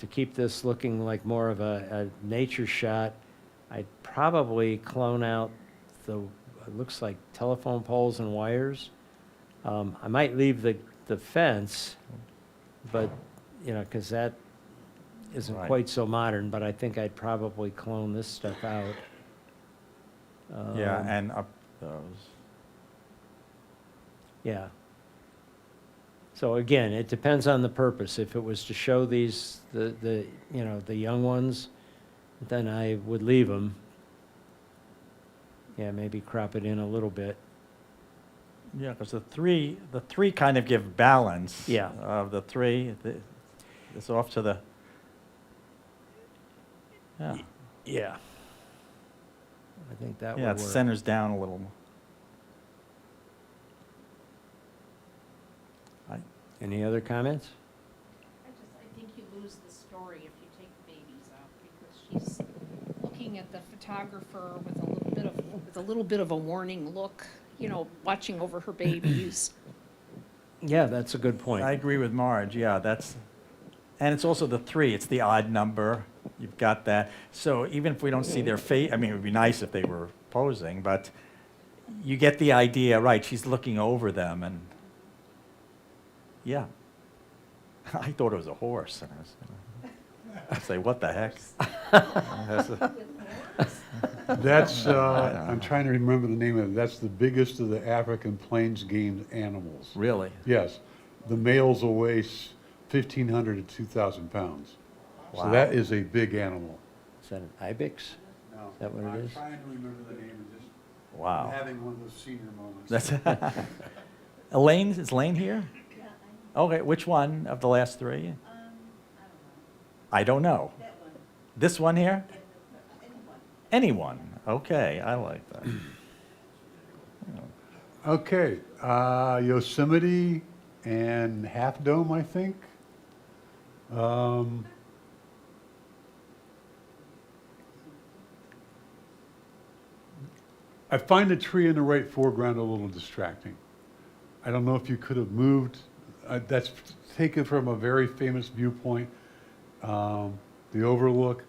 to keep this looking like more of a nature shot, I'd probably clone out it looks like telephone poles and wires. I might leave the fence, but, you know, because that isn't Right. quite so modern, but I think I'd probably clone this stuff out. Yeah, and up those. Yeah. So again, it depends on the purpose. If it was to show these, the you know, the young ones, then I would leave them. Yeah, maybe crop it in a little bit. Yeah, because the three kind of give balance. Yeah. Of the three, it's off to the, yeah. Yeah. I think that Yeah, would it work. centers down a little. Any other comments? I think you lose the story if you take the babies out, because she's looking at the photographer with a little bit of a warning look, you know, watching over her babies. Yeah, that's a good point. I agree with Marge, yeah, and it's also the three, it's the odd number, you've got that. So even if we don't see their face, I mean, it would be nice if they were posing, but you get the idea, right, she's looking over them, and, yeah. I thought it was a horse, and I say, what the heck? That's, I'm trying to remember the name of it. That's the biggest of the African Plains game animals. Really? Yes. The males will weigh 1,500 to 2,000 pounds. So Wow. that is a big animal. Is that an ibex? No, Is that what it is? I'm trying to remember the name of this. Wow. I'm having one of those senior moments. That's Elaine, is Elaine here? Yeah. Okay, which one of the last three? I don't know. That one. This one here? Anyone. Okay, I like that. Okay, Yosemite and Half Dome, I think. I find the tree in the right foreground a little distracting. I don't know if you could have moved, that's taken from a very famous viewpoint, the overlook,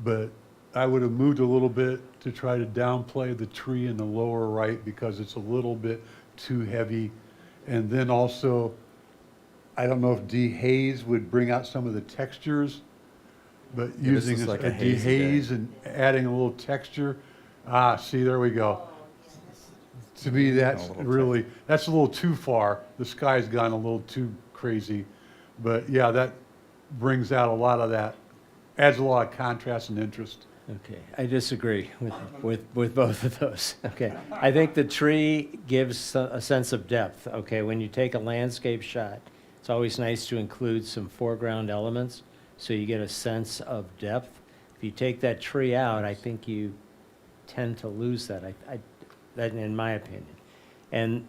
but I would have moved a little bit to try to downplay the tree in the lower right because it's a little bit too heavy. And then also, I don't know if dehaze would bring out some of the textures, but Yeah, this using is a like a hazy day. dehaze and adding a little texture. Ah, see, there we go. To me, that's A little really, that's a little too far. The sky's gone a little too crazy. But yeah, that brings out a lot of that, adds a lot of contrast and interest. Okay, I disagree with both of those. Okay, I think the tree gives a sense of depth. Okay, when you take a landscape shot, it's always nice to include some foreground elements so you get a sense of depth. If you take that tree out, I think you tend to lose that. That in my opinion. And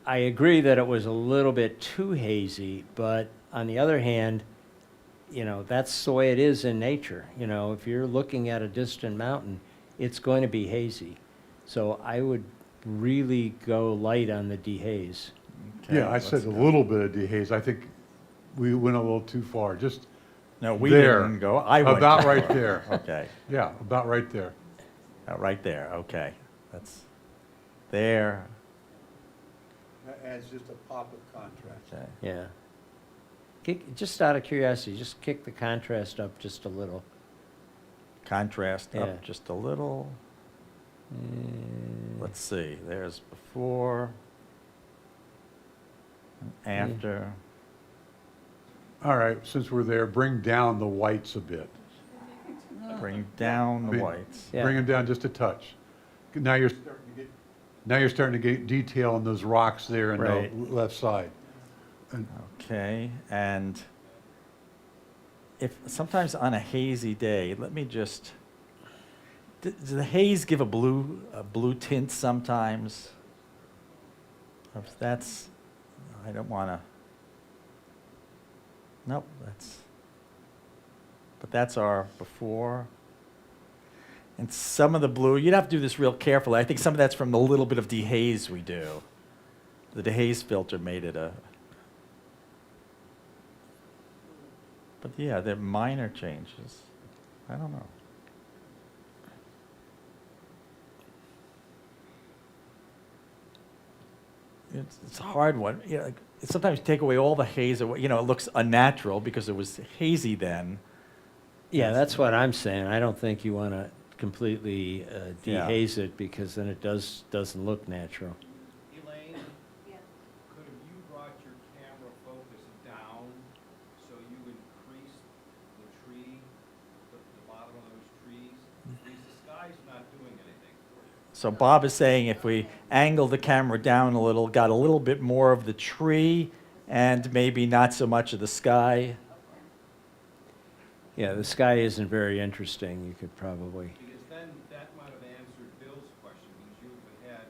I agree that it was a little bit too hazy, but on the other hand, you know, that's the way it is in nature. You know, if you're looking at a distant mountain, it's going to be hazy. So I would really go light on the dehaze. Okay, Yeah, I let's said a go. little bit of dehaze. I think we went a little too far, just No, we there. didn't go. I went About too right far. there. Okay, Yeah, about right there. right there, okay. That's there, That adds just a pop of contrast. okay. Yeah. Just out of curiosity, just kick the contrast up just a little. Contrast Yeah. up just a little. Let's see, there's before, and after. All right, since we're there, bring down the whites a bit. Bring down the Bring- whites. Yeah. Bring them down just a touch. Now you're starting to get detail on those rocks there in Right. the left side. Okay, and if, sometimes on a hazy day, let me just, does the haze give a blue tint sometimes? Or if that's, I don't wanna, nope, but that's our before. And some of the blue, you'd have to do this real carefully. I think some of that's from the little bit of dehaze we do. The dehaze filter made it a, but yeah, they're minor changes. I don't know. It's a hard one. You know, like, sometimes you take away all the haze, away, you know, it looks unnatural because it was hazy then. Yeah, that's what I'm saying. I don't think you want to completely Yeah. dehaze it because then it doesn't look natural. Elaine? Could have you brought your camera focus down so you increase the tree, the bottom of those trees? Because the sky's not doing anything for you. So Bob is saying if we angle the camera down a little, got a little bit more of the tree and maybe not so much of the sky. Yeah, the sky isn't very interesting. You could probably. Because then that might have answered Bill's question, because you would have had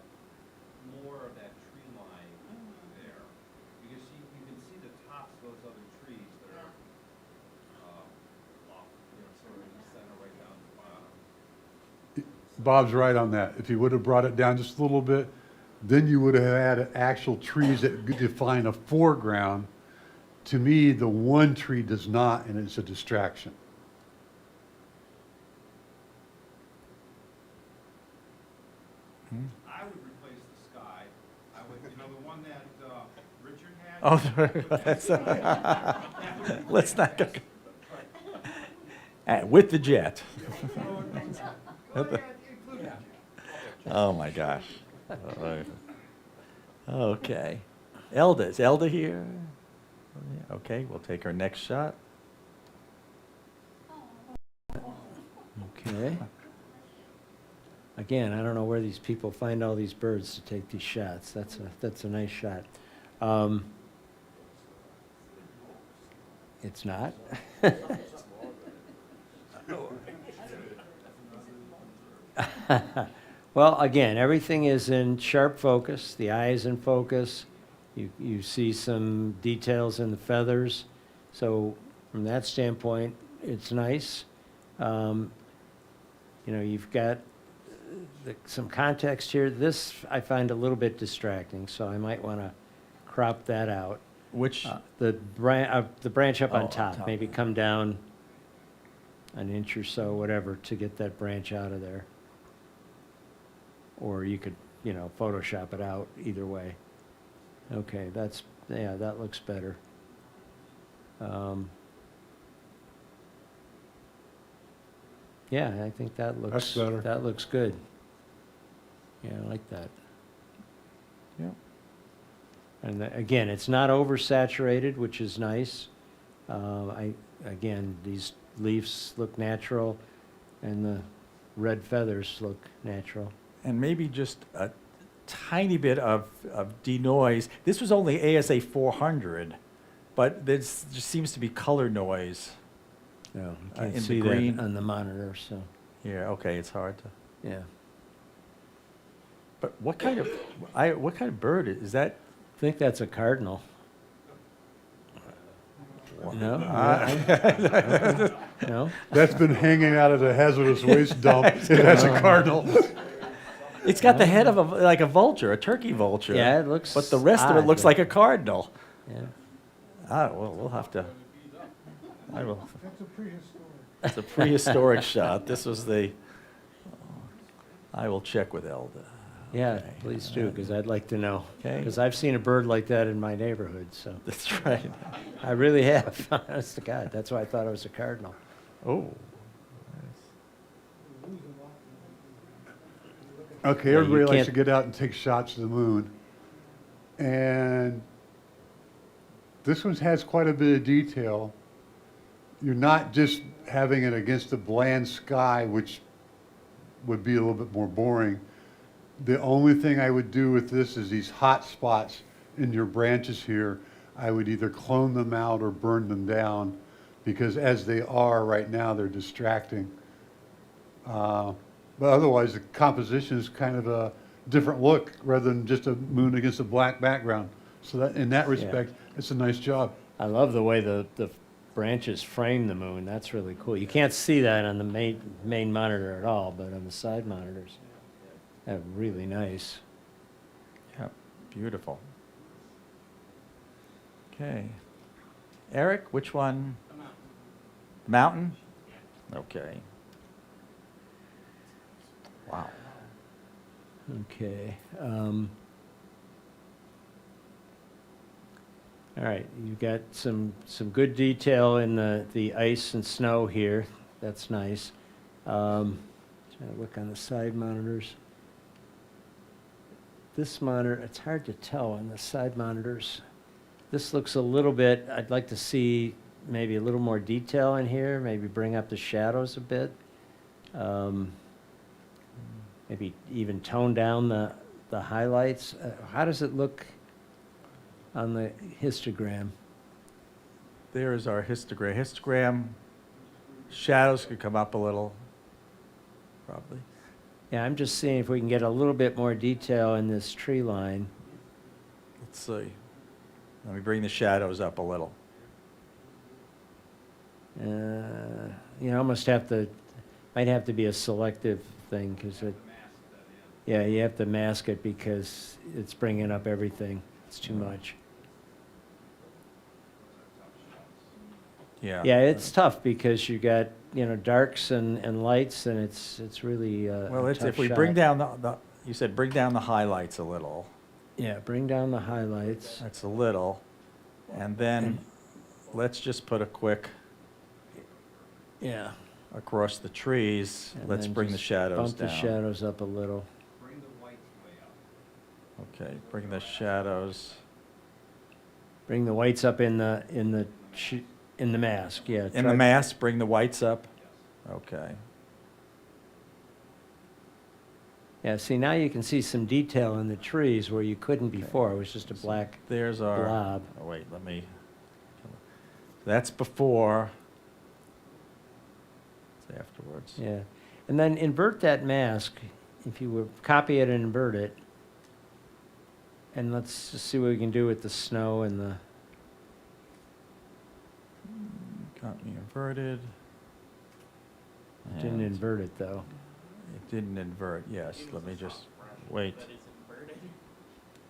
more of that tree line there. Because you can see the tops of those other trees that are, off, sort of in the center right down the bottom. Bob's right on that. If you would have brought it down just a little bit, then you would have had actual trees that define a foreground. To me, the one tree does not, and it's a distraction. I would replace the sky. I would, the one that Richard had. Oh, that's, let's not go. With the jet. Oh my gosh. Okay. Elda, is Elda here? Okay, we'll take our next shot. Okay. Again, I don't know where these people find all these birds to take these shots. That's a nice shot. It's not. Well, again, everything is in sharp focus. The eye is in focus. You see some details in the feathers. So from that standpoint, it's nice. You've got some context here. This I find a little bit distracting, so I might want to crop that out. Which, The branch up Oh, on on top, top. maybe come down an inch or so, whatever, to get that branch out of there. Or you could, Photoshop it out, either way. Okay, that looks better. Yeah, I think that looks. That's better. That looks good. Yeah, I like that. yeah. And again, it's not oversaturated, which is nice. Again, these leaves look natural, and the red feathers look natural. And maybe just a tiny bit of denoise. This was only ASA 400, but there just seems to be color noise. No, you in can't the see green. that on the monitor, so, Yeah, okay, it's hard to. yeah. But what kind of bird is that? think that's a cardinal. No? No? That's been hanging out at a hazardous waste dump, and that's a cardinal. It's got the head of like a vulture, a turkey vulture. Yeah, it looks But the rest of it odd, looks but- like a cardinal. Yeah. Well, we'll have to. I will. It's a prehistoric shot. This was the. I will check with Elda. Yeah, Okay. please do, because I'd like to know. Okay. Because I've seen a bird like that in my neighborhood, so. That's right. I really have, honest to God. That's why I thought it was a cardinal. Oh. Okay, Yeah, you everybody likes to can't- get out and take shots of the moon. And this one has quite a bit of detail. You're not just having it against a bland sky, which would be a little bit more boring. The only thing I would do with this is these hot spots in your branches here, I would either clone them out or burn them down, because as they are right now, they're distracting. But otherwise, the composition is kind of a different look rather than just a moon against a black background. So that, in that respect, it's a nice job. I love the way the branches frame the moon. That's really cool. You can't see that on the main monitor at all, but on the side monitors, they're really nice. Yep. Beautiful. Okay. Eric, which one? Mountain. Okay. Wow. Okay. All right, you've got some good detail in the ice and snow here. That's nice. Trying to look on the side monitors. This monitor, it's hard to tell on the side monitors. This looks a little bit, I'd like to see maybe a little more detail in here, maybe bring up the shadows a bit. Maybe even tone down the highlights. How does it look on the histogram? There is our histogram. Histogram, shadows could come up a little, probably. Yeah, I'm just seeing if we can get a little bit more detail in this tree line. Let's see. Let me bring the shadows up a little. You almost might have to be a selective thing, because yeah, you have to mask it because it's bringing up everything. It's too much. Yeah. Yeah, it's tough because you got, darks and lights, and it's really Well, a it's, tough if we shot. bring down you said bring down the highlights a little. Yeah, bring down the highlights. That's a little. And then let's just put a quick Yeah. across the trees. And Let's then bring the just shadows bump down. the shadows up a little. Okay, bring the shadows. Bring the whites up in the mask. Yeah. In the mask, bring the whites up. Okay. Yeah. See, now you can see some detail in the trees where you couldn't before. It was just a black There's our. blob. Oh, wait, let me. That's before. It's afterwards. Yeah. And then invert that mask. If you would copy it and invert it. And let's just see what we can do with the snow and the. Got me inverted. Didn't And invert it though. It didn't invert, yes. Let me just wait.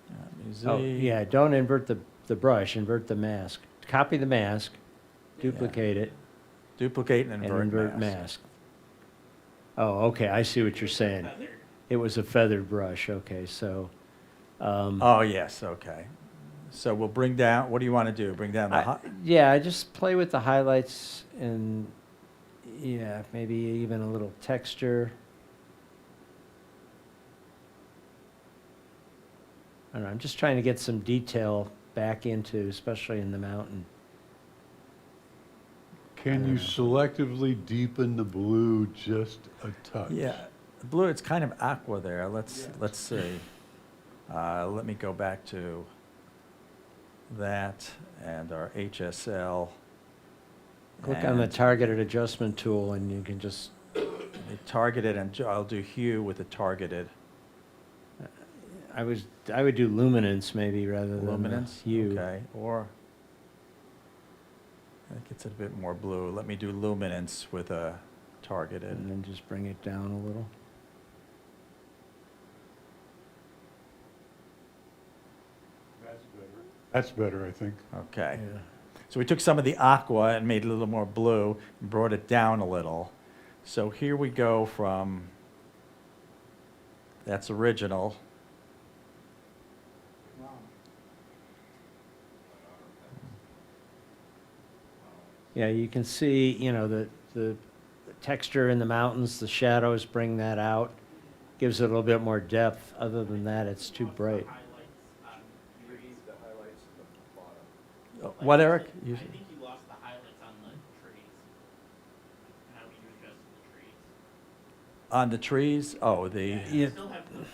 Let me see. Oh, yeah. Don't invert the brush. Invert the mask. Copy the mask. Duplicate it. Duplicate and And invert, invert mask. Oh, okay, I see what you're saying. It was a feathered brush, okay, so. Oh, yes, okay. So we'll bring down, what do you want to do? Bring down the, Yeah, I just play with the highlights and, yeah, maybe even a little texture. I don't know, I'm just trying to get some detail back into, especially in the mountain. Can you selectively deepen the blue just a touch? yeah, the blue, it's kind of aqua there. Let's see. Let me go back to that and our HSL. Click on the and targeted adjustment tool and you can just, Targeted, and I'll do hue with the targeted. I would do luminance maybe rather than Luminance, hue. okay, or, that gets it a bit more blue. Let me do luminance with a targeted. And then just bring it down a little. That's better, I think. Okay. Yeah. So we took some of the aqua and made it a little more blue and brought it down a little. So here we go from, that's original. Yeah, you can see, you know, the texture in the mountains, the shadows bring that out, gives it a little bit more depth. Other than that, it's too bright. What, Eric? You- I think you lost the highlights on the trees. How you adjusted the trees. On the trees? Oh, the, You still have the mask,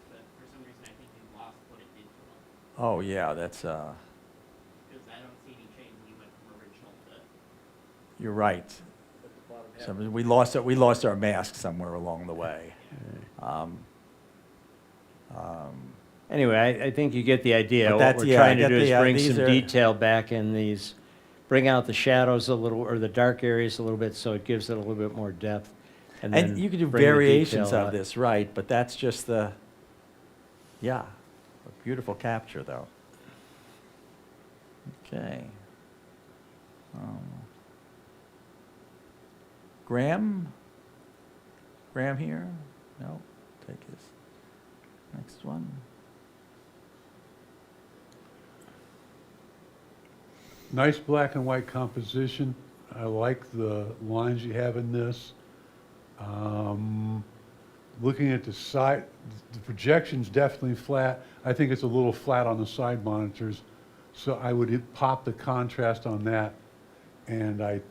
but for some reason I think you lost what it did to them. oh, yeah, that's, Because I don't see any change when you went from original to. you're right. So we lost our mask somewhere along the way. Anyway, I think you get the idea. But What that's- we're yeah, I trying to get do is the, bring these some are- detail back in these, bring out the shadows a little, or the dark areas a little bit, so it gives it a little bit more depth. And then you can do bring the variations detail of out. this, right, but that's just the, yeah, a beautiful capture, though. Okay. Graham? Graham here? No, take his next one. Nice black and white composition. I like the lines you have in this. Looking at the side, the projection's definitely flat. I think it's a little flat on the side monitors, so I would pop the contrast on that. And I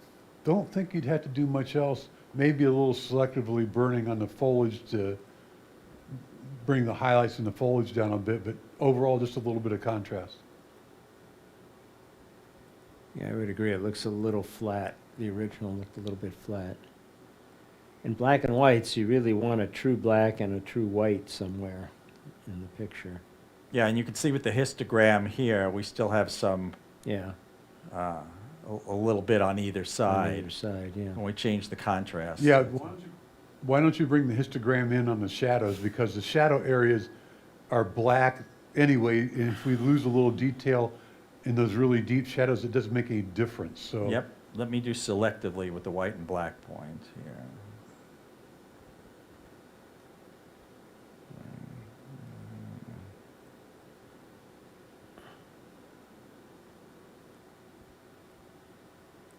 don't think you'd have to do much else. Maybe a little selectively burning on the foliage to bring the highlights in the foliage down a bit, but overall, just a little bit of contrast. Yeah, I would agree. It looks a little flat. The original looked a little bit flat. In black and whites, you really want a true black and a true white somewhere in the picture. Yeah, and you can see with the histogram here, we still have some, Yeah, a little bit on either on side. either side, yeah. When we change the contrast. Yeah, why don't you bring the histogram in on the shadows, because the shadow areas are black anyway, and if we lose a little detail in those really deep shadows, it doesn't make any difference, so. Yep, let me do selectively with the white and black point here.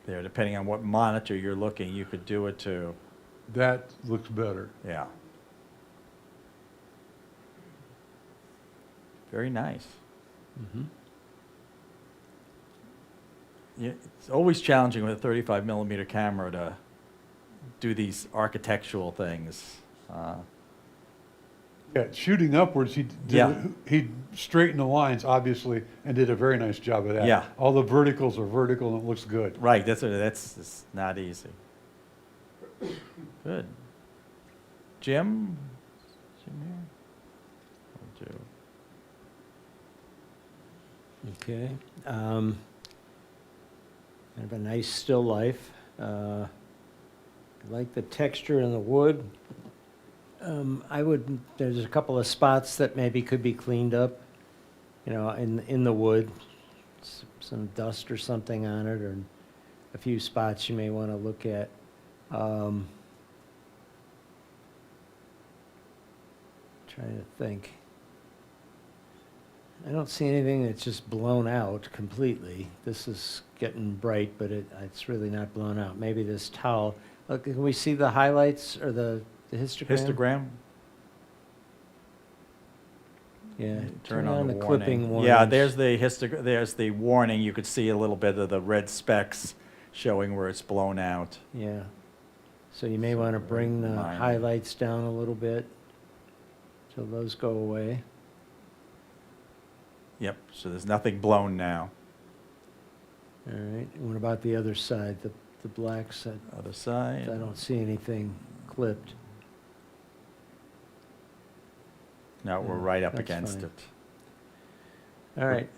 There, depending on what monitor you're looking, you could do it to, That looks better. yeah. Very nice. Mhm. Yeah, it's always challenging with a 35 millimeter camera to do these architectural things. Yeah, shooting upwards, Yeah. he straightened the lines, obviously, and did a very nice job of that. Yeah. All the verticals are vertical, and it looks good. Right, that's it's not easy. Good. Jim? Jim here? We'll do- Okay. Kind of a nice still life. I like the texture in the wood. There's a couple of spots that maybe could be cleaned up, you know, in the wood. Some dust or something on it, or a few spots you may want to look at. Trying to think. I don't see anything that's just blown out completely. This is getting bright, but it's really not blown out. Maybe this towel. Look, can we see the highlights or the histogram? Histogram? Yeah. Turn on the clipping warning. Yeah, warnings. there's the warning. You could see a little bit of the red specks showing where it's blown out. Yeah. So you may want to bring the Minor. highlights down a little bit till those go away. Yep, so there's nothing blown now. All right. And what about the other side, the black side? Other side. I don't see anything clipped. No, we're right up that's against fine. it. All right,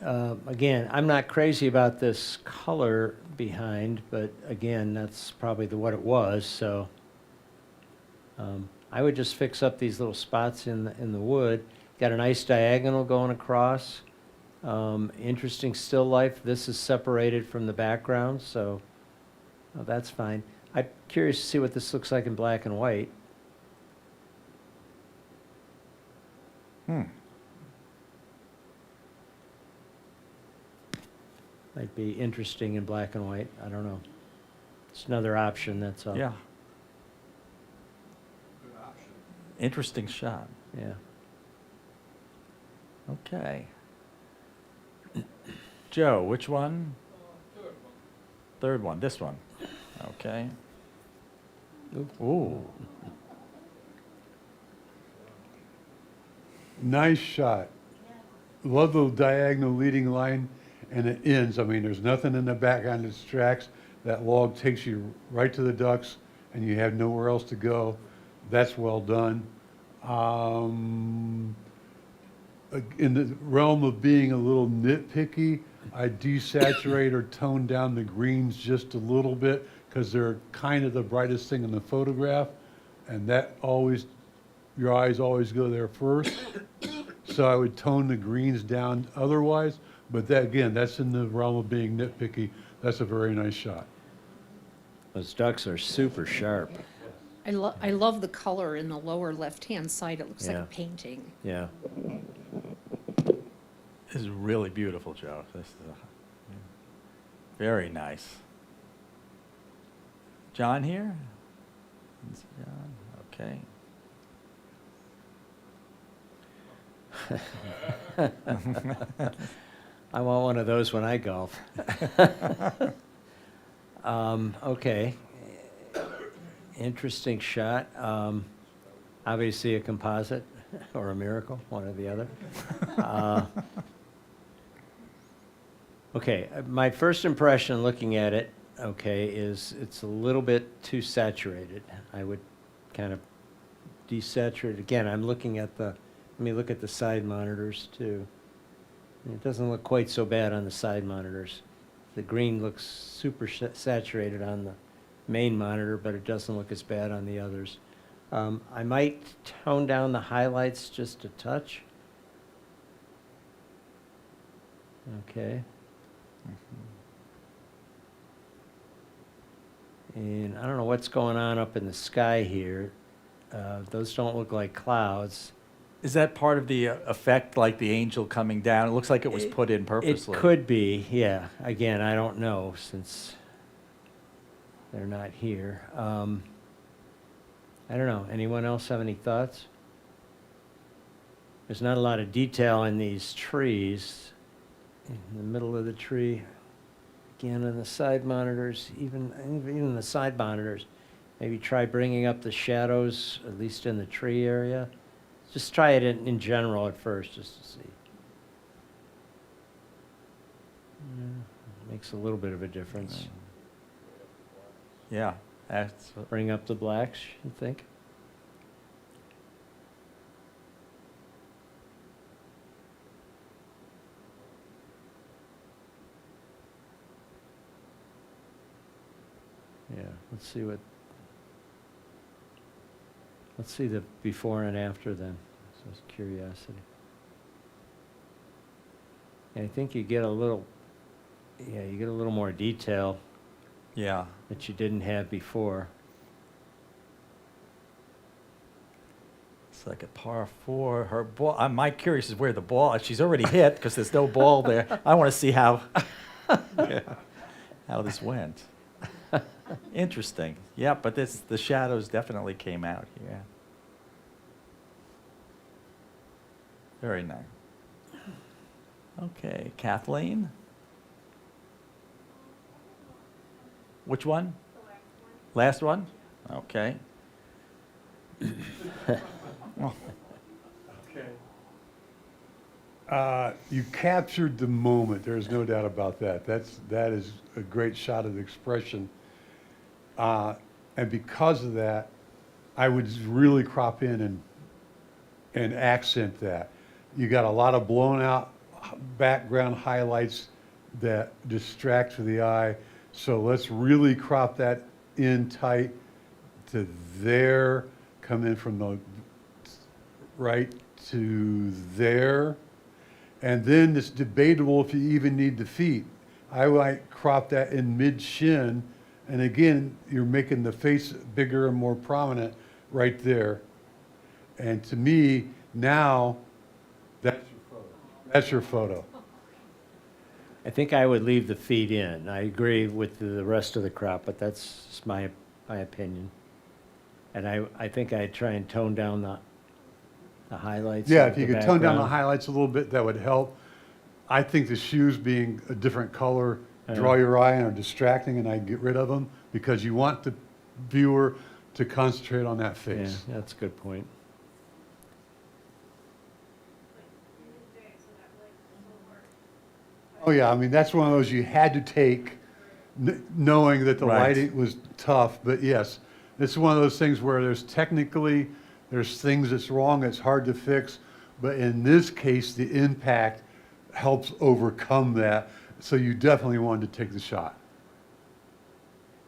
again, I'm not crazy about this color behind, but again, that's probably what it was, so. I would just fix up these little spots in the wood. Got a nice diagonal going across. Interesting still life. This is separated from the background, so that's fine. I'm curious to see what this looks like in black and white. Might be interesting in black and white. I don't know. It's another option, that's all. Yeah. Interesting shot. Yeah. Okay. Joe, which one? Third one, this one. Okay. Ooh. Nice shot. Love the diagonal leading line, and it ends. I mean, there's nothing in the background that distracts. That log takes you right to the ducks, and you have nowhere else to go. That's well done. In the realm of being a little nitpicky, I desaturate or tone down the greens just a little bit because they're kind of the brightest thing in the photograph, and that always, your eyes always go there first. So I would tone the greens down otherwise, but that, again, that's in the realm of being nitpicky. That's a very nice shot. Those ducks are super sharp. I love the color in the lower left-hand side. It looks like Yeah. a painting. Yeah. This is really beautiful, Joe. This is very nice. John here? This is John. Okay. I want one of those when I golf. Okay. Interesting shot. Obviously a composite or a miracle, one or the other. Okay, my first impression looking at it, okay, is it's a little bit too saturated. I would kind of desaturate. Again, I'm looking at let me look at the side monitors too. It doesn't look quite so bad on the side monitors. The green looks super saturated on the main monitor, but it doesn't look as bad on the others. I might tone down the highlights just a touch. Okay. And I don't know what's going on up in the sky here. Those don't look like clouds. Is that part of the effect, like the angel coming down? It looks like it was put in purposely. It could be, yeah. Again, I don't know since they're not here. I don't know. Anyone else have any thoughts? There's not a lot of detail in these trees. In the middle of the tree, again on the side monitors, even the side monitors, maybe try bringing up the shadows, at least in the tree area. Just try it in general at first, just to see. Makes a little bit of a difference. Yeah, that's Bring up the blacks, you think? Yeah, let's see the before and after then, just curiosity. And I think you get a little more detail yeah. that you didn't have before. It's like a par four. Her ball. My curious is where the ball. She's already hit because there's no ball there. I want to see how this went. Interesting. Yeah, but the shadows definitely came out here. Very nice. Okay, Kathleen? Which one? Last one? Okay. You captured the moment. There's no doubt about that. That is a great shot of expression. And because of that, I would really crop in and accent that. You got a lot of blown out background highlights that distract the eye. So let's really crop that in tight to there, come in from the right to there. And then it's debatable if you even need the feet. I might crop that in mid-shin, and again, you're making the face bigger and more prominent right there. And to me, now, that's your photo. That's your photo. I think I would leave the feet in. I agree with the rest of the crop, but that's just my opinion. And I think I'd try and tone down the highlights. Yeah, of if you the could tone down the background. highlights a little bit, that would help. I think the shoes being a different color Yeah. draw your eye and are distracting, and I'd get rid of them because you want the viewer to concentrate on that Yeah, face. that's a good point. Oh, yeah, I mean, that's one of those you had to take, knowing that the Right. lighting was tough, but yes, this is one of those things where there's things that's wrong, it's hard to fix, but in this case, the impact helps overcome that, so you definitely wanted to take the shot.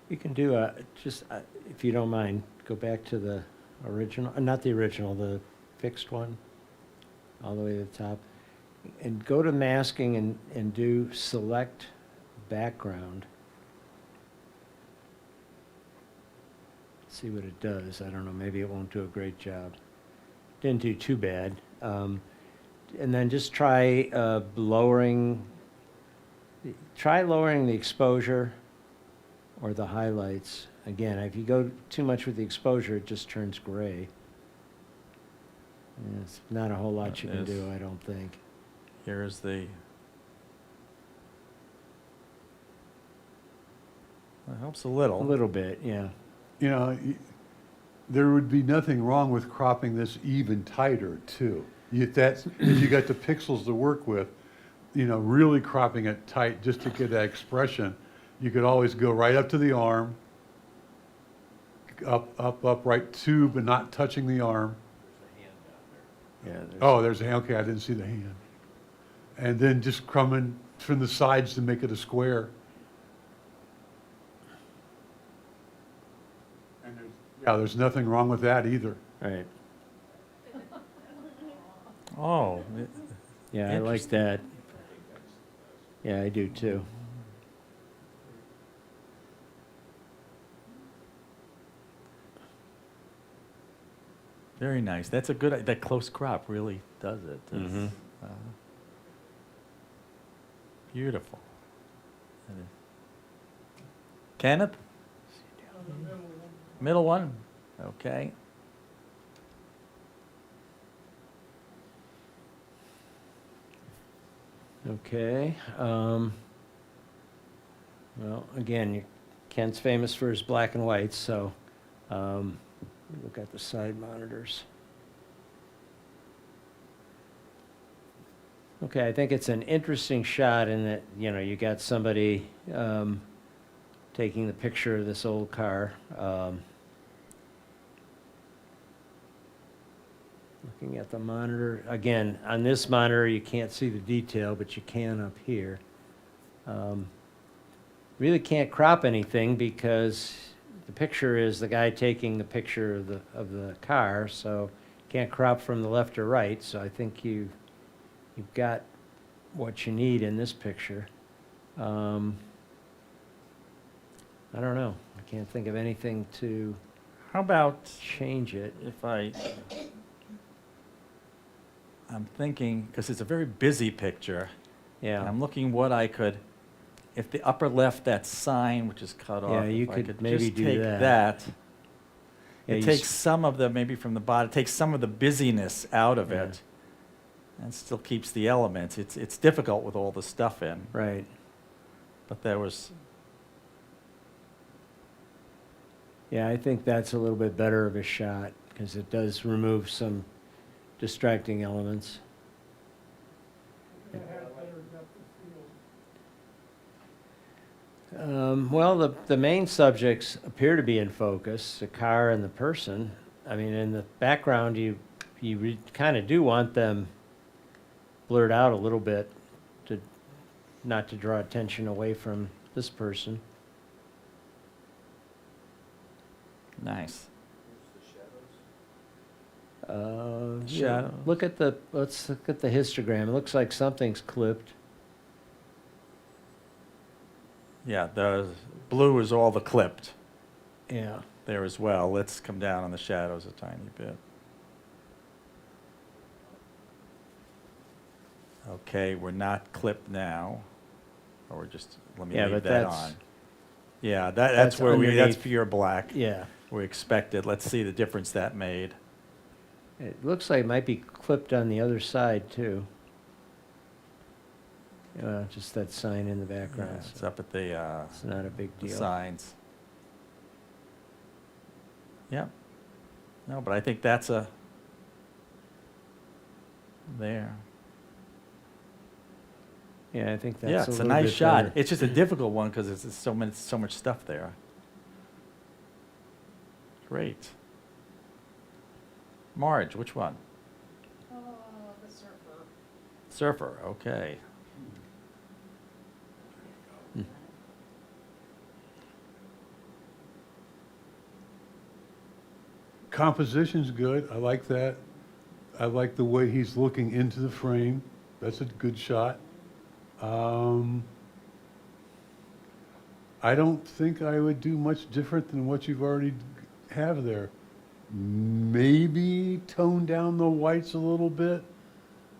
You can do if you don't mind, go back to the original, not the original, the fixed one, all the way to the top. And go to masking and do select background. See what it does. I don't know, maybe it won't do a great job. Didn't do too bad. And then just try lowering the exposure or the highlights. Again, if you go too much with the exposure, it just turns gray. And it's not a whole lot you can Yes. do, I don't think. Here is the. It helps a A little. little bit, yeah. You know, there would be nothing wrong with cropping this even tighter too. If you got the pixels to work with, really cropping it tight just to get that expression. You could always go right up to the arm, up, right to, but not touching the arm. Yeah. Oh, there's a hand, okay, I didn't see the hand. And then just crumbing from the sides to make it a square. And there's nothing wrong with that either. Right. Oh, Yeah, I like that. Yeah, I do too. very nice. That's a good, that close crop really does it. It's, Mhm. uh, Beautiful. That is- Kenneth? Middle one? Okay. Okay. Well, again, Kent's famous for his black and whites, so look at the side monitors. Okay, I think it's an interesting shot in that, you got somebody taking the picture of this old car. Looking at the monitor, again, on this monitor, you can't see the detail, but you can up here. Really can't crop anything because the picture is the guy taking the picture of the car, so can't crop from the left or right, so I think you've got what you need in this picture. I don't know, I can't think of anything to How about change it. if I'm thinking, because it's a very busy picture, and Yeah, I'm looking what I could, if the upper left, that sign, which is cut off. Yeah, you if I could maybe just do take that. Yeah, It you takes s- some of the, maybe from the bottom, takes some of the busyness out of Yeah. it, and still keeps the elements. It's difficult with all the stuff in, right. but there was, Yeah, I think that's a little bit better of a shot because it does remove some distracting elements. Well, the main subjects appear to be in focus, the car and the person. I mean, in the background, you you kind of do want them blurred out a little bit to, not to draw attention away from this person. Nice. Yeah, Shadows. let's look at the histogram. It looks like something's clipped. Yeah, the blue is all the clipped Yeah. there as well. Let's come down on the shadows a tiny bit. Okay, we're not clipped now. Or we're just, let me Yeah, leave but that that's- on. Yeah, that's where that's underneath. pure black. Yeah. We expected. Let's see the difference that made. It looks like it might be clipped on the other side too. Just that sign in the Yeah, background. it's up at the It's not a big deal. signs. Yep. No, but I think that's a, there. Yeah, I think that's Yeah, a it's a little nice bit shot. better. It's just a difficult one because it's so much stuff there. Great. Marge, which one? The surfer. Surfer, okay. Composition's good. I like that. I like the way he's looking into the frame. That's a good shot. I don't think I would do much different than what you've already have there. Maybe tone down the whites a little bit.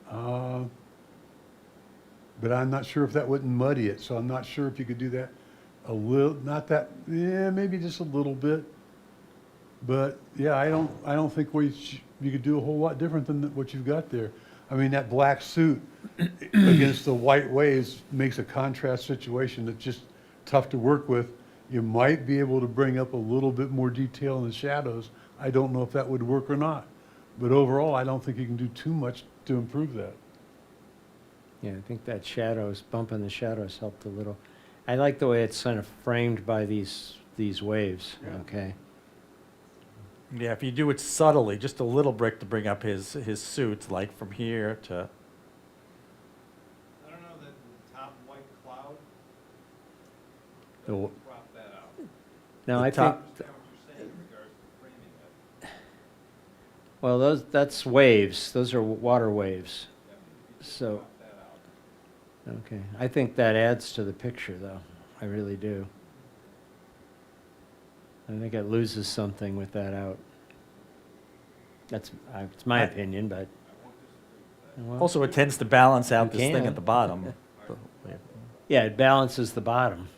But I'm not sure if that wouldn't muddy it, so I'm not sure if you could do that a little, not that, yeah, maybe just a little bit. But yeah, I don't think you could do a whole lot different than what you've got there. I mean, that black suit against the white waves makes a contrast situation that's just tough to work with. You might be able to bring up a little bit more detail in the shadows. I don't know if that would work or not. But overall, I don't think you can do too much to improve that. Yeah, I think that bump in the shadows helped a little. I like the way it's kind of framed by these waves, okay? Yeah, if you do it subtly, just a little brick to bring up his suit, like from here to, I don't know, that top white cloud, The w- crop that out. No, The I top- think, Understand what you're saying in regards to framing it. well, that's waves. Those are water waves. So, Crop that out. okay. I think that adds to the picture, though. I really do. I think it loses something with that out. It's my opinion, but. Well, also it tends to balance out You this thing can. at the bottom. yeah, it balances the bottom.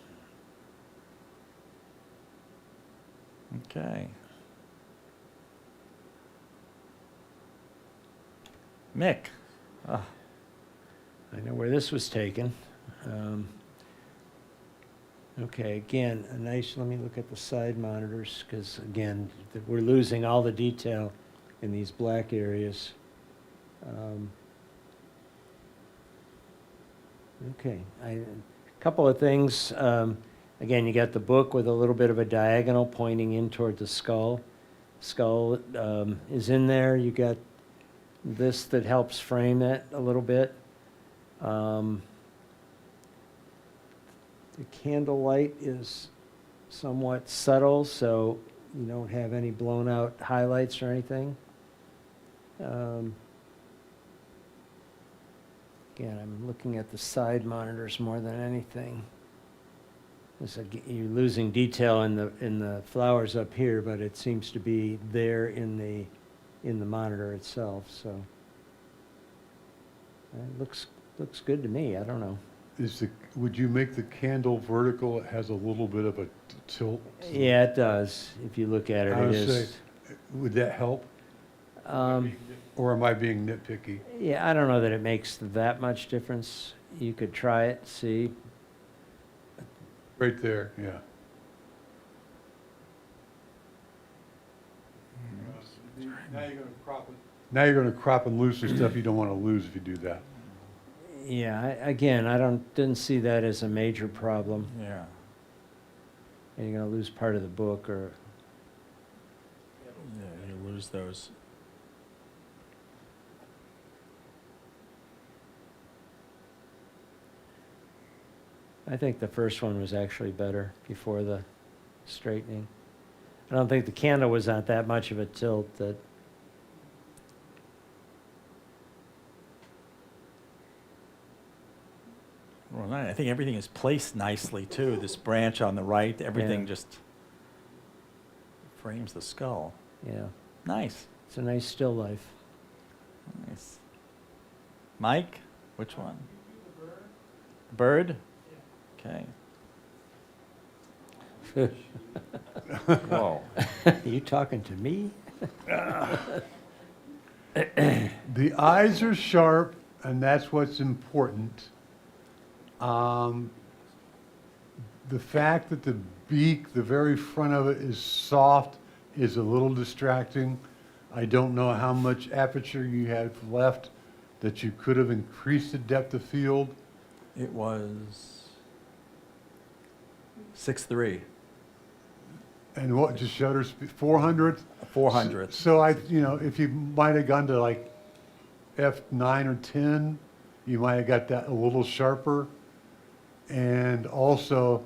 Okay. Mick. Ah, I know where this was taken. Okay, again, let me look at the side monitors, because again, we're losing all the detail in these black areas. Okay, a couple of things. Again, you got the book with a little bit of a diagonal pointing in toward the skull. Skull is in there. You got this that helps frame it a little bit. The candlelight is somewhat subtle, so you don't have any blown out highlights or anything. Again, I'm looking at the side monitors more than anything. You're losing detail in the flowers up here, but it seems to be there in the monitor itself. So it looks good to me. I don't know. Would you make the candle vertical? It has a little bit of a tilt. Yeah, it does. If you look at it, I it would is. say, would that help? Or am I being nitpicky? Yeah, I don't know that it makes that much difference. You could try it, see. Right there, yeah. Now you're gonna crop and loosen stuff you don't wanna lose if you do that. Yeah, again, didn't see that as a major problem. yeah. And you're gonna lose part of the book or, Yeah, you lose those. I think the first one was actually better before the straightening. I don't think the candle was at that much of a tilt that. Well, I think everything is placed nicely too. This branch on the right, everything Yeah. just frames the skull. Yeah, Nice, it's a nice still life. nice. Mike, which one? Bird? Okay. Whoa. You talking to me? The eyes are sharp, and that's what's important. The fact that the beak, the very front of it is soft is a little distracting. I don't know how much aperture you have left that you could have increased the depth of field. It was 6.3. And what, just shutter speed, 400? 400. So if you might have gone to like F9 or 10, you might have got that a little sharper. And also,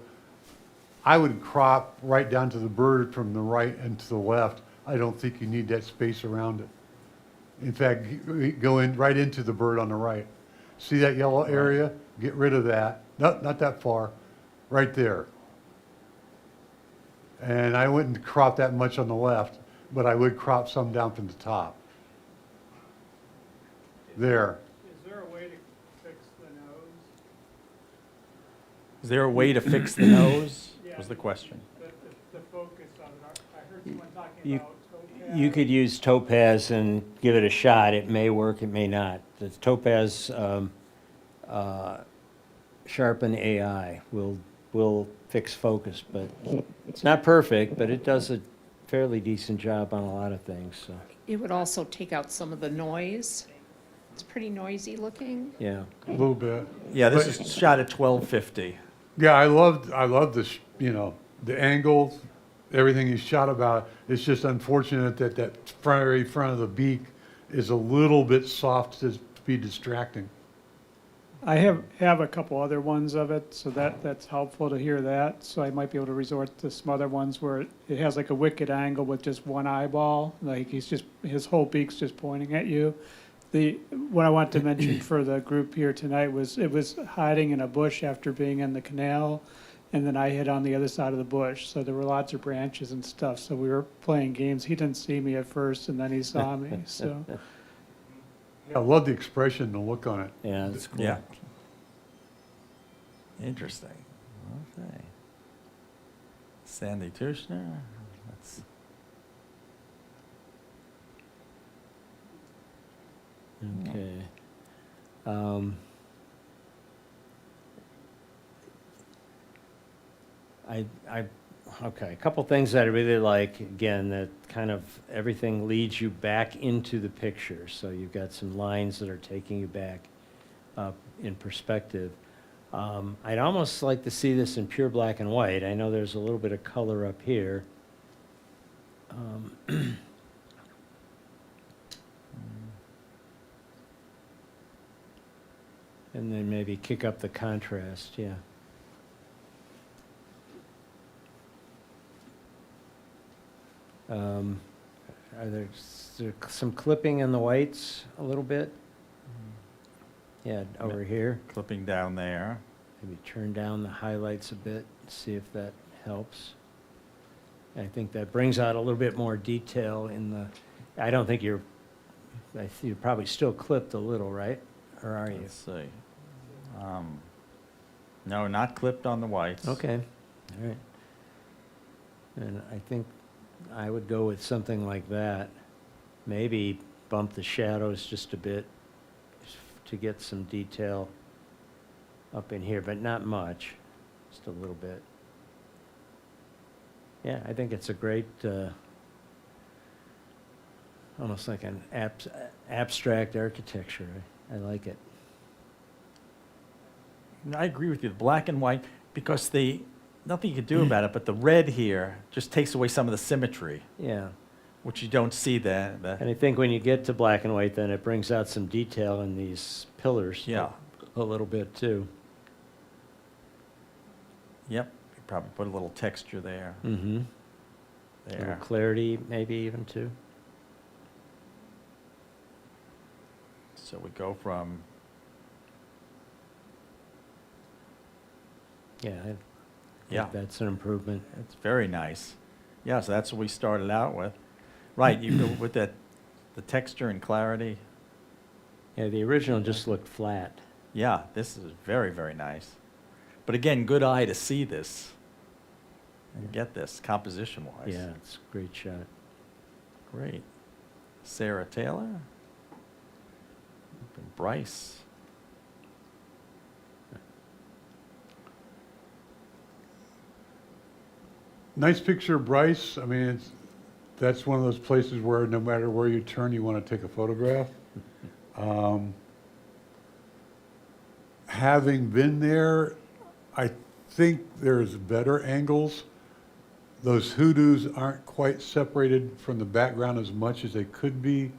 I would crop right down to the bird from the right and to the left. I don't think you need that space around it. In fact, go in right into the bird on the right. See that yellow area? Get rid of that. Not that far, right there. And I wouldn't crop that much on the left, but I would crop some down from the top. There. Is there a way to fix the nose? Is there a way to fix the nose? Was the question. The focus of it. I heard someone talking You- about topaz. You could use topaz and give it a shot. It may work, it may not. The topaz sharpen AI will fix focus, but it's not perfect, but it does a fairly decent job on a lot of things, so, It would also take out some of the noise. It's pretty noisy looking. yeah. A little bit. Yeah, this is shot at 1250. Yeah, I love this, the angle, everything you shot about. It's just unfortunate that that very front of the beak is a little bit soft to be distracting. I have a couple other ones of it, so that's helpful to hear that. So I might be able to resort to some other ones where it has like a wicked angle with just one eyeball, like his whole beak's just pointing at you. What I want to mention for the group here tonight was it was hiding in a bush after being in the canal, and then I hid on the other side of the bush. So there were lots of branches and stuff. So we were playing games. He didn't see me at first, and then he saw me. So I love the expression, the look on it. Yeah, that's cool. Yeah. Interesting. Okay. Sandy Tushner. That's Okay. Okay, a couple things that I really like, again, that kind of everything leads you back into the picture. So you've got some lines that are taking you back in perspective. I'd almost like to see this in pure black and white. I know there's a little bit of color up here. And then maybe kick up the contrast, yeah. Are there some clipping in the whites a little bit? Yeah, over here. clipping down there. Maybe turn down the highlights a bit, see if that helps. I think that brings out a little bit more detail in the, I don't think you're probably still clipped a little, right? Or are you? Let's see. No, not clipped on the whites. Okay, all right. And I think I would go with something like that. Maybe bump the shadows just a bit to get some detail up in here, but not much, just a little bit. Yeah, I think it's a great, almost like an abstract architecture. I like it. I agree with you. The black and white, because nothing you can do about it, but the red here just takes away some of the symmetry, Yeah. which you don't see there. And I think when you get to black and white, then it brings out some detail in these pillars. Yeah. A little bit too. Yep, you probably put a little texture there, Mm-hmm. A little there. clarity, maybe even too. So we go from, Yeah, I yeah, think that's an improvement. it's very nice. Yeah, so that's what we started out with. Right, you go with that, the texture and clarity. Yeah, the original just looked flat. Yeah, this is very, very nice. But again, good eye to see this and get this composition-wise. Yeah, it's a great shot. Great. Sarah Taylor. And Bryce. Nice picture of Bryce. I mean, that's one of those places where no matter where you turn, you want to take a photograph. Having been there, I think there's better angles. Those hoodoos aren't quite separated from the background as much as they could be.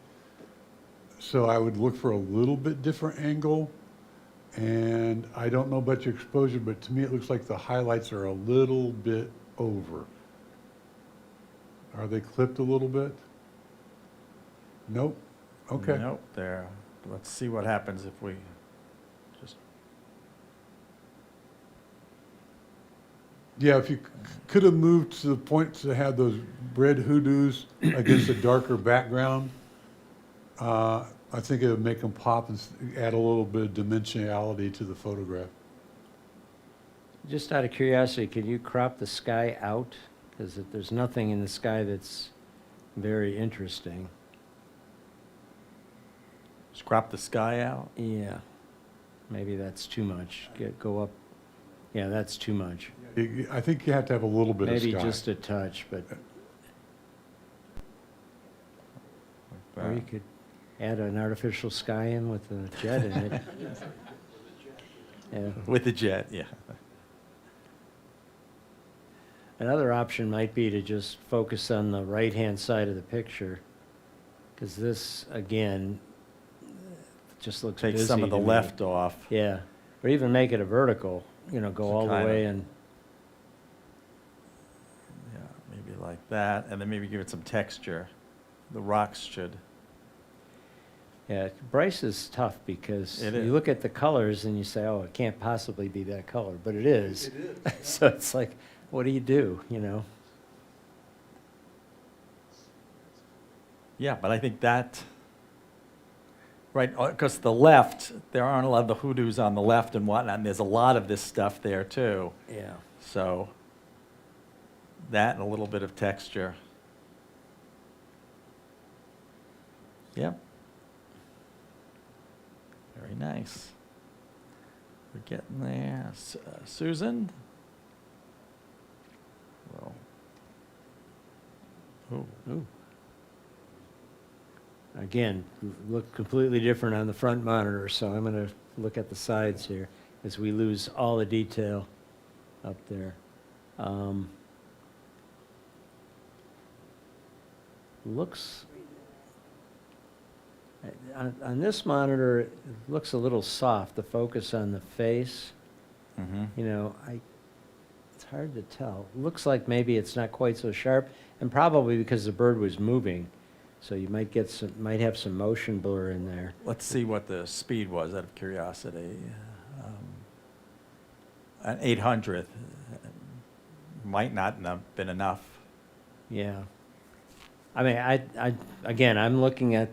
So I would look for a little bit different angle. And I don't know about your exposure, but to me, it looks like the highlights are a little bit over. Are they clipped a little bit? Nope. Okay. Nope, there. Let's see what happens if we just, Yeah, if you could have moved to the point to have those red hoodoos against a darker background, I think it would make them pop and add a little bit of dimensionality to the photograph. Just out of curiosity, can you crop the sky out? Because there's nothing in the sky that's very interesting. just crop the sky out. Yeah, maybe that's too much. Go up. Yeah, that's too much. I think you have to have a little bit of sky. Maybe just a touch, but, or you could add an artificial sky in with a jet in it. Yeah. With the jet, yeah. Another option might be to just focus on the right-hand side of the picture, because this, again, just looks busy Take some of the to me. left off. Yeah, or even make it a vertical, go So all the kinda- way and, Yeah, maybe like that, and then maybe give it some texture. The rocks should. yeah, Bryce is tough because It you is. look at the colors and you say, oh, it can't possibly be that color, but it is. It is. So it's like, what do you do, Yeah, but I think that, right, because the left, there aren't a lot of the hoodoos on the left and whatnot, and there's a lot of this stuff there too. Yeah. So that and a little bit of texture. Yep. Very nice. We're getting there. Susan? Well. Ooh. Ooh. Again, look completely different on the front monitor, so I'm going to look at the sides here as we lose all the detail up there. Looks, on this monitor, it looks a little soft, the focus on the face. Mm-hmm. It's hard to tell. Looks like maybe it's not quite so sharp, and probably because the bird was moving. So you might have some motion blur in there. Let's see what the speed was out of curiosity. An 800th might not have been enough. Yeah. I mean, again, I'm looking at,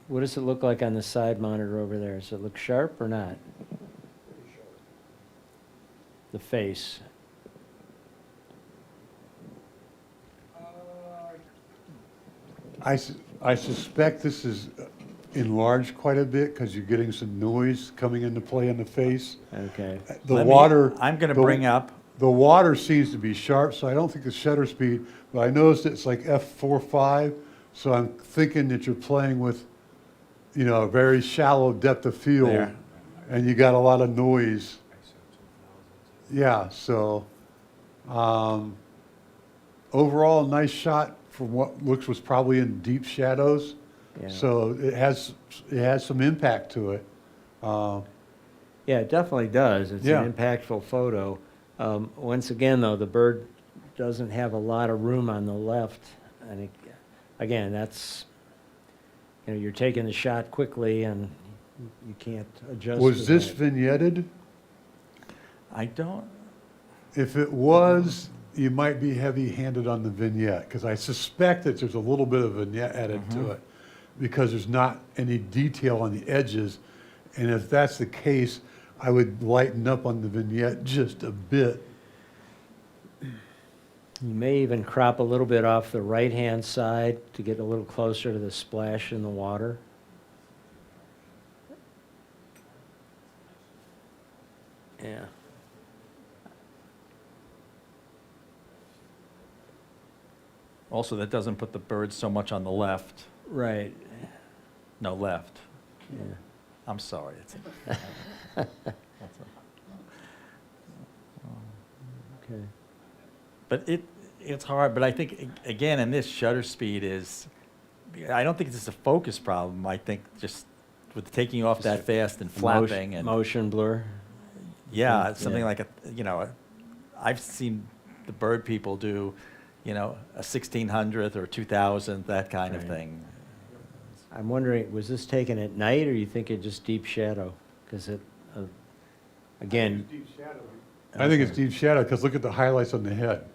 what does it look like on the side monitor over there? Does it look sharp or not? The face. I suspect this is enlarged quite a bit because you're getting some noise coming into play on the face. Okay. I'm going to bring up. The water seems to be sharp, so I don't think the shutter speed, but I noticed it's like f4.5, so I'm thinking that you're playing with, a very shallow depth of field, There. and you got a lot of noise. Yeah, so overall, nice shot from what looks was probably in deep shadows. Yeah. So it has some impact to it. Yeah, it definitely does. It's Yeah. an impactful photo. Once again, though, the bird doesn't have a lot of room on the left. And again, that's, you're taking the shot quickly and you can't adjust. Was to this that. vignetted? I don't, If it was, you might be heavy-handed on the vignette, because I suspect that there's a little bit of vignette added to it, because there's not any detail on the edges. And if that's the case, I would lighten up on the vignette just a bit. You may even crop a little bit off the right-hand side to get a little closer to the splash in the water. Yeah. also, that doesn't put the birds so much on the left. Right. No, left. Yeah. I'm sorry. Okay. But it's hard, but I think, again, in this shutter speed is, I don't think it's a focus problem. I think just with taking off that fast and flapping and. Motion blur. Yeah, it's something Yeah. like I've seen the bird people do, a 1600th or 2000th, that kind of Right. thing. I'm wondering, was this taken at night or you think it just deep shadow? Because again. I think it's deep shadow, because look at the highlights on the head.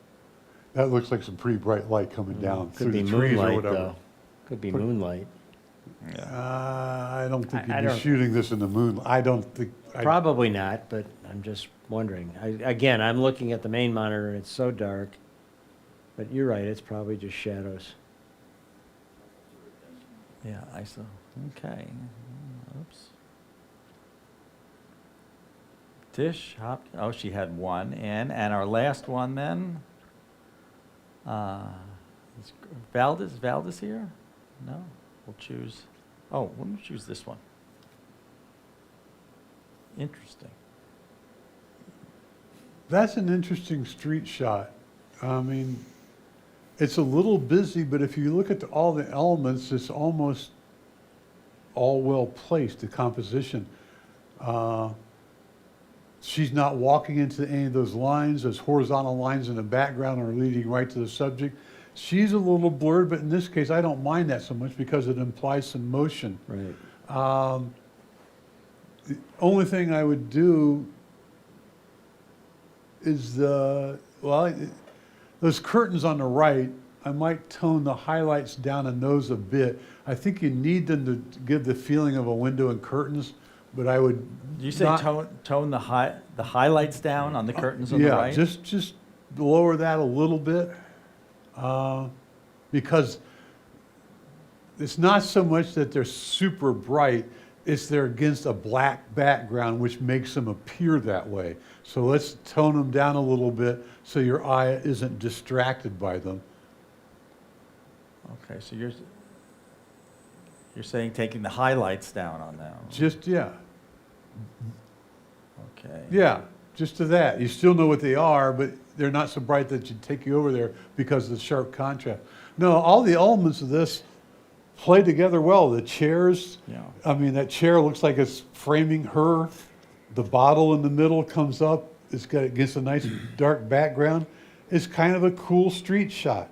That looks like some pretty bright light coming down Could through be the trees or moonlight, whatever. though. Could be moonlight. I don't think I you'd be don't- shooting this in the moon. I don't think. Probably not, but I'm just wondering. Again, I'm looking at the main monitor and it's so dark. But you're right, it's probably just shadows. Yeah, ISO. Okay. Oops. Tish, oh, she had one in, and our last one then. Is Valdez here? No, we'll choose. Oh, we'll choose this one. Interesting. That's an interesting street shot. I mean, it's a little busy, but if you look at all the elements, it's almost all well placed, the composition. She's not walking into any of those lines. Those horizontal lines in the background are leading right to the subject. She's a little blurred, but in this case, I don't mind that so much because it implies some motion. Right. The only thing I would do is those curtains on the right, I might tone the highlights down in those a bit. I think you need them to give the feeling of a window and curtains, but I would. Do you say not- tone the highlights down on the curtains on the right? Yeah, just lower that a little bit, because it's not so much that they're super bright, it's they're against a black background, which makes them appear that way. So let's tone them down a little bit so your eye isn't distracted by them. Okay, so you're saying taking the highlights down on them. Just, yeah, Okay. yeah, just to that. You still know what they are, but they're not so bright that you'd take you over there because of the sharp contrast. No, all the elements of this play together well. The chairs, Yeah. I mean, that chair looks like it's framing her. The bottle in the middle comes up. It's got against a nice dark background. It's kind of a cool street shot.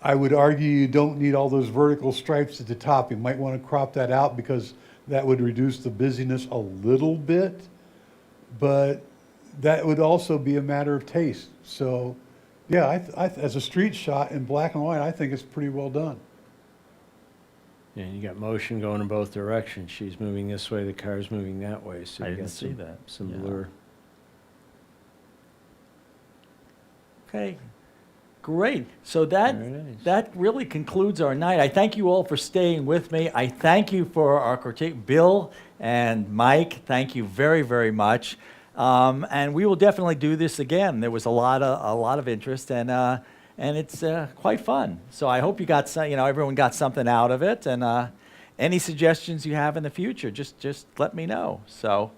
I would argue you don't need all those vertical stripes at the top. You might want to crop that out because that would reduce the busyness a little bit. But that would also be a matter of taste. So, yeah, as a street shot in black and white, I think it's pretty well done. Yeah, you got motion going in both directions. She's moving this way, the car's moving that way. So I you didn't got see that. Some Yeah. blur. Okay, great. So that Very nice. that really concludes our night. I thank you all for staying with me. I thank you for our critique, Bill and Mike. Thank you very, very much. And we will definitely do this again. There was a lot of interest, and it's quite fun. So I hope you got some, everyone got something out of it. And any suggestions you have in the future, just let me know. So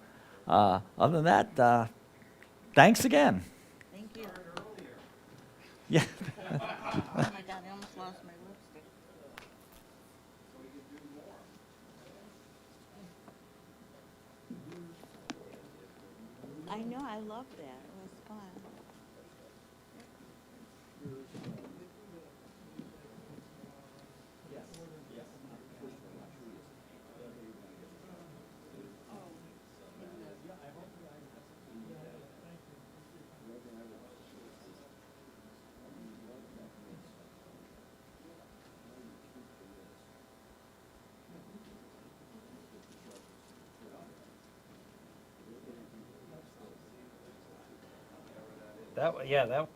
other than that, thanks again. Thank you. Yeah. Oh my God, I almost lost my lipstick. I know, I loved that. It was fun. Yeah, that.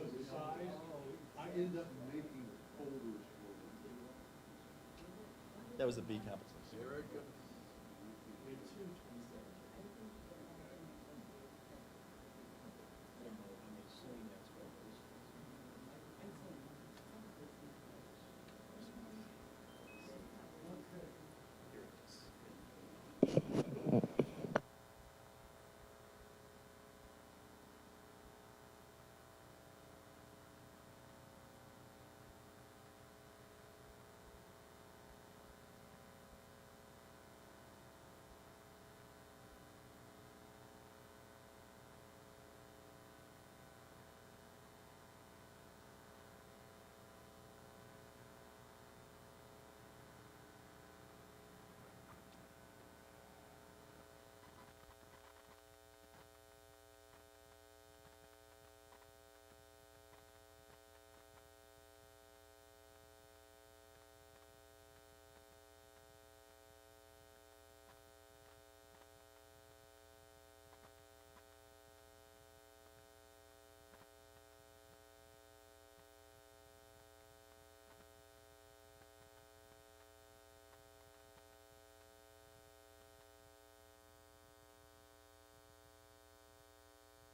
Because the size, I end up making folders for them. That was the B competition.